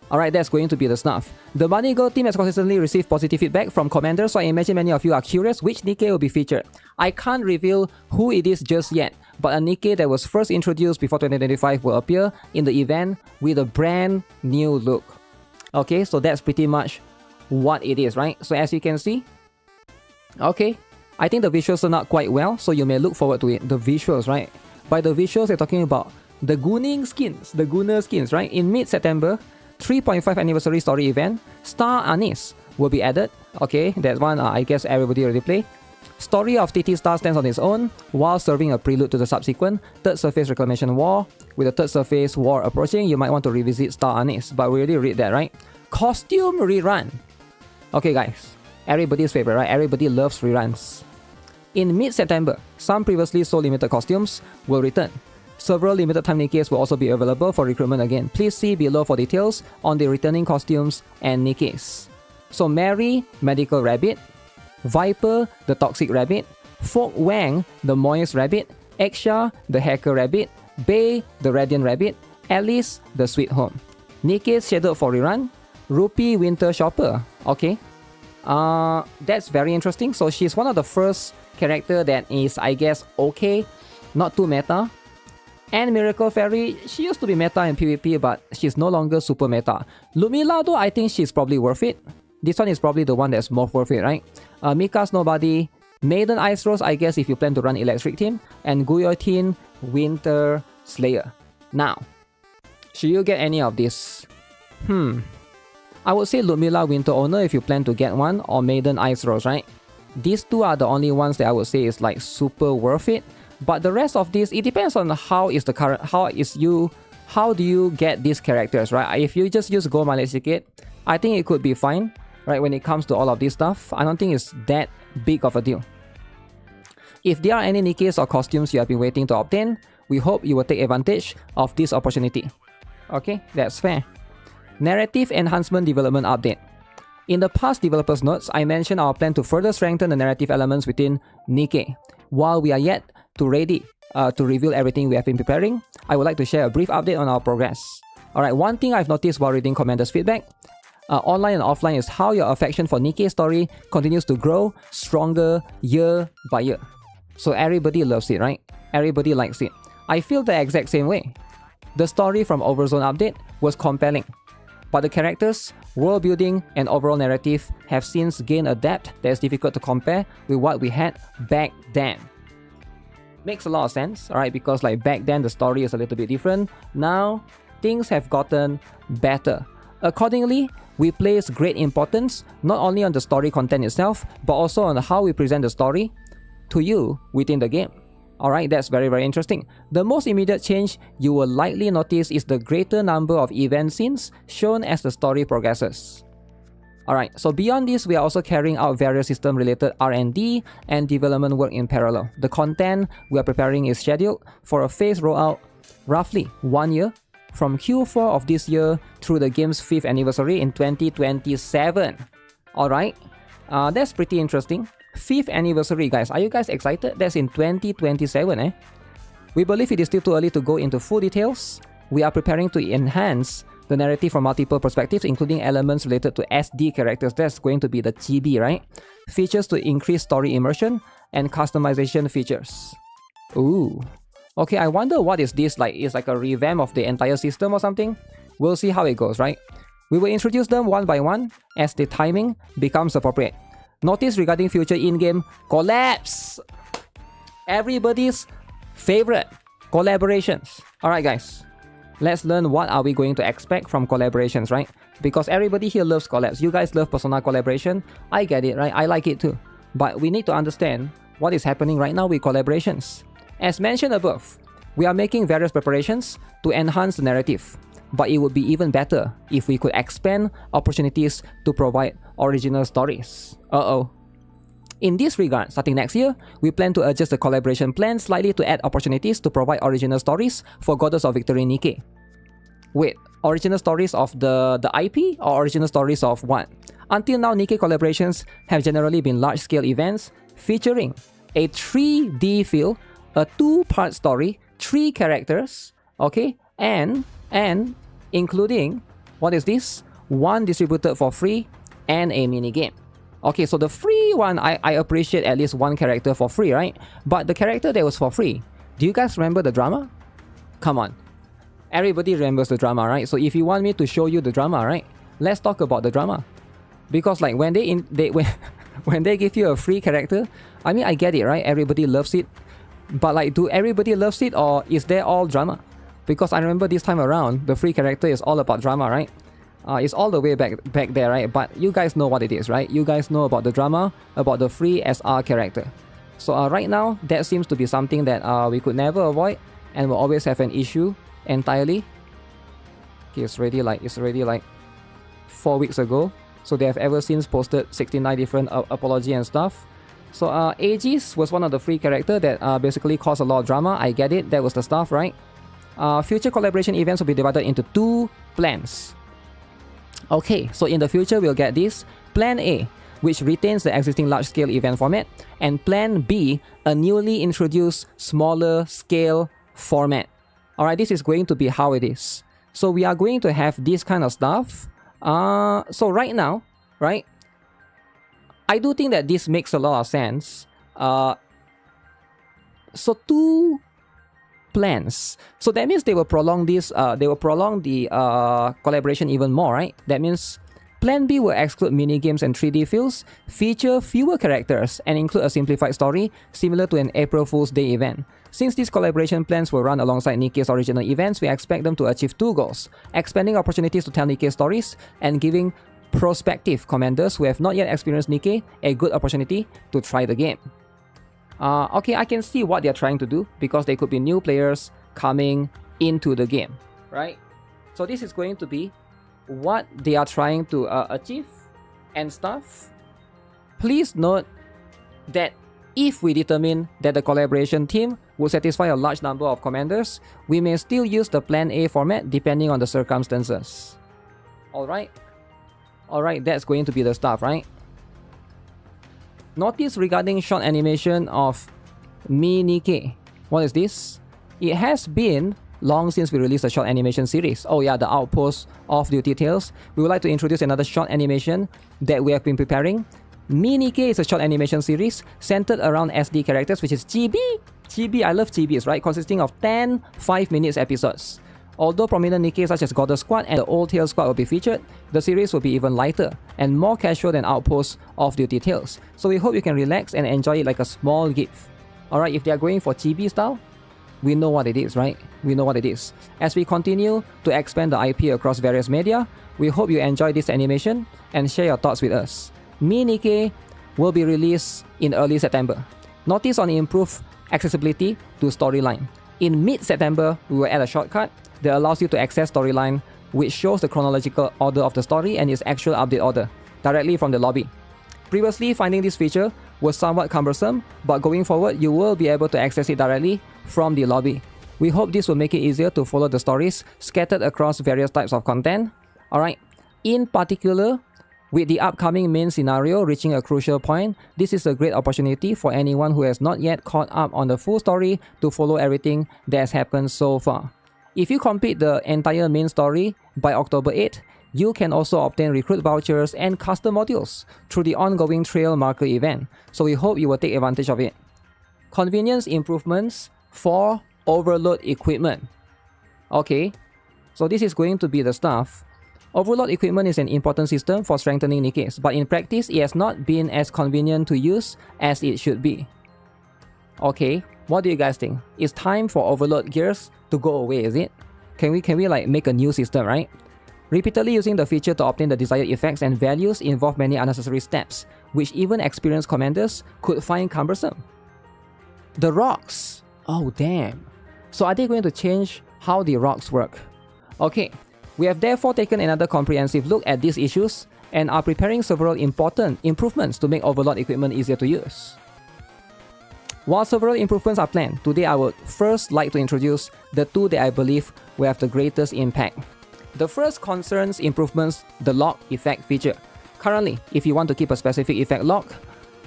Alright, that's going to be the snuff. The Bunny Girl team has consistently received positive feedback from commanders, so I imagine many of you are curious which NIKKE will be featured. I can't reveal who it is just yet, but a NIKKE that was first introduced before 2025 will appear in the event with a brand new look. Okay, so that's pretty much what it is, right? So as you can see, okay, I think the visuals are not quite well, so you may look forward to it. The visuals, right? By the visuals, they're talking about the Gunning skins, the Gunner skins, right? In mid-September, 3.5 anniversary story event, Star Anise will be added. Okay, that one I guess everybody already play. Story of TT Star stands on its own while serving a prelude to the subsequent Third Surface Reclamation War. With the Third Surface War approaching, you might want to revisit Star Anise, but we already read that, right? Costume rerun. Okay guys, everybody's favorite, right? Everybody loves reruns. In mid-September, some previously sold limited costumes will return. Several limited time Nikkes will also be available for recruitment again. Please see below for details on the returning costumes and Nikkes. So Mary, Medical Rabbit, Viper, the Toxic Rabbit, Folk Wang, the Moist Rabbit, Exia, the Hacker Rabbit, Bay, the Radiant Rabbit, Alice, the Sweet Home. Nikkei scheduled for rerun. Rupee Winter Shopper. Okay. That's very interesting. So she's one of the first character that is, I guess, okay, not too meta. And Miracle Fairy, she used to be meta in PvP, but she's no longer super meta. Lumila though, I think she's probably worth it. This one is probably the one that's more worth it, right? Mika's Nobody, Maiden Ice Rose, I guess if you plan to run Electric Team, and Guillotine Winter Slayer. Now, should you get any of this? I would say Ludmilla Winter Owner if you plan to get one, or Maiden Ice Rose, right? These two are the only ones that I would say is like super worth it. But the rest of this, it depends on how do you get these characters, right? If you just use Gold Mileage Ticket, I think it could be fine, right? When it comes to all of this stuff, I don't think it's that big of a deal. If there are any Nikkes or costumes you have been waiting to obtain, we hope you will take advantage of this opportunity. Okay, that's fair. Narrative Enhancement Development Update. In the past developers notes, I mentioned our plan to further strengthen the narrative elements within Nikke. While we are yet to ready to reveal everything we have been preparing, I would like to share a brief update on our progress. Alright, one thing I've noticed while reading Commander's feedback, online and offline, is how your affection for Nikke story continues to grow stronger year by year. So everybody loves it, right? Everybody likes it. I feel the exact same way. The story from Overzone update was compelling, but the characters, world building, and overall narrative have since gained a depth that is difficult to compare with what we had back then. Makes a lot of sense, alright, because like back then the story is a little bit different. Now, things have gotten better. Accordingly, we place great importance not only on the story content itself, but also on how we present the story to you within the game. Alright, that's very, very interesting. The most immediate change you will likely notice is the greater number of event scenes shown as the story progresses. Alright, so beyond this, we are also carrying out various system-related R&D and development work in parallel. The content we are preparing is scheduled for a phased rollout roughly 1 year, from Q4 of this year through the game's 5th anniversary in 2027. Alright, that's pretty interesting. 5th anniversary, guys. Are you guys excited? That's in 2027, eh? We believe it is still too early to go into full details. We are preparing to enhance the narrative from multiple perspectives, including elements related to SD characters. That's going to be the chibi, right? Features to increase story immersion and customization features. Ooh. Okay, I wonder what is this like? It's like a revamp of the entire system or something? We'll see how it goes, right? We will introduce them one by one as the timing becomes appropriate. Notice regarding future in-game collabs. Everybody's favorite collaborations. Alright guys, let's learn what are we going to expect from collaborations, right? Because everybody here loves collabs. You guys love Persona collaboration. I get it, right? I like it too. But we need to understand what is happening right now with collaborations. As mentioned above, we are making various preparations to enhance the narrative. But it would be even better if we could expand opportunities to provide original stories. In this regard, starting next year, we plan to adjust the collaboration plan slightly to add opportunities to provide original stories for Goddess of Victory Nikke. Wait, original stories of the IP or original stories of what? Until now, Nikke collaborations have generally been large-scale events featuring a 3D feel, a 2-part story, 3 characters, okay, and including, what is this? 1 distributed for free and a minigame. Okay, so the free one, I appreciate at least 1 character for free, right? But the character that was for free, do you guys remember the drama? Come on. Everybody remembers the drama, right? So if you want me to show you the drama, right? Let's talk about the drama. Because like when when they give you a free character, I mean, I get it, right? Everybody loves it. But like, do everybody loves it, or is there all drama? Because I remember this time around, the free character is all about drama, right? It's all the way back there, right? But you guys know what it is, right? You guys know about the drama, about the free SR character. So right now, that seems to be something that we could never avoid and will always have an issue entirely. Okay, it's already like 4 weeks ago. So they have ever since posted 69 different apology and stuff. So Aegis was one of the free character that basically caused a lot of drama. I get it, that was the stuff, right? Future collaboration events will be divided into 2 plans. Okay, so in the future we'll get this. Plan A, which retains the existing large-scale event format, and Plan B, a newly introduced smaller scale format. Alright, this is going to be how it is. So we are going to have this kind of stuff. So right now, right, I do think that this makes a lot of sense. So 2 plans. So that means they will prolong this, they will prolong the collaboration even more, right? That means Plan B will exclude minigames and 3D feels, feature fewer characters, and include a simplified story similar to an April Fool's Day event. Since these collaboration plans will run alongside NIKKE's original events, we expect them to achieve 2 goals: expanding opportunities to tell NIKKE stories, and giving prospective commanders who have not yet experienced NIKKE a good opportunity to try the game. Okay, I can see what they're trying to do, because they could be new players coming into the game, right? So this is going to be what they are trying to achieve and stuff. Please note that if we determine that the collaboration team will satisfy a large number of commanders, we may still use the Plan A format depending on the circumstances. Alright, that's going to be the stuff, right? Notice regarding short animation of NIKKE. What is this? It has been long since we released a short animation series. Oh yeah, the Outpost Off-Duty Tales. We would like to introduce another short animation that we have been preparing. NIKKE is a short animation series centered around SD characters, which is Chibi. I love Chibis, right? Consisting of 10 5-minute episodes. Although prominent NIKKE such as Goddess Squad and the Old Tales Squad will be featured, the series will be even lighter and more casual than Outpost Off-Duty Tales. So we hope you can relax and enjoy it like a small gift. Alright, if they are going for Chibi style, we know what it is, right? We know what it is. As we continue to expand the IP across various media, we hope you enjoy this animation and share your thoughts with us. NIKKE will be released in early September. Notice on improved accessibility to storyline. In mid-September, we will add a shortcut that allows you to access storyline, which shows the chronological order of the story and its actual update order directly from the lobby. Previously, finding this feature was somewhat cumbersome, but going forward, you will be able to access it directly from the lobby. We hope this will make it easier to follow the stories scattered across various types of content. Alright, in particular, with the upcoming main scenario reaching a crucial point, this is a great opportunity for anyone who has not yet caught up on the full story to follow everything that has happened so far. If you complete the entire main story by October 8, you can also obtain recruit vouchers and custom modules through the ongoing Trail Marker event, so we hope you will take advantage of it. Convenience improvements for overload equipment. Okay, so this is going to be the stuff. Overload equipment is an important system for strengthening NIKKEs, but in practice, it has not been as convenient to use as it should be. Okay, what do you guys think? It's time for overload gears to go away, is it? Can we like make a new system, right? Repeatedly using the feature to obtain the desired effects and values involve many unnecessary steps, which even experienced commanders could find cumbersome. The rocks. Oh damn. So are they going to change how the rocks work? Okay, we have therefore taken another comprehensive look at these issues and are preparing several important improvements to make overload equipment easier to use. While several improvements are planned, today I would first like to introduce the 2 that I believe will have the greatest impact. The first concerns improvements the lock effect feature. Currently, if you want to keep a specific effect locked,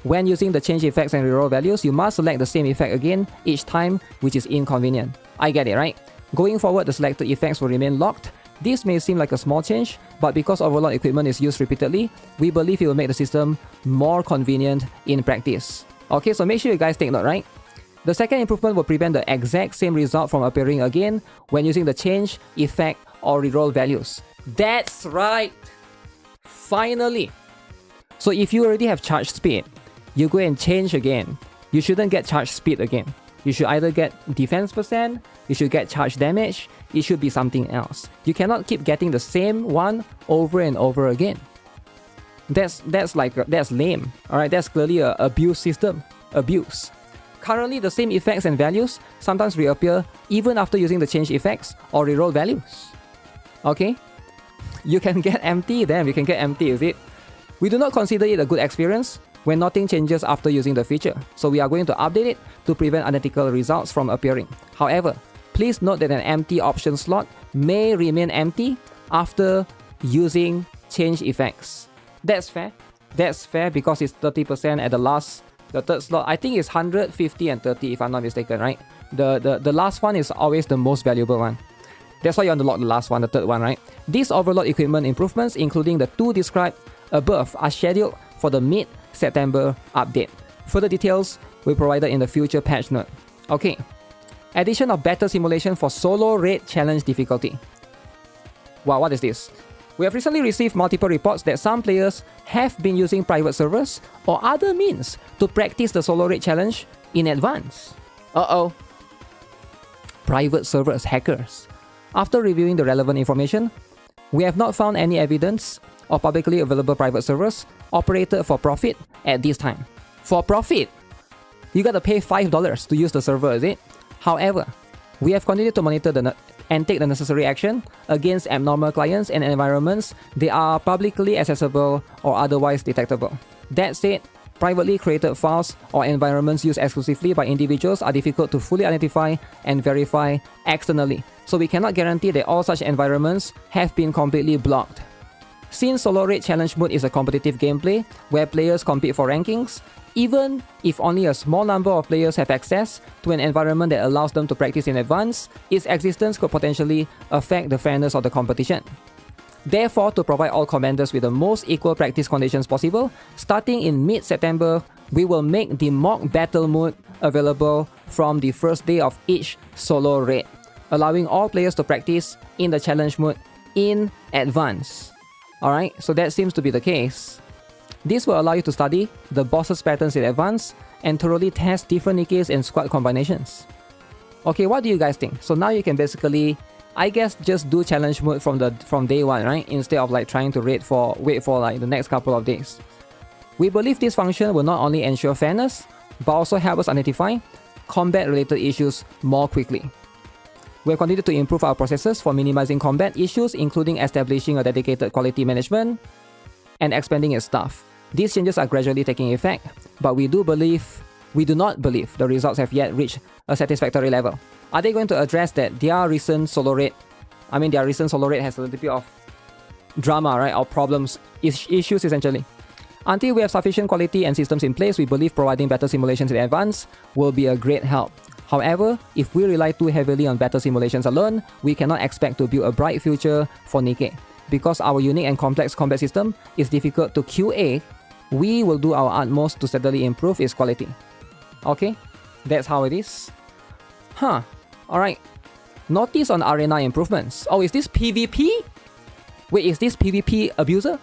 when using the change effects and reroll values, you must select the same effect again each time, which is inconvenient. I get it, right? Going forward, the selected effects will remain locked. This may seem like a small change, but because overload equipment is used repeatedly, we believe it will make the system more convenient in practice. Okay, so make sure you guys take note, right? The second improvement will prevent the exact same result from appearing again when using the change, effect, or reroll values. That's right! Finally! So if you already have charge speed, you go and change again. You shouldn't get charge speed again. You should either get defense percent, you should get charge damage, it should be something else. You cannot keep getting the same one over and over again. That's lame. Alright, that's clearly a abuse system. Abuse. Currently, the same effects and values sometimes reappear even after using the change effects or reroll values. Okay? You can get empty, then you can get empty, is it? We do not consider it a good experience when nothing changes after using the feature, so we are going to update it to prevent identical results from appearing. However, please note that an empty option slot may remain empty after using change effects. That's fair. That's fair because it's 30% at the third slot. I think it's 100, 50, and 30 if I'm not mistaken, right? The last one is always the most valuable one. That's why you unlock the last one, the third one, right? These overlord equipment improvements, including the 2 described above, are scheduled for the mid-September update. Further details will be provided in the future patch note. Okay. Addition of battle simulation for solo raid challenge difficulty. Wow, what is this? We have recently received multiple reports that some players have been using private servers or other means to practice the solo raid challenge in advance. Uh-oh. Private servers, hackers. After reviewing the relevant information, we have not found any evidence of publicly available private servers operated for profit at this time. For profit? You gotta pay $5 to use the server, is it? However, we have continued to monitor and take the necessary action against abnormal clients and environments that are publicly accessible or otherwise detectable. That said, privately created files or environments used exclusively by individuals are difficult to fully identify and verify externally, so we cannot guarantee that all such environments have been completely blocked. Since Solo Raid Challenge Mode is a competitive gameplay where players compete for rankings, even if only a small number of players have access to an environment that allows them to practice in advance, its existence could potentially affect the fairness of the competition. Therefore, to provide all commanders with the most equal practice conditions possible, starting in mid-September, we will make the mock battle mode available from the first day of each solo raid, allowing all players to practice in the challenge mode in advance. Alright, so that seems to be the case. This will allow you to study the boss's patterns in advance and thoroughly test different NIKKEs and squad combinations. Okay, what do you guys think? So now you can basically, I guess, just do challenge mode from day one, right? Instead of like trying to wait for like the next couple of days. We believe this function will not only ensure fairness, but also help us identify combat-related issues more quickly. We have continued to improve our processes for minimizing combat issues, including establishing a dedicated quality management and expanding its staff. These changes are gradually taking effect, but we do not believe the results have yet reached a satisfactory level. Are they going to address that their recent solo raid has a little bit of drama, right, or problems, issues essentially? Until we have sufficient quality and systems in place, we believe providing battle simulations in advance will be a great help. However, if we rely too heavily on battle simulations alone, we cannot expect to build a bright future for NIKKE. Because our unique and complex combat system is difficult to QA, we will do our utmost to steadily improve its quality. Okay, that's how it is. Alright. Notice on arena improvements. Oh, is this PvP? Wait, is this PvP abuser?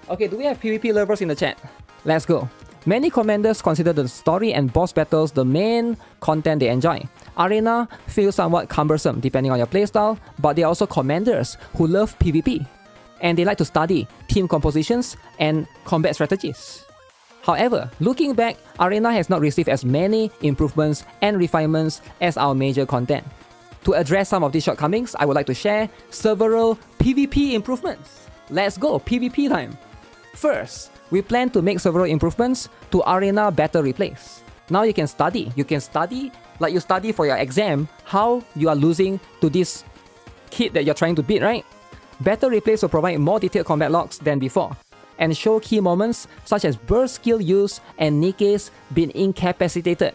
Okay, do we have PvP lovers in the chat? Let's go. Many commanders consider the story and boss battles the main content they enjoy. Arena feels somewhat cumbersome depending on your playstyle, but there are also commanders who love PvP, and they like to study team compositions and combat strategies. However, looking back, Arena has not received as many improvements and refinements as our major content. To address some of these shortcomings, I would like to share several PvP improvements. Let's go, PvP time! First, we plan to make several improvements to Arena battle replays. Now you can study like you study for your exam how you are losing to this kid that you're trying to beat, right? Battle replays will provide more detailed combat logs than before and show key moments such as burst skill use and NIKKEs being incapacitated.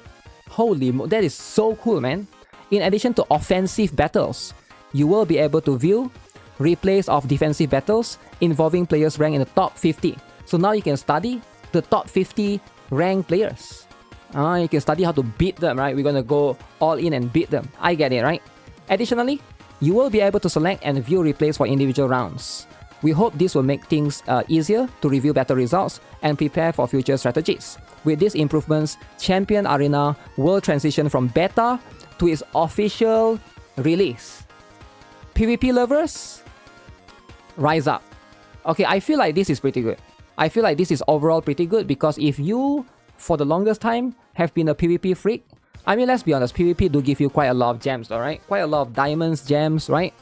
Holy that is so cool, man. In addition to offensive battles, you will be able to view replays of defensive battles involving players ranked in the top 50. So now you can study the top 50 ranked players. You can study how to beat them, right? We're gonna go all in and beat them. I get it, right? Additionally, you will be able to select and view replays for individual rounds. We hope this will make things easier to review battle results and prepare for future strategies. with these improvements, Champion Arena will transition from beta to its official release. PvP lovers, rise up. Okay, I feel like this is pretty good. I feel like this is overall pretty good because if you, for the longest time, have been a PvP freak, I mean, let's be honest, PvP do give you quite a lot of gems, alright? Quite a lot of diamonds, gems, right?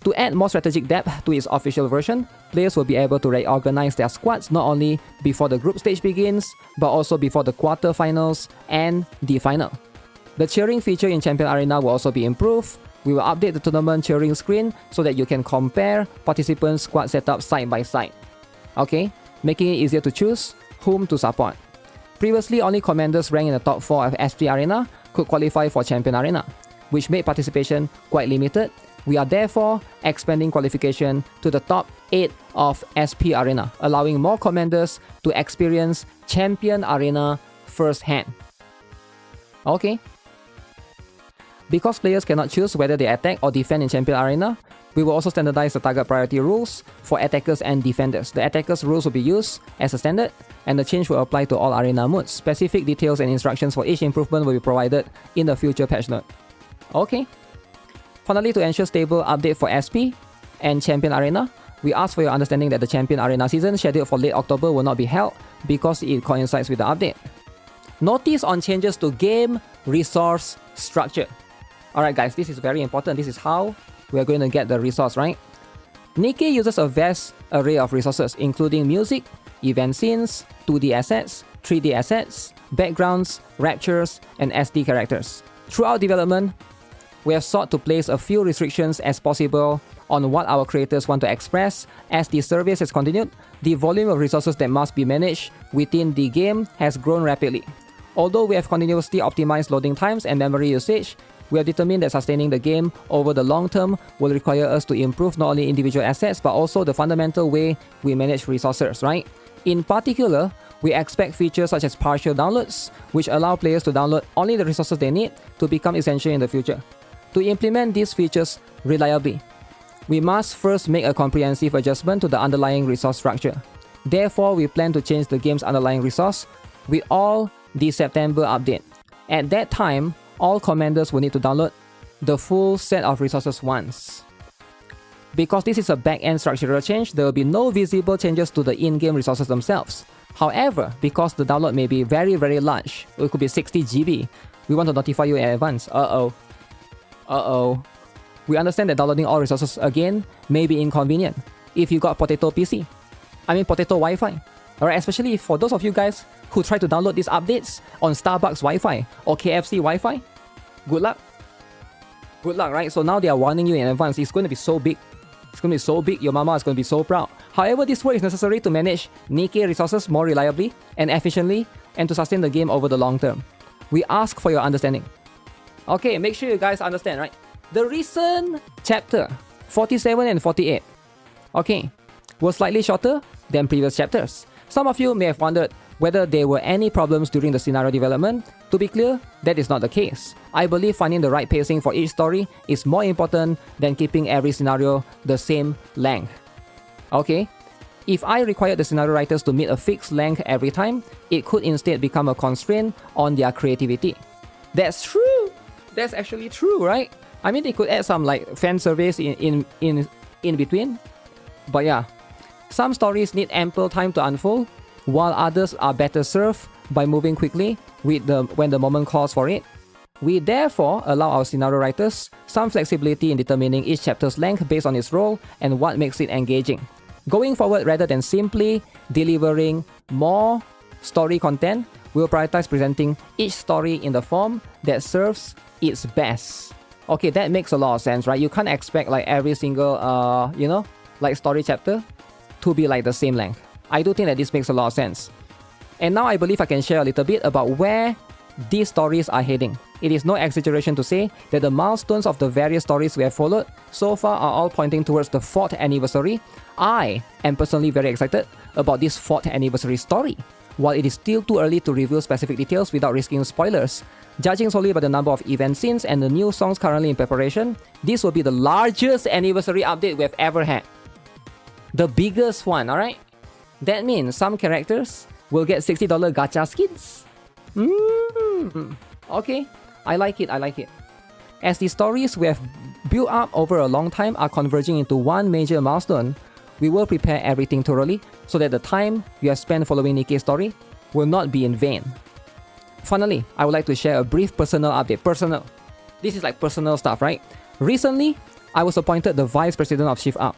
To add more strategic depth to its official version, players will be able to reorganize their squads not only before the group stage begins, but also before the quarterfinals and the final. The cheering feature in Champion Arena will also be improved. We will update the tournament cheering screen so that you can compare participants' squad setup side by side. Okay, making it easier to choose whom to support. Previously, only commanders ranked in the top 4 of SP Arena could qualify for Champion Arena, which made participation quite limited. We are therefore expanding qualification to the top 8 of SP Arena, allowing more commanders to experience Champion Arena firsthand. Okay. Because players cannot choose whether they attack or defend in Champion Arena, we will also standardize the target priority rules for attackers and defenders. The attackers rules will be used as a standard, and the change will apply to all arena modes. Specific details and instructions for each improvement will be provided in the future patch note. Okay. Finally, to ensure stable update for SP and Champion Arena, we ask for your understanding that the Champion Arena season scheduled for late October will not be held because it coincides with the update. Notice on changes to game resource structure. Alright guys, this is very important. This is how we are going to get the resource, right? NIKKE uses a vast array of resources, including music, event scenes, 2D assets, 3D assets, backgrounds, raptures, and SD characters. Throughout development, we have sought to place a few restrictions as possible on what our creators want to express. As the service has continued, the volume of resources that must be managed within the game has grown rapidly. Although we have continuously optimized loading times and memory usage, we have determined that sustaining the game over the long term will require us to improve not only individual assets but also the fundamental way we manage resources, right? In particular, we expect features such as partial downloads, which allow players to download only the resources they need, to become essential in the future. To implement these features reliably, we must first make a comprehensive adjustment to the underlying resource structure. Therefore, we plan to change the game's underlying resource with all the September update. At that time, all commanders will need to download the full set of resources once. Because this is a back-end structural change, there will be no visible changes to the in-game resources themselves. However, because the download may be very, very large, it could be 60 GB, we want to notify you in advance. We understand that downloading all resources again may be inconvenient if you got potato PC. I mean potato Wi-Fi. Alright, especially for those of you guys who try to download these updates on Starbucks Wi-Fi or KFC Wi-Fi. Good luck. Good luck, right? So now they are warning you in advance. It's going to be so big. It's going to be so big, your mama is going to be so proud. However, this work is necessary to manage NIKKE resources more reliably and efficiently and to sustain the game over the long term. We ask for your understanding. Okay, make sure you guys understand, right? The recent chapter 47 and 48, okay, were slightly shorter than previous chapters. Some of you may have wondered whether there were any problems during the scenario development. To be clear, that is not the case. I believe finding the right pacing for each story is more important than keeping every scenario the same length. Okay? If I required the scenario writers to meet a fixed length every time, it could instead become a constraint on their creativity. That's true! That's actually true, right? I mean, they could add some like fan service in between. But yeah, some stories need ample time to unfold, while others are better served by moving quickly when the moment calls for it. We therefore allow our scenario writers some flexibility in determining each chapter's length based on its role and what makes it engaging. Going forward, rather than simply delivering more story content, we will prioritize presenting each story in the form that serves its best. Okay, that makes a lot of sense, right? You can't expect like every single, like story chapter to be like the same length. I do think that this makes a lot of sense. And now I believe I can share a little bit about where these stories are heading. It is no exaggeration to say that the milestones of the various stories we have followed so far are all pointing towards the 4th anniversary. I am personally very excited about this 4th anniversary story. While it is still too early to reveal specific details without risking spoilers, judging solely by the number of event scenes and the new songs currently in preparation, this will be the largest anniversary update we have ever had. The biggest one, alright? That means some characters we'll get $60 gacha skins. Okay, I like it, I like it. As the stories we have built up over a long time are converging into one major milestone, we will prepare everything thoroughly so that the time you have spent following NIKKE's story will not be in vain. Finally, I would like to share a brief personal update. Personal. This is like personal stuff, right? Recently, I was appointed the Vice President of Shift Up.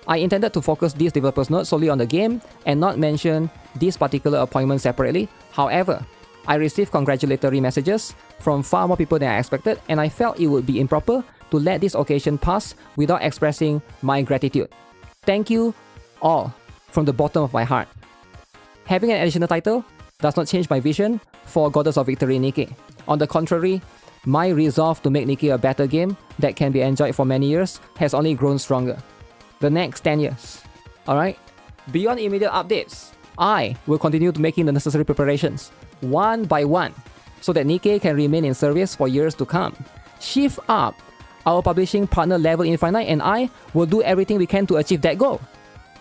I intended to focus this developer's note solely on the game and not mention this particular appointment separately. However, I received congratulatory messages from far more people than I expected, and I felt it would be improper to let this occasion pass without expressing my gratitude. Thank you all from the bottom of my heart. Having an additional title does not change my vision for Goddess of Victory NIKKE. On the contrary, my resolve to make NIKKE a better game that can be enjoyed for many years has only grown stronger. The next 10 years. Alright? Beyond immediate updates, I will continue to making the necessary preparations, one by one, so that NIKKE can remain in service for years to come. Shift Up, our publishing partner Level Infinite, and I will do everything we can to achieve that goal.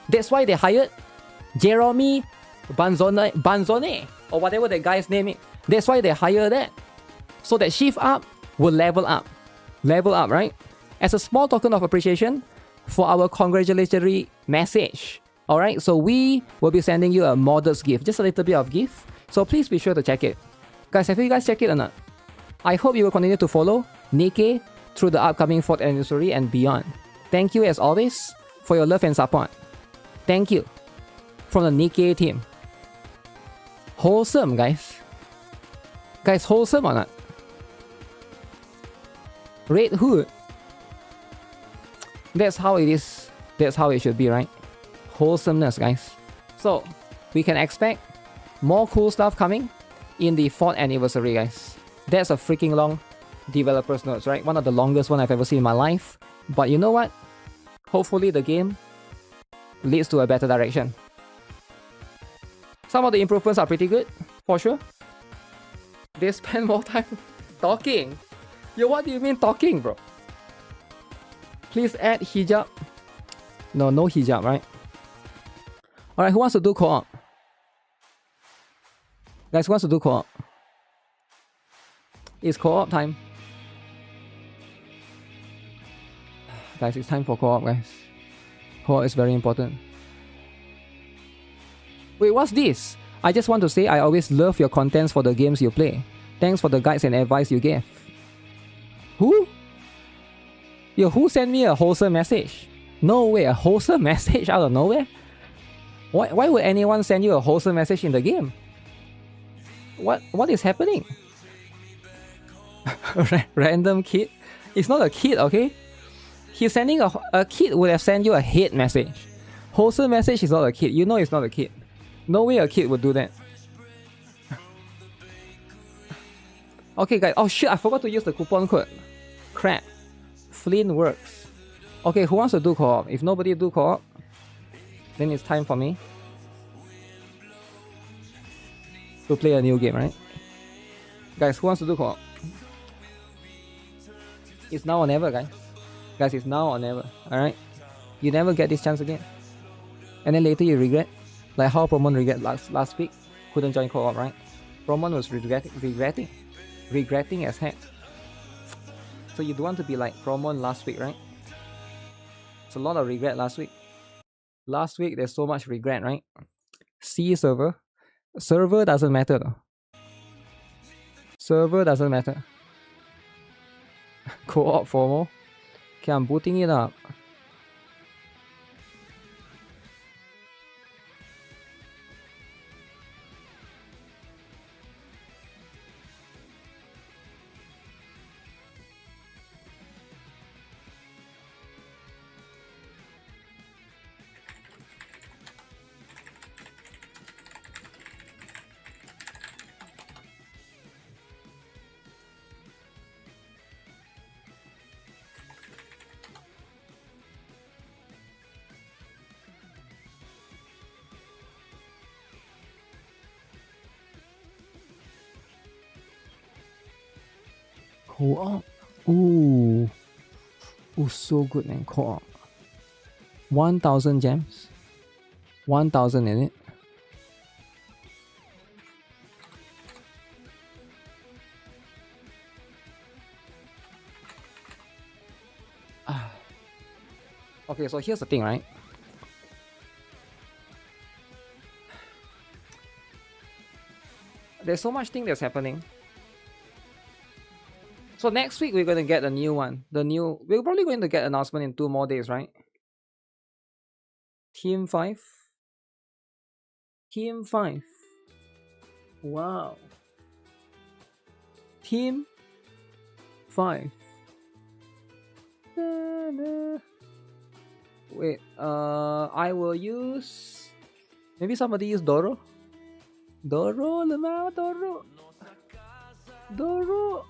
That's why they hired Jeremy Banzone, or whatever that guy's name is. That's why they hired that. So that Shift Up will level up. Level up, right? As a small token of appreciation for our congratulatory message. Alright, so we will be sending you a modest gift. Just a little bit of gift. So please be sure to check it. Guys, have you guys checked it or not? I hope you will continue to follow NIKKE through the upcoming 4th anniversary and beyond. Thank you as always for your love and support. Thank you from the NIKKE team. Wholesome, guys. Guys, wholesome or not? Red Hood. That's how it is. That's how it should be, right? Wholesomeness, guys. So, we can expect more cool stuff coming in the 4th anniversary, guys. That's a freaking long developer's notes, right? One of the longest one I've ever seen in my life. But you know what? Hopefully the game leads to a better direction. Some of the improvements are pretty good, for sure. They spend more time talking. Yo, what do you mean talking, bro? Please add hijab. No hijab, right? Alright, who wants to do co-op? Guys, who wants to do co-op? It's co-op time. Guys, it's time for co-op, guys. Co-op is very important. Wait, what's this? I just want to say I always love your contents for the games you play. Thanks for the guides and advice you gave. Who? Yo, who sent me a wholesome message? No way, a wholesome message out of nowhere? Why would anyone send you a wholesome message in the game? What is happening? Random kid? It's not a kid, okay? He's sending a kid would have sent you a hate message. Wholesome message is not a kid. You know it's not a kid. No way a kid would do that. Okay, guys. Oh shit, I forgot to use the coupon code. Crap. Flynn works. Okay, who wants to do co-op? If nobody do co-op, then it's time for me to play a new game, right? Guys, who wants to do co-op? It's now or never, guys. Guys, it's now or never, alright? You never get this chance again. And then later you regret. Like how Promon regret last week. Couldn't join co-op, right? Promon was regretting as heck. So you don't want to be like Promon last week, right? It's a lot of regret last week. Last week there's so much regret, right? C server. Server doesn't matter though. Server doesn't matter. Co-op FOMO. Okay, I'm booting it up. Co-op. Ooh, so good, man. Co-op. 1,000 gems. 1,000 in it. Okay, so here's the thing, right? There's so much thing that's happening. So next week we're gonna get a new one. We're probably going to get announcement in 2 more days, right? Team 5. Team 5. Wow. Team 5. Wait, I will use... Maybe somebody use Doro? Doro, lemah, Doro. Doro.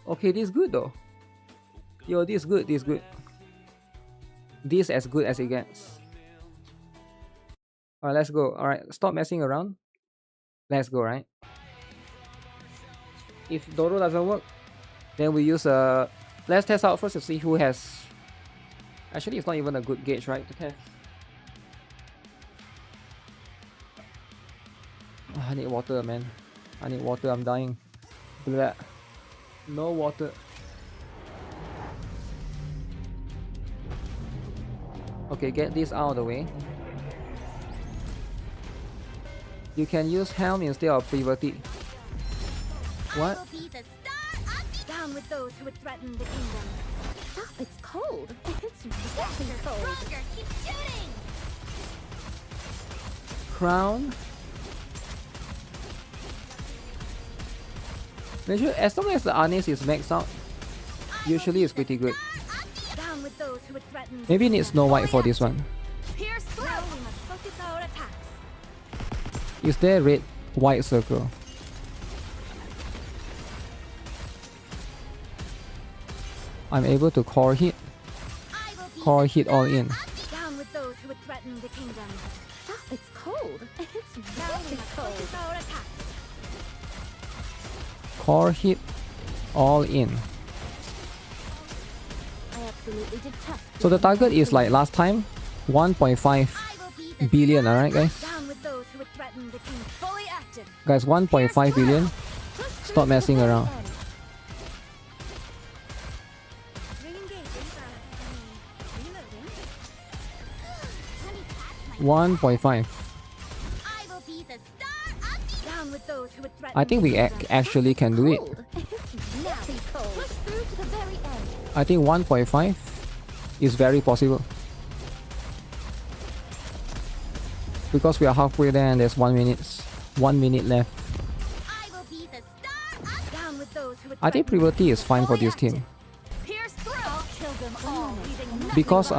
Okay, this is good though. Yo, this is good, this is good. This as good as it gets. Alright, let's go. Alright, stop messing around. Let's go, right? If Doro doesn't work, then we use let's test out first to see who has... Actually, it's not even a good gauge, right, to test. Oh, I need water, man. I need water, I'm dying. Blah. No water. Okay, get this out of the way. You can use Helm instead of Privity. What? Down with those who would threaten the kingdom. Stop, it's cold. It's really cold. Stronger, keep shooting! Crown. Measure, as long as the Arnis is maxed out, usually it's pretty good. Down with those who would threaten. Maybe need Snow White for this one. Pierce through. Now we must focus our attacks. Is there red white circle? I'm able to core hit. Core hit all in. Down with those who would threaten the kingdom. Stop, it's cold. It's really cold. Focus our attacks. Core hit all in. I absolutely detest. So the target is like last time, 1.5 billion, alright guys? Down with those who would threaten the king. Fully active. Guys, 1.5 billion. Stop messing around. 1.5. I think we actually can do it. I think 1.5 is very possible. Because we are halfway there and there's 1 minute. 1 minute left. I think Privity is fine for this team. Because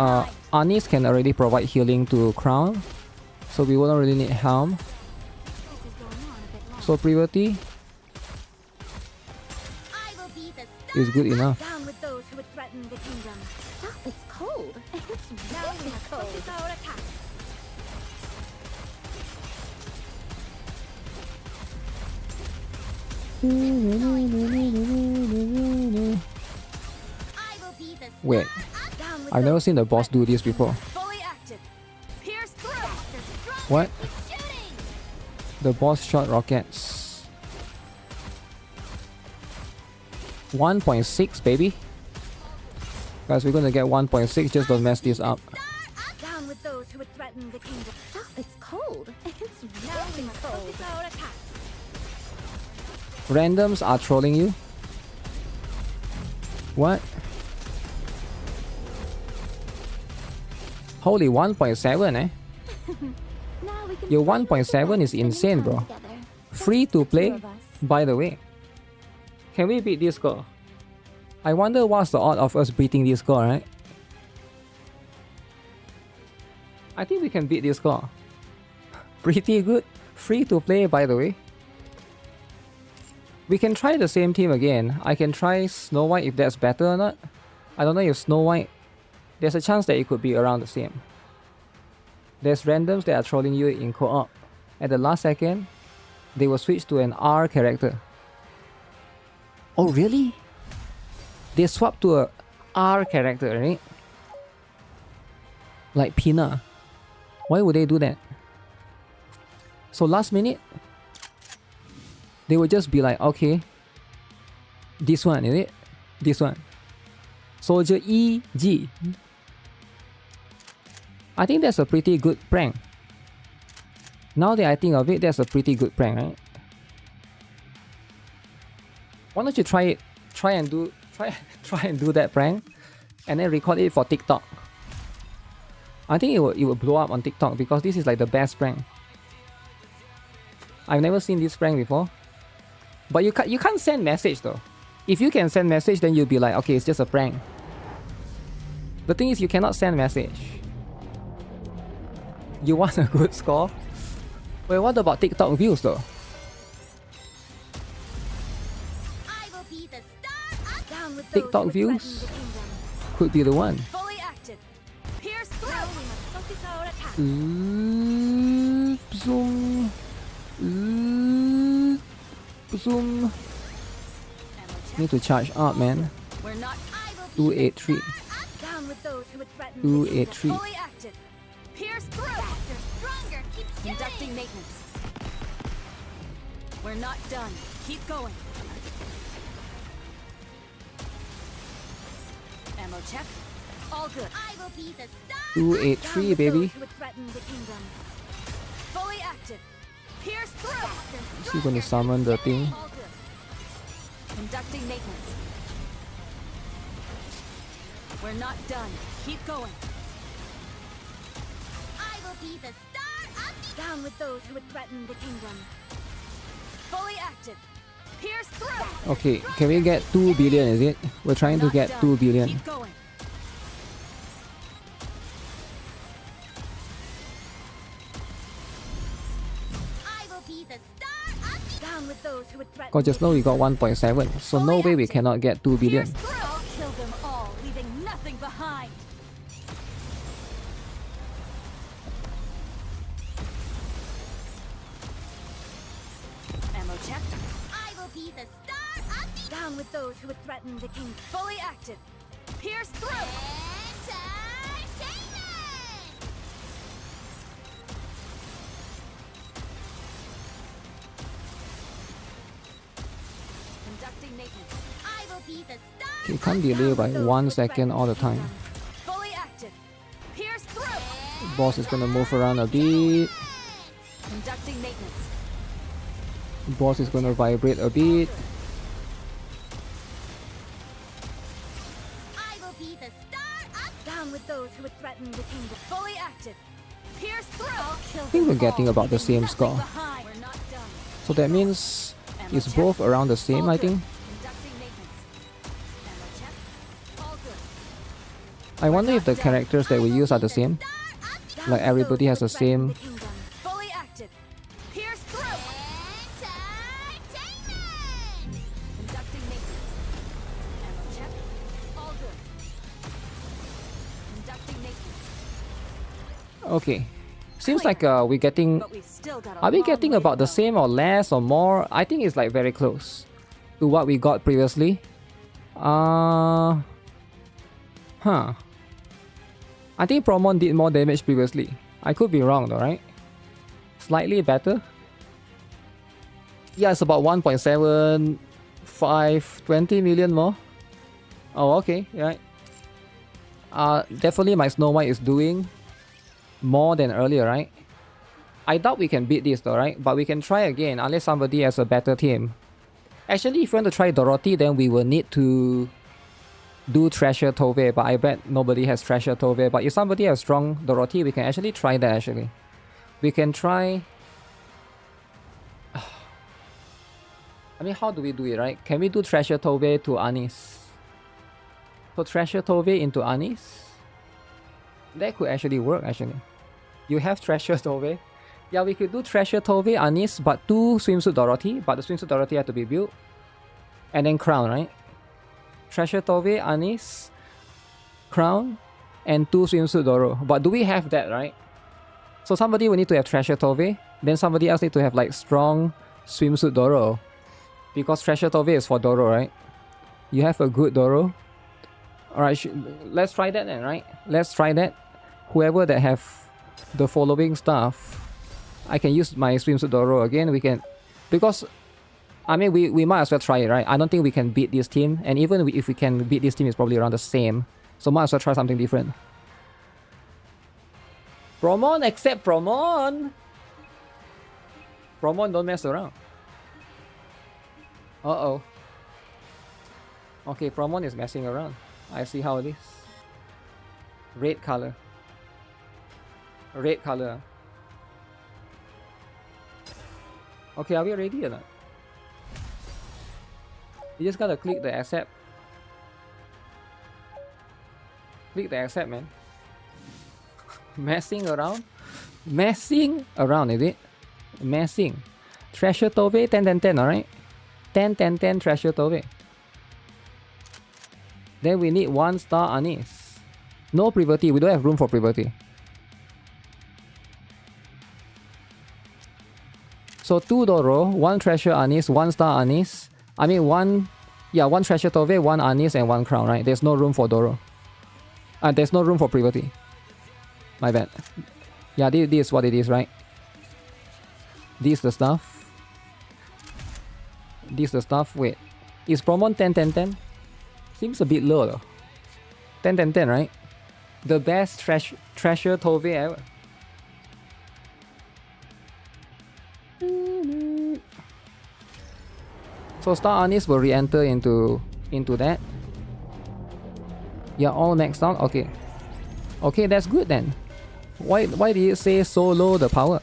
Arnis can already provide healing to Crown, so we wouldn't really need Helm. So Privity is good enough. Down with those who would threaten the kingdom. Stop, it's cold. It's really cold. Focus our attacks. Wait, I've never seen the boss do this before. What? The boss shot rockets. 1.6 baby. Guys, we're gonna get 1.6, just don't mess this up. Down with those who would threaten the kingdom. Stop, it's cold. It's really cold. Randoms are trolling you. What? Holy 1.7 eh? Your 1.7 is insane, bro. Free to play, by the way. Can we beat this score? I wonder what's the odds of us beating this score, right? I think we can beat this score. Pretty good. Free to play, by the way. We can try the same team again. I can try Snow White if that's better or not. I don't know if Snow White... There's a chance that it could be around the same. There's randoms that are trolling you in co-op. At the last second, they will switch to an R character. Oh really? They swapped to a R character, right? Like Pina. Why would they do that? So last minute, they would just be like, okay, this one, is it? This one. Soldier EG. I think that's a pretty good prank. Now that I think of it, that's a pretty good prank, right? Why don't you try it? Try and do that prank, and then record it for TikTok. I think it will blow up on TikTok because this is like the best prank. I've never seen this prank before. But you can't send message though. If you can send message, then you'll be like, okay, it's just a prank. The thing is, you cannot send message. You want a good score? Wait, what about TikTok views though? TikTok views could be the one. Zoom. Zoom. Need to charge up, man. 283. 283. Conducting maintenance. We're not done. Keep going. Ammo check. All good. I will be the star. 283, baby. Fully active. Pierce through. Is he going to summon the thing? Conducting maintenance. We're not done. Keep going. I will be the star of the... Down with those who would threaten the kingdom. Fully active. Pierce through. Okay, can we get 2 billion, is it? We're trying to get 2 billion. Keep going. Because just now we got 1.7, so no way we cannot get 2 billion. I'll kill them all, leaving nothing behind. Ammo check. I will be the star of the... Down with those who would threaten the king. Fully active. Pierce through. Okay, can't delay by 1 second all the time. Boss is gonna move around a bit. Boss is gonna vibrate a bit. I think we're getting about the same score. So that means it's both around the same, I think. I wonder if the characters that we use are the same. Like everybody has the same. Okay. Seems like we're getting... Are we getting about the same or less or more? I think it's like very close to what we got previously. Huh. I think Promon did more damage previously. I could be wrong though, right? Slightly better. Yeah, it's about 1.75, 20 million more. Oh, okay, right. Definitely my Snow White is doing more than earlier, right? I doubt we can beat this though, right? But we can try again unless somebody has a better team. Actually, if you want to try Dorothy, then we will need to do Treasure Tove, but I bet nobody has Treasure Tove. But if somebody has strong Dorothy, we can actually try that actually. We can try... I mean, how do we do it, right? Can we do Treasure Tove to Anis? So Treasure Tove into Anis? That could actually work actually. You have Treasure Tove. Yeah, we could do Treasure Tove, Anis, but 2 Swimsuit Dorothy. But the Swimsuit Dorothy had to be built. And then Crown, right? Treasure Tove, Anis, Crown, and 2 Swimsuit Doro. But do we have that, right? So somebody will need to have Treasure Tove, then somebody else need to have like strong Swimsuit Doro. Because Treasure Tove is for Doro, right? You have a good Doro. Alright, let's try that then, right? Let's try that. Whoever that have the following stuff, I can use my Swimsuit Doro again. We can... Because I mean, we might as well try it, right? I don't think we can beat this team, and even if we can beat this team, it's probably around the same. So might as well try something different. Promon, accept Promon! Promon, don't mess around. Uh-oh. Okay, Promon is messing around. I see how it is. Red color. Red color. Okay, are we ready or not? You just gotta click the accept. Click the accept, man. Messing around? Messing around, is it? Messing. Treasure Tove, 10, 10, 10, alright? 10, 10, 10, Treasure Tove. Then we need 1 star anise. No Privity, we don't have room for Privity. So 2 Doro, 1 Treasure Anise, 1 star anise. I mean 1 Treasure Tove, 1 anise and 1 crown, right? There's no room for Doro. There's no room for Privity. My bad. Yeah, this is what it is, right? This is the stuff. This is the stuff. Wait. Is Promon 10, 10, 10? Seems a bit low though. 10, 10, 10, right? The best Treasure Tove ever. So Star Anise will re-enter into that. Yeah, all maxed out. Okay. Okay, that's good then. Why did it say so low the power?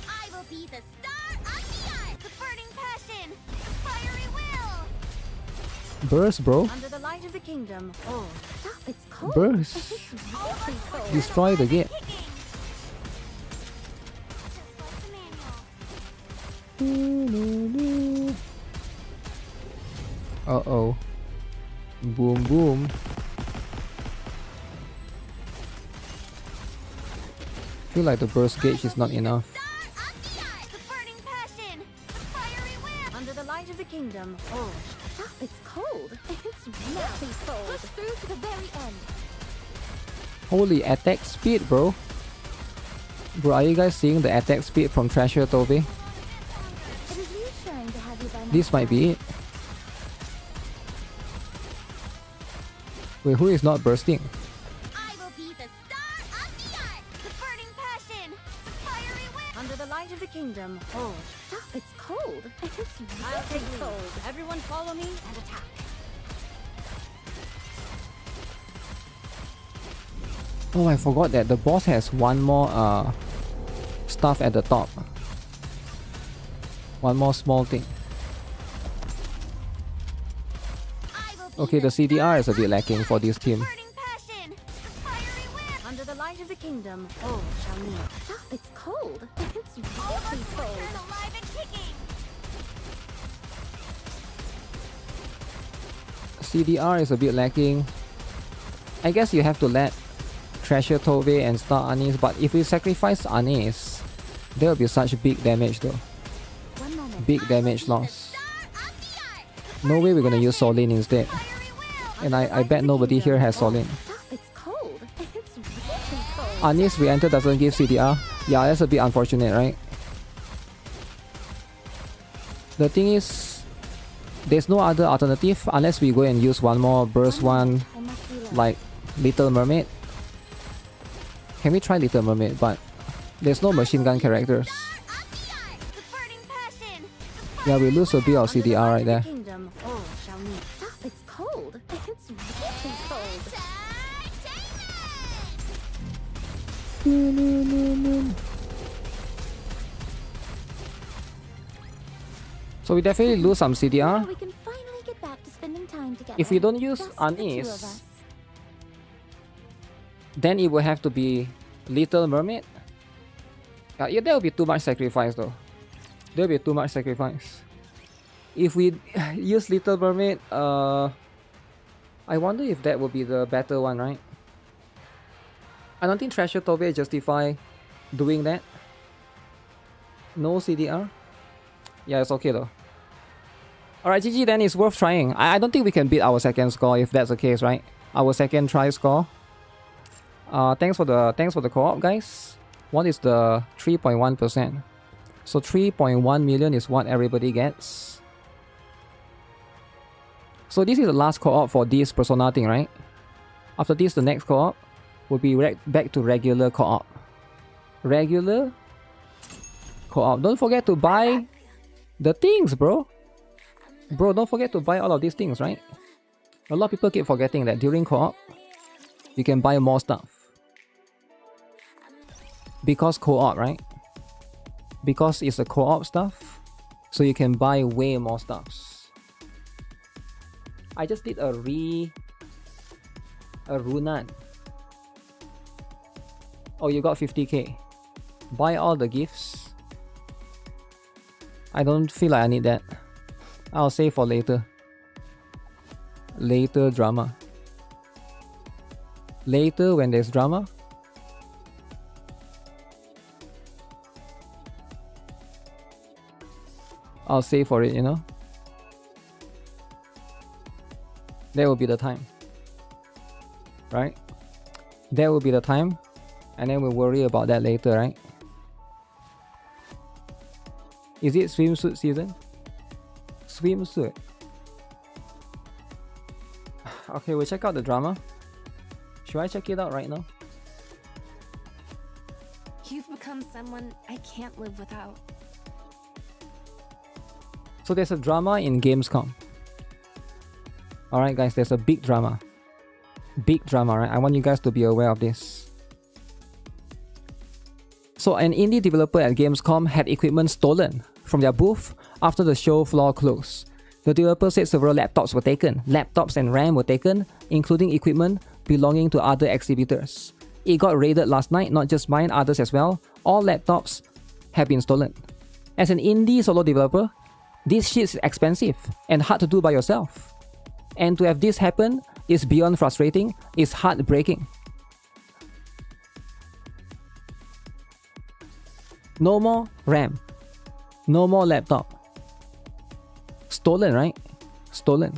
I will be the star of the art, the burning passion, the fiery will. Burst, bro. Under the light of the kingdom. Oh, stop! It's cold. Burst. It's really cold. Destroy the gate. Uh-oh. Boom, boom. Feel like the burst gauge is not enough. Under the light of the kingdom. Oh, stop! It's cold. It's really cold. Push through to the very end. Holy attack speed, bro. Bro, are you guys seeing the attack speed from Treasure Tove? It is reassuring to have you by my This might be it. Wait, who is not bursting? I will be the star of the art, the burning passion, the fiery will. Under the light of the kingdom. Oh, stop! It's cold. It's really cold. Everyone, follow me and attack. Oh, I forgot that the boss has one more stuff at the top. One more small thing. Okay, the CDR is a bit lacking for this team. Under the light of the kingdom. Oh, shall me. Stop! It's cold. It's really cold. Alive and kicking. CDR is a bit lacking. I guess you have to let Treasure Tove and Star Anise, but if we sacrifice Anise, there will be such big damage though. Big damage loss. No way we're gonna use Solin instead. And I bet nobody here has Solin. Anise re-enter doesn't give CDR. Yeah, that's a bit unfortunate, right? The thing is, there's no other alternative unless we go and use one more burst one, like Little Mermaid. Can we try Little Mermaid? But there's no machine gun characters. Yeah, we lose a bit of CDR right there. Oh, shall me. Stop! It's cold. It's really cold. So we definitely lose some CDR. We can finally get back to spending time together. If we don't use Just the two of Anise, us. then it will have to be Little Mermaid. Yeah, that will be too much sacrifice though. There will be too much sacrifice. If we use Little Mermaid, I wonder if that would be the better one, right? I don't think Treasure Tove justify doing that. No CDR. Yeah, it's okay though. Alright, GG then, it's worth trying. I don't think we can beat our second score if that's the case, right? Our second try score. Thanks for the co-op, guys. What is the 3.1%? So 3.1 million is what everybody gets. So this is the last co-op for this Persona thing, right? After this, the next co-op will be back to regular co-op. Regular co-op. Don't forget to buy the things, bro. Bro, don't forget to buy all of these things, right? A lot of people keep forgetting that during co-op, you can buy more stuff. Because co-op, right? Because it's a co-op stuff, so you can buy way more stuffs. I just did a Runan. Oh, you got 50k. Buy all the gifts. I don't feel like I need that. I'll save for later. Later drama. Later when there's drama. I'll save for it, you know. That will be the time. Right? That will be the time. And then we'll worry about that later, right? Is it swimsuit season? Swimsuit. Okay, we'll check out the drama. Should I check it out right now? You've become someone I can't live without. So there's a drama in Gamescom. Alright guys, there's a big drama. Big drama, right? I want you guys to be aware of this. So an indie developer at Gamescom had equipment stolen from their booth after the show floor closed. The developer said several laptops were taken. Laptops and RAM were taken, including equipment belonging to other exhibitors. It got raided last night, not just mine, others as well. All laptops have been stolen. As an indie solo developer, this shit is expensive and hard to do by yourself. And to have this happen is beyond frustrating, it's heartbreaking. No more RAM. No more laptop. Stolen, right? Stolen.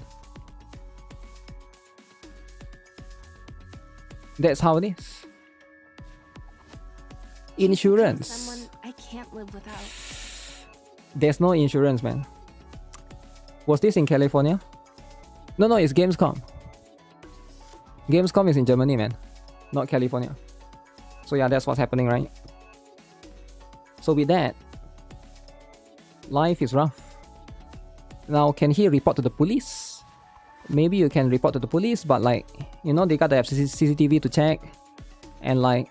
That's how it is. Insurance. Someone I can't live without. There's no insurance, man. Was this in California? No, it's Gamescom. Gamescom is in Germany, man. Not California. So yeah, that's what's happening, right? So with that, life is rough. Now, can he report to the police? Maybe you can report to the police, but like, you know, they gotta have CCTV to check. And like,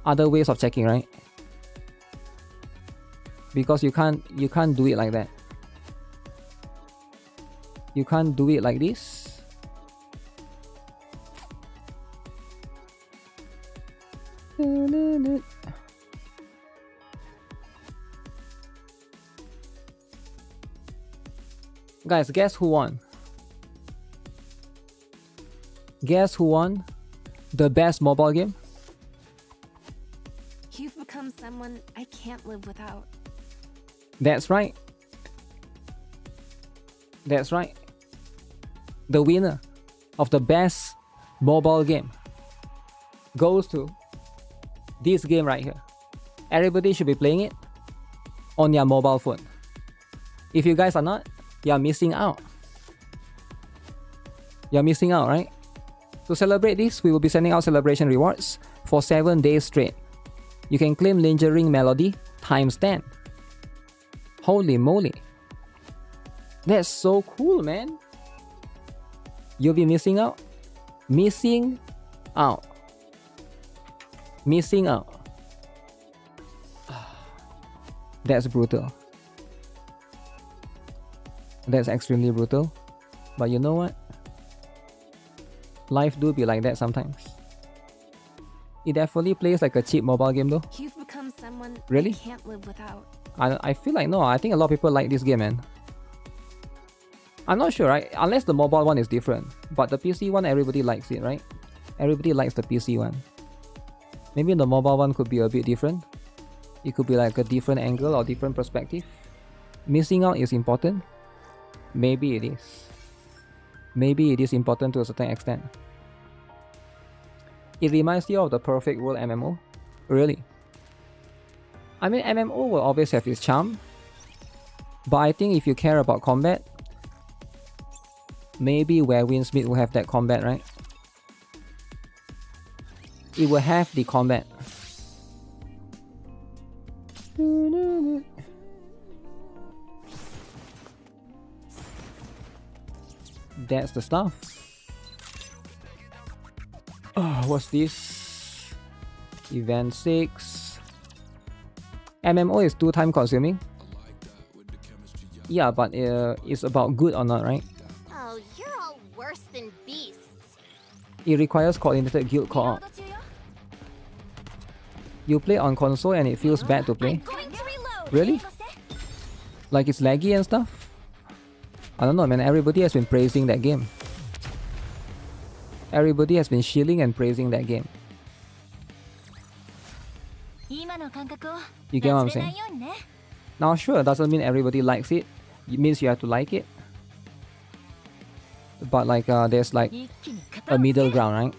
other ways of checking, right? Because you can't do it like that. You can't do it like this. Guys, guess who won? Guess who won the best mobile game? You've become someone I can't live without. That's right. That's right. The winner of the best mobile game goes to this game right here. Everybody should be playing it on your mobile phone. If you guys are not, you're missing out. You're missing out, right? To celebrate this, we will be sending out celebration rewards for 7 days straight. You can claim Lingering Melody ×10. Holy moly. That's so cool, man. You'll be missing out. Missing out. Missing out. That's brutal. That's extremely brutal. But you know what? Life do be like that sometimes. It definitely plays like a cheap mobile game though. You've become someone Really? I can't live without. I feel like no, I think a lot of people like this game, man. I'm not sure, right? Unless the mobile one is different. But the PC one, everybody likes it, right? Everybody likes the PC one. Maybe the mobile one could be a bit different. It could be like a different angle or different perspective. Missing out is important. Maybe it is. Maybe it is important to a certain extent. It reminds you of the Perfect World MMO. Really. I mean, MMO will always have its charm. But I think if you care about combat, maybe Where Winds Meet will have that combat, right? It will have the combat. That's the stuff. What's this? Event 6. MMO is too time consuming. Yeah, but it's about good or not, right? Oh, you're all worse than beasts. It requires coordinated guild co-op. You play on console and it feels bad to play. Really? Like it's laggy and stuff? I don't know, man. Everybody has been praising that game. Everybody has been shilling and praising that game. You get what I'm saying? Now sure, doesn't mean everybody likes it. It means you have to like it. But like there's like a middle ground, right?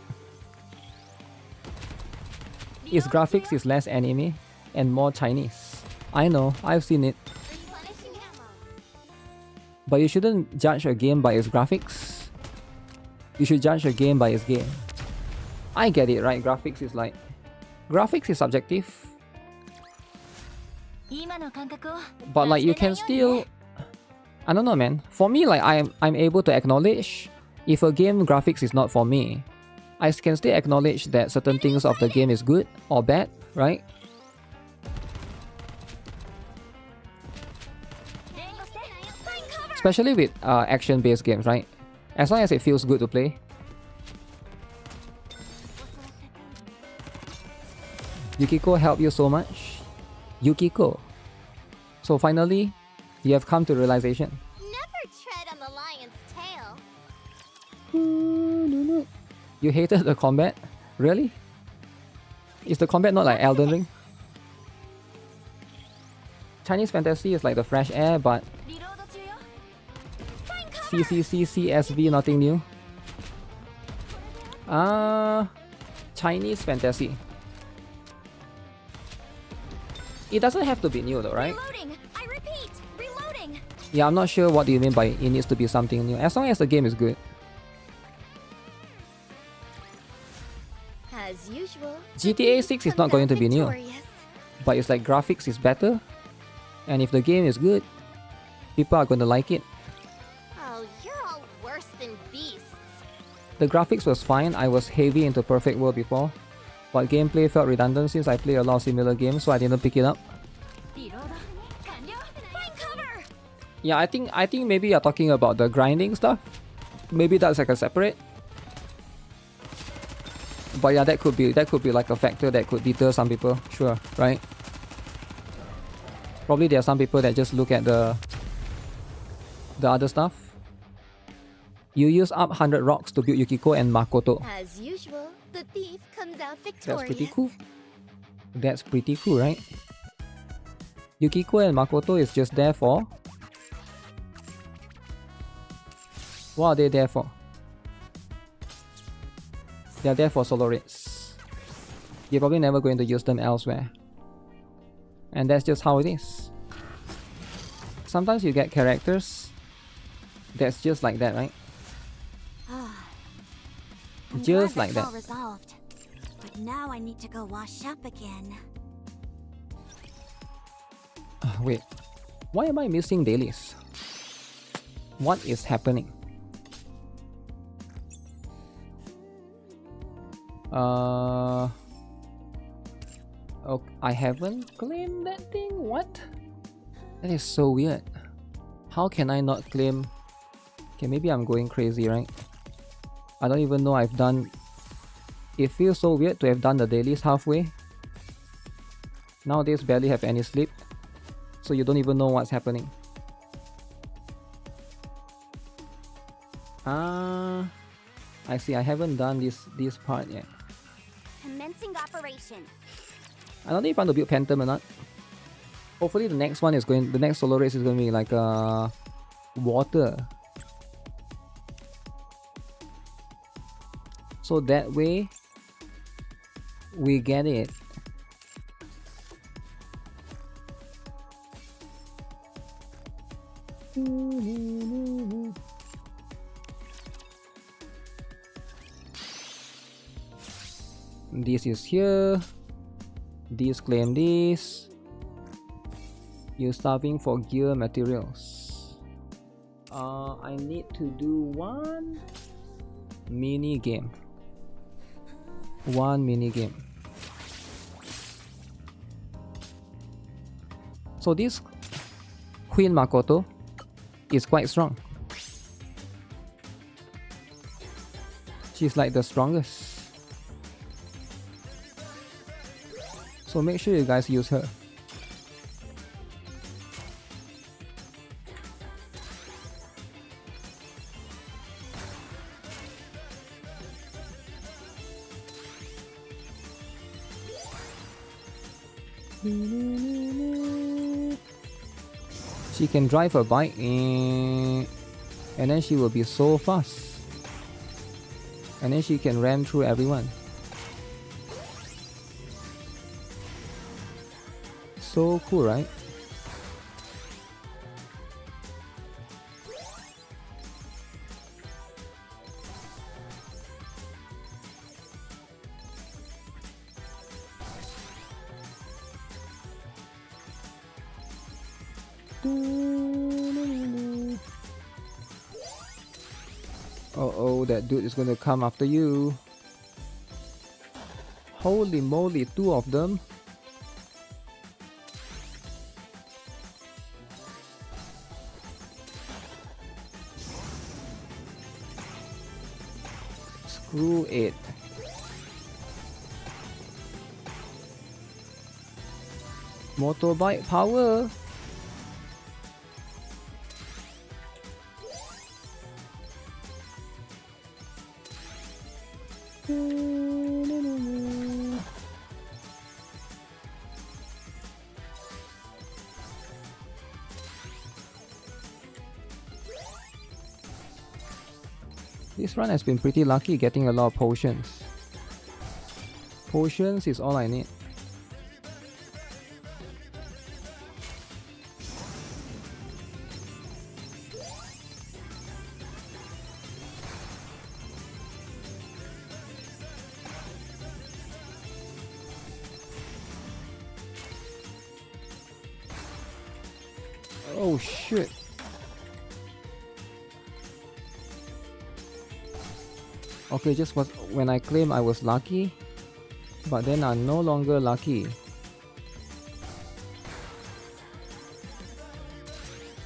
Its graphics is less anime and more Chinese. I know, I've seen it. But you shouldn't judge a game by its graphics. You should judge a game by its game. I get it, right? Graphics is subjective. But like you can still, I don't know, man. For me, like I'm able to acknowledge if a game graphics is not for me. I can still acknowledge that certain things of the game is good or bad, right? Especially with action-based games, right? As long as it feels good to play. Yukiko helped you so much. Yukiko. So finally, you have come to realization. Never tread on the lion's tail. You hated the combat? Really? Is the combat not like Elden Ring? Chinese fantasy is like the fresh air, but CSV, nothing new. Chinese fantasy. It doesn't have to be new though, right? Reloading. I repeat, reloading. Yeah, I'm not sure what do you mean by it needs to be something new. As long as the game is good. As usual. GTA 6 is not going to be new. But it's like graphics is better. And if the game is good, people are going to like it. Oh, you're all worse than beasts. The graphics was fine. I was heavy into Perfect World before. But gameplay felt redundant since I play a lot of similar games, so I didn't pick it up. Yeah, I think maybe you're talking about the grinding stuff. Maybe that's like a separate. But yeah, that could be like a factor that could deter some people. Sure, right? Probably there are some people that just look at the other stuff. You use up 100 rocks to build Yukiko and Makoto. As usual, the thief comes out victorious. That's pretty cool. That's pretty cool, right? Yukiko and Makoto is just there for... What are they there for? They are there for solo raids. You're probably never going to use them elsewhere. And that's just how it is. Sometimes you get characters that's just like that, right? Just like that. Resolved. But now I need to go wash up again. Wait, why am I missing dailies? What is happening? Oh, I haven't claimed that thing? What? That is so weird. How can I not claim? Okay, maybe I'm going crazy, right? I don't even know I've done... It feels so weird to have done the dailies halfway. Nowadays barely have any sleep, so you don't even know what's happening. I see, I haven't done this part yet. Commencing operation. I don't know if I want to build Phantom or not. Hopefully the next one is going... The next solo race is going to be like water. So that way, we get it. This is here. This claim this. You're starving for gear materials. I need to do one mini game. So this Queen Makoto is quite strong. She's like the strongest. So make sure you guys use her. She can drive a bike and then she will be so fast. And then she can ram through everyone. So cool, right? Uh-oh, that dude is gonna come after you. Holy moly, 2 of them. Screw it. Motorbike power. This run has been pretty lucky getting a lot of potions. Potions is all I need. Oh shit. Okay, just was when I claim I was lucky, but then I'm no longer lucky.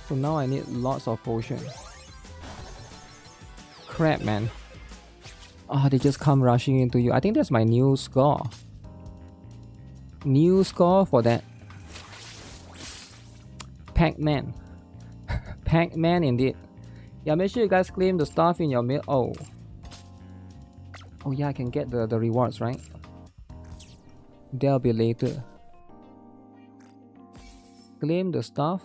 So now I need lots of potions. Crap, man. Ah, they just come rushing into you. I think that's my new score. New score for that. Pac-Man. Pac-Man indeed. Yeah, make sure you guys claim the stuff in your mail. Oh. Oh yeah, I can get the rewards, right? That'll be later. Claim the stuff.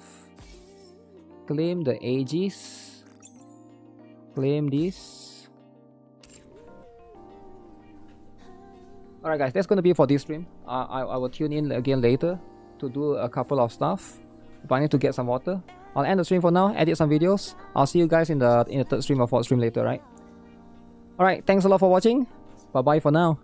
Claim the ages. Claim this. Alright guys, that's gonna be for this stream. I will tune in again later to do a couple of stuff. But I need to get some water. I'll end the stream for now, edit some videos. I'll see you guys in the third stream or fourth stream later, right? Alright, thanks a lot for watching. Bye bye for now.